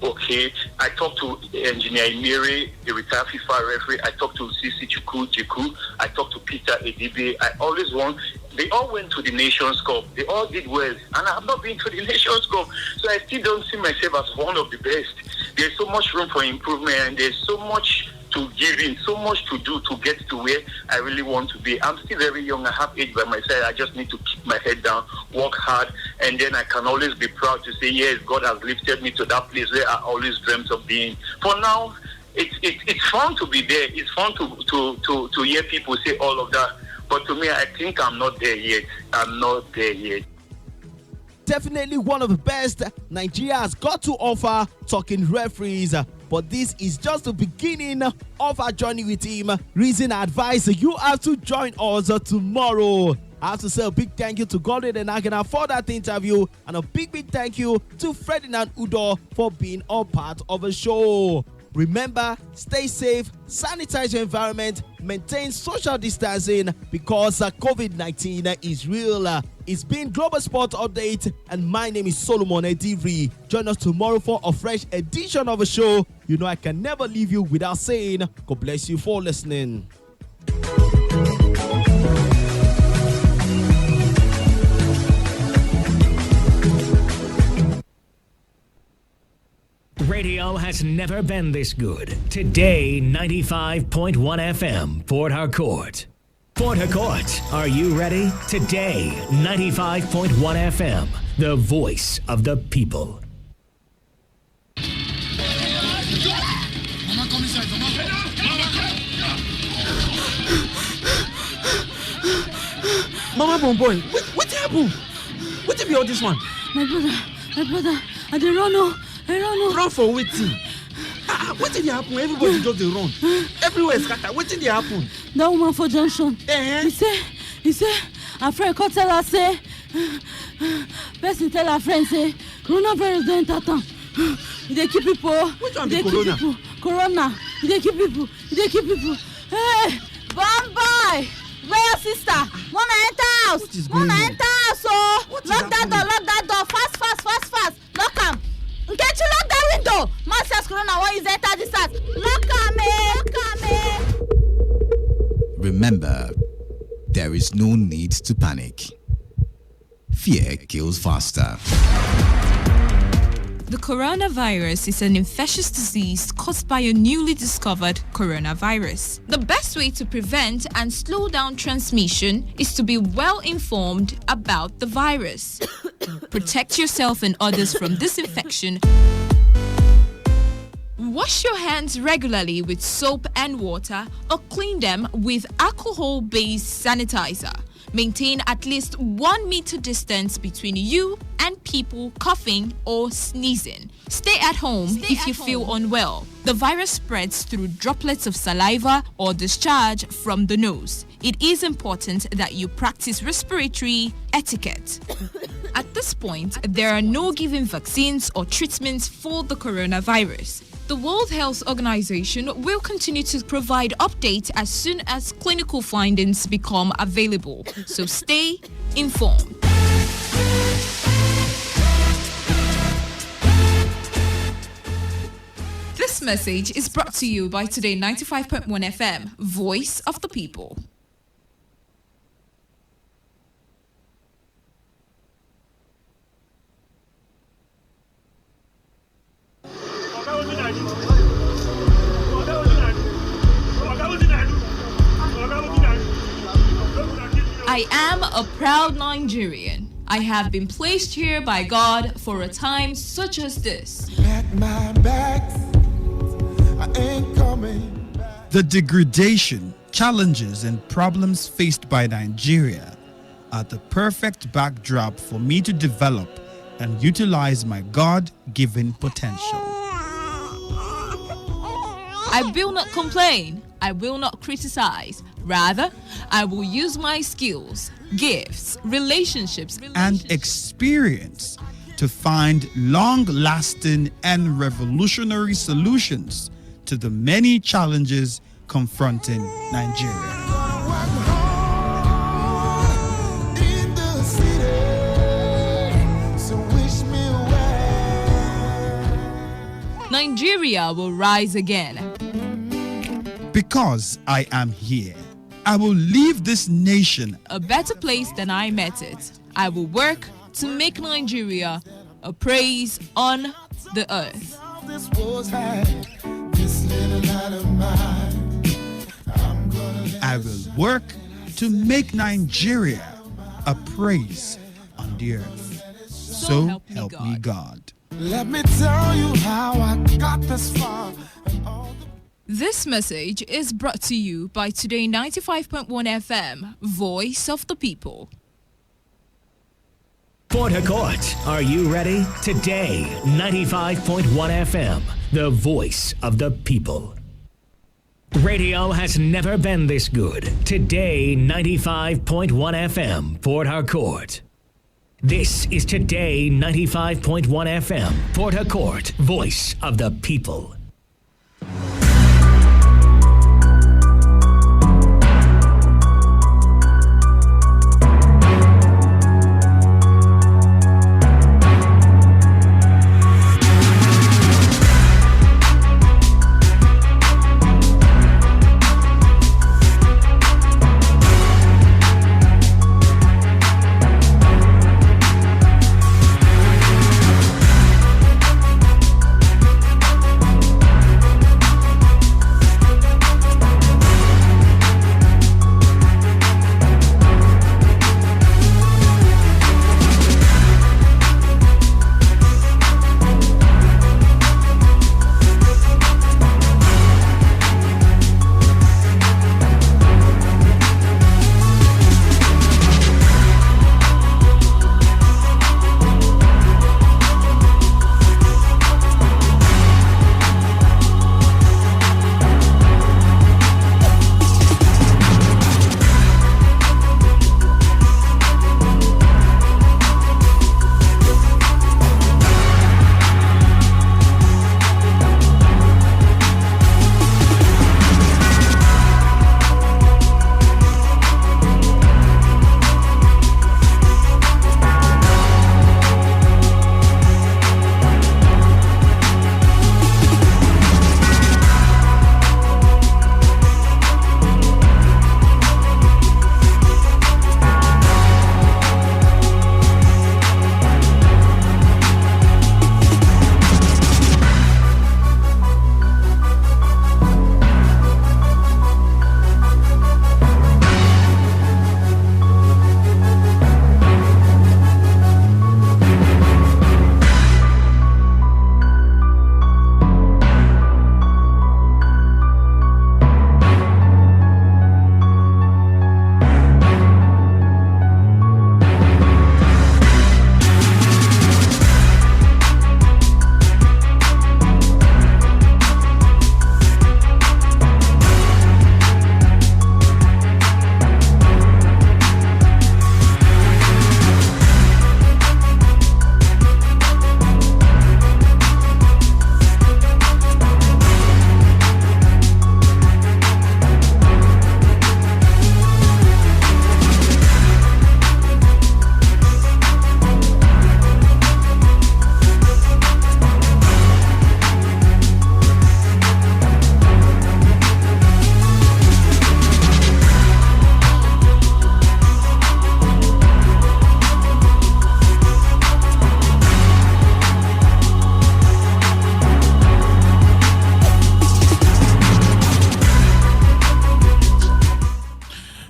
Okay, I talked to Engineer Imere, the retired FIFA referee. I talked to Sisi Jiku. I talked to Peter Edibe. They all went to the Nations Cup. They all did well. And I have not been to the Nations Cup. So I still don't see myself as one of the best. There's so much room for improvement and there's so much to give in, so much to do to get to where I really want to be. I'm still very young. I have age by my side. I just need to keep my head down, work hard, and then I can always be proud to say, yes, God has lifted me to that place where I always dreamt of being. For now, it's fun to be there. It's fun to hear people say all of that. But to me, I think I'm not there yet. I'm not there yet. Definitely one of the best Nigeria has got to offer talking referees. But this is just the beginning of our journey with him. Reason advice, you have to join us tomorrow. I have to say a big thank you to Godwin and Agana for that interview. And a big thank you to Ferdinand Udo for being a part of the show. Remember, stay safe, sanitize your environment, maintain social distancing because COVID-19 is real. It's been Global Sport Update and my name is Solomon Edivri. Join us tomorrow for a fresh edition of the show. You know I can never leave you without saying God bless you for listening. Radio has never been this good. Today, 95.1 FM, Port Harcourt. Port Harcourt, are you ready? Today, 95.1 FM, the voice of the people. Mama Bonboy, what happened? What be all this one? My brother, I don't know. Run for waiting. What did happen? Everybody just run. Everywhere is scattered. What did happen? That woman for junction. He say, our friend come tell her say, person tell her friend say, Coronavirus don't enter. They keep people. Which one They be keep corona? people. Corona. They keep people. They keep people. Hey, Bamboy, where your sister? Mama enter house. What is going Mama on? enter house. Oh, What is lock that door. happening? Lock that door. Fast, fast, fast, fast. Lock am. Get you lock that window. Man says Corona. Why is enter this house? Lock am, Lock am, Remember, there is no need to panic. Fear kills faster. The coronavirus is an infectious disease caused by a newly discovered coronavirus. The best way to prevent and slow down transmission is to be well informed about the virus. Protect yourself and others from this infection. Wash your hands regularly with soap and water or clean them with alcohol-based sanitizer. Maintain at least 1 meter distance between you and people coughing or sneezing. Stay at home if you feel unwell. The virus spreads through droplets of saliva or discharge from the nose. It is important that you practice respiratory etiquette. At this point, there are no given vaccines or treatments for the coronavirus. The World Health Organization will continue to provide updates as soon as clinical findings become available. So stay informed. This message is brought to you by Today95.1 FM, Voice of the People. I am a proud Nigerian. I have been placed here by God for a time such as this. The degradation, challenges, and problems faced by Nigeria are the perfect backdrop for me to develop and utilize my God-given potential. I will not complain. I will not criticize. Rather, I will use my skills, gifts, relationships, and experience to find long-lasting and revolutionary solutions to the many challenges confronting Nigeria. Nigeria will rise again. Because I am here, I will leave this nation A better place than I met it. I will work to make Nigeria a praise on the earth. I will work to make Nigeria a praise on the earth. So help me God. Let me tell you how I got this far. This message is brought to you by Today95.1 FM, Voice of the People. Port Harcourt, are you ready? Today, 95.1 FM, the voice of the people. Radio has never been this good. Today, 95.1 FM, Port Harcourt. This is Today 95.1 FM, Port Harcourt, voice of the people.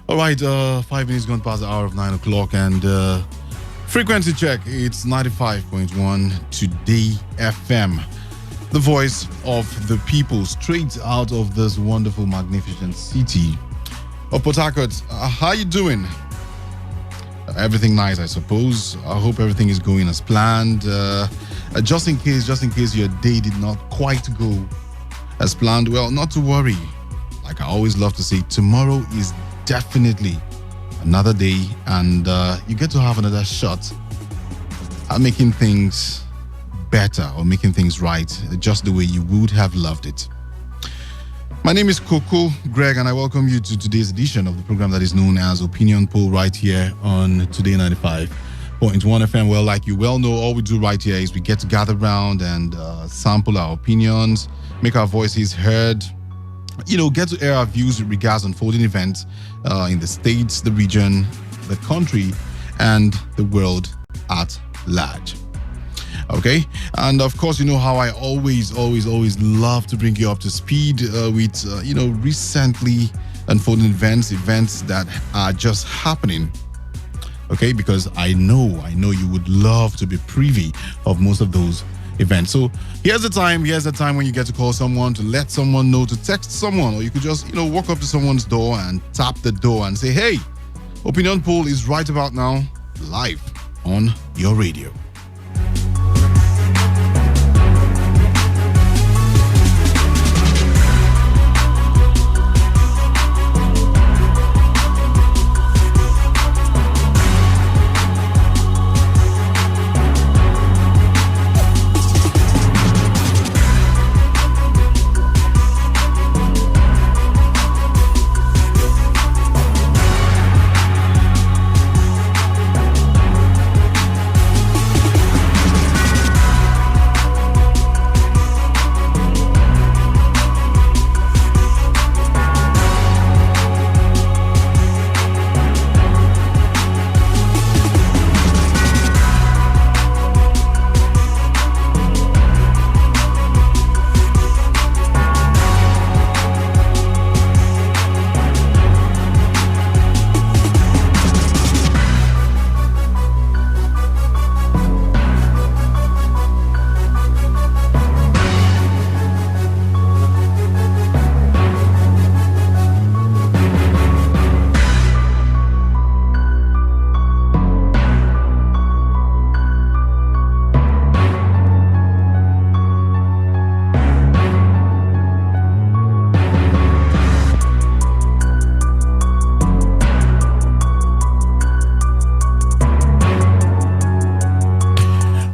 All right, 5 minutes gone past the hour of 9 o'clock, and frequency check. It's 95.1 Today FM, the voice of the people, straight out of this wonderful, magnificent city of Port Harcourt. How you doing? Everything nice, I suppose. I hope everything is going as planned. Just in case your day did not quite go as planned, well, not to worry. Like I always love to say, tomorrow is definitely another day, and you get to have another shot at making things better or making things right just the way you would have loved it. My name is Coco Greg, and I welcome you to today's edition of the program that is known as Opinion Poll right here on Today 95.1 FM. Well, like you well know, all we do right here is we get to gather around and sample our opinions, make our voices heard, get to air our views with regards to unfolding events in the states, the region, the country, and the world at large. Okay, and of course, you know how I always love to bring you up to speed with recently unfolding events that are just happening. Okay, because I know you would love to be privy of most of those events. So here's the time when you get to call someone, to let someone know, to text someone, or you could just walk up to someone's door and tap the door and say, hey, Opinion Poll is right about now, live on your radio.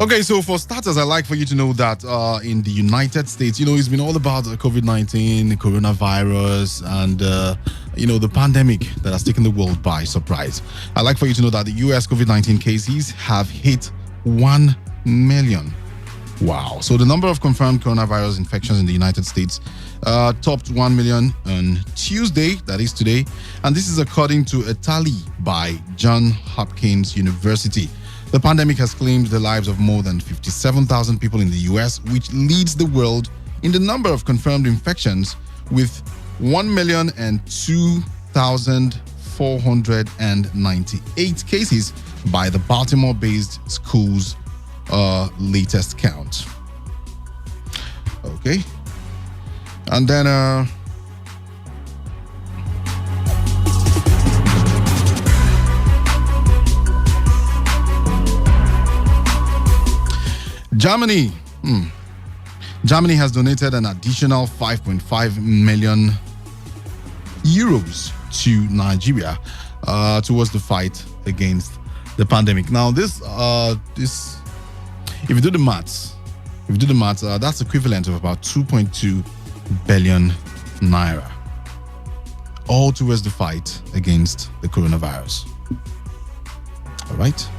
Okay, so for starters, I'd like for you to know that in the United States, it's been all about COVID-19, coronavirus, and, the pandemic that has taken the world by surprise. I'd like for you to know that the U.S. COVID-19 cases have hit 1 million. Wow. So the number of confirmed coronavirus infections in the United States topped 1 million on Tuesday, that is today. And this is according to a tally by Johns Hopkins University. The pandemic has claimed the lives of more than 57,000 people in the U.S., which leads the world in the number of confirmed infections with 1,002,498 cases by the Baltimore-based school's latest count. Okay. And then Germany. Germany has donated an additional 5.5 million euros to Nigeria towards the fight against the pandemic. Now, this if you do the maths, that's equivalent of about 2.2 billion naira, all towards the fight against the coronavirus. All right.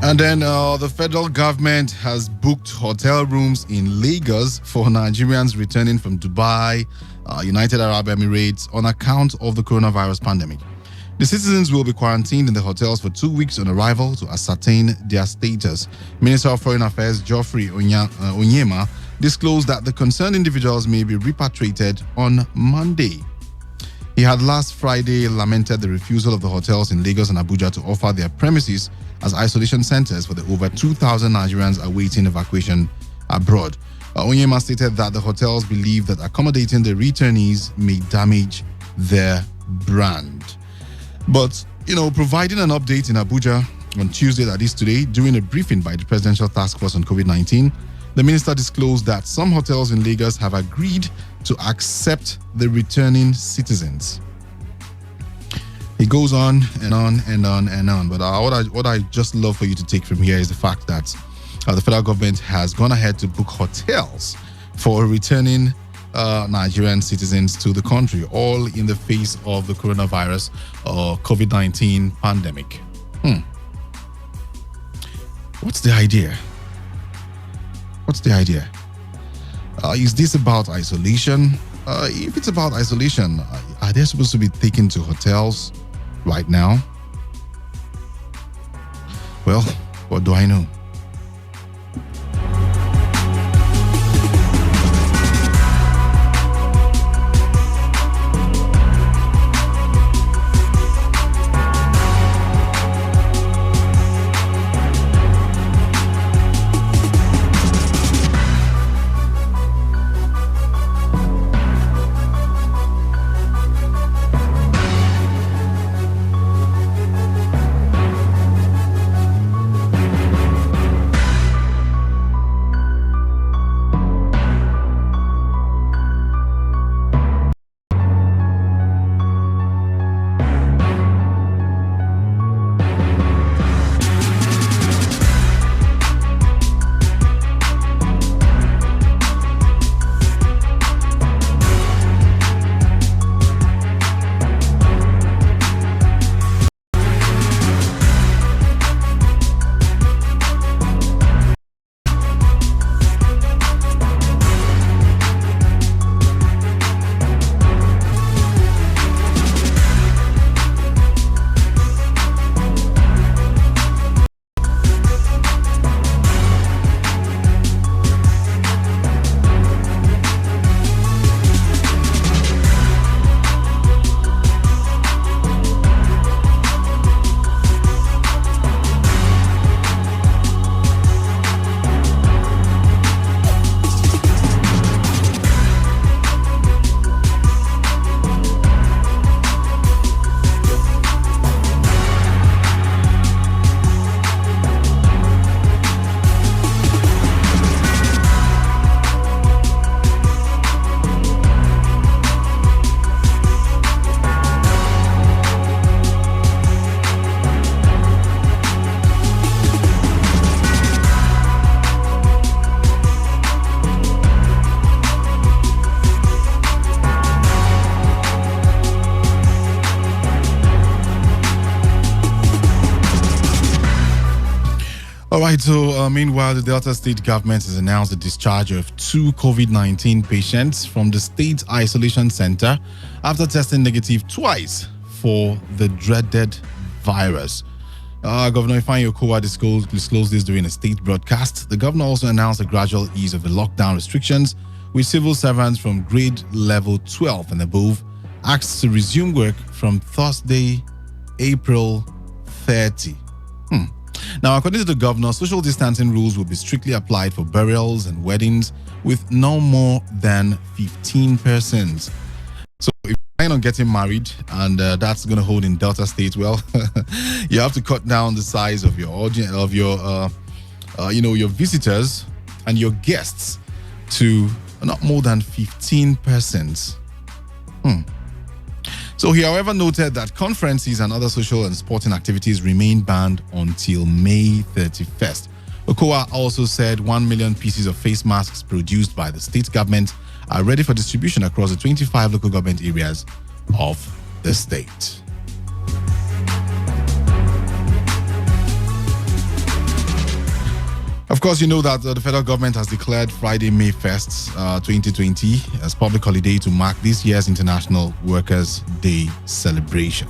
And then the federal government has booked hotel rooms in Lagos for Nigerians returning from Dubai, United Arab Emirates on account of the coronavirus pandemic. The citizens will be quarantined in the hotels for 2 weeks on arrival to ascertain their status. Minister of Foreign Affairs Geoffrey Onyema disclosed that the concerned individuals may be repatriated on Monday. He had last Friday lamented the refusal of the hotels in Lagos and Abuja to offer their premises as isolation centers for the over 2,000 Nigerians awaiting evacuation abroad. Onyema stated that the hotels believe that accommodating the returnees may damage their brand. But, providing an update in Abuja on Tuesday, that is today, during a briefing by the Presidential Task Force on COVID-19, the minister disclosed that some hotels in Lagos have agreed to accept the returning citizens. It goes on and on and on and on. But what I just love for you to take from here is the fact that the federal government has gone ahead to book hotels for returning Nigerian citizens to the country, all in the face of the coronavirus or COVID-19 pandemic. What's the idea? Is this about isolation? If it's about isolation, are they supposed to be taken to hotels right now? Well, what do I know? All right, so meanwhile, the Delta State government has announced the discharge of 2 COVID-19 patients from the state isolation center after testing negative twice for the dreaded virus. Governor Ifeanyi Okowa disclosed this during a state broadcast. The governor also announced a gradual ease of the lockdown restrictions, with civil servants from grade level 12 and above asked to resume work from Thursday, April 30. Now, according to the governor, social distancing rules will be strictly applied for burials and weddings with no more than 15 persons. So if you plan on getting married and that's going to hold in Delta State, well, you have to cut down the size of your audience, of your, your visitors and your guests to not more than 15 persons. So he, however, noted that conferences and other social and sporting activities remain banned until May 31st. Okowa also said 1 million pieces of face masks produced by the state government are ready for distribution across the 25 local government areas of the state. Of course, you know that the federal government has declared Friday, May 1st, 2020 as public holiday to mark this year's International Workers' Day celebration.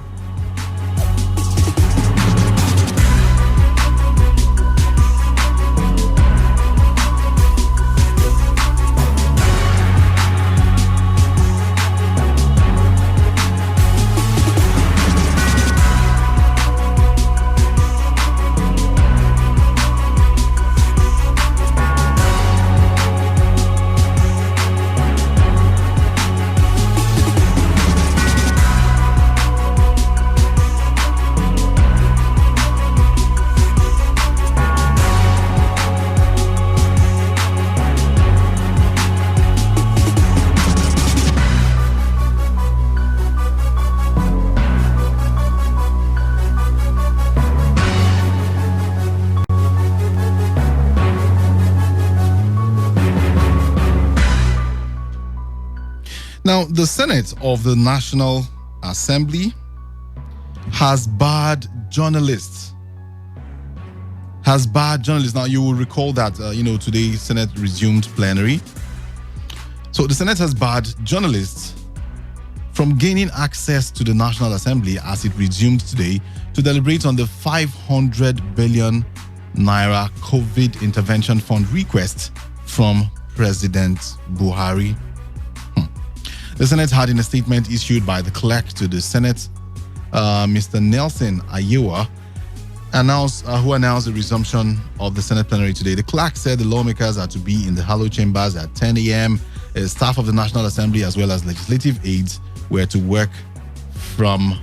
Now, the Senate of the National Assembly has barred journalists. Now, you will recall that, today Senate resumed plenary. So the Senate has barred journalists from gaining access to the National Assembly as it resumed today to deliberate on the 500 billion naira COVID intervention fund request from President Buhari. The Senate had, in a statement issued by the clerk to the Senate, Mr. Nelson Ayewa, who announced the resumption of the Senate plenary today. The clerk said the lawmakers are to be in the hallowed chambers at 10 a.m. Staff of the National Assembly as well as legislative aides were to work from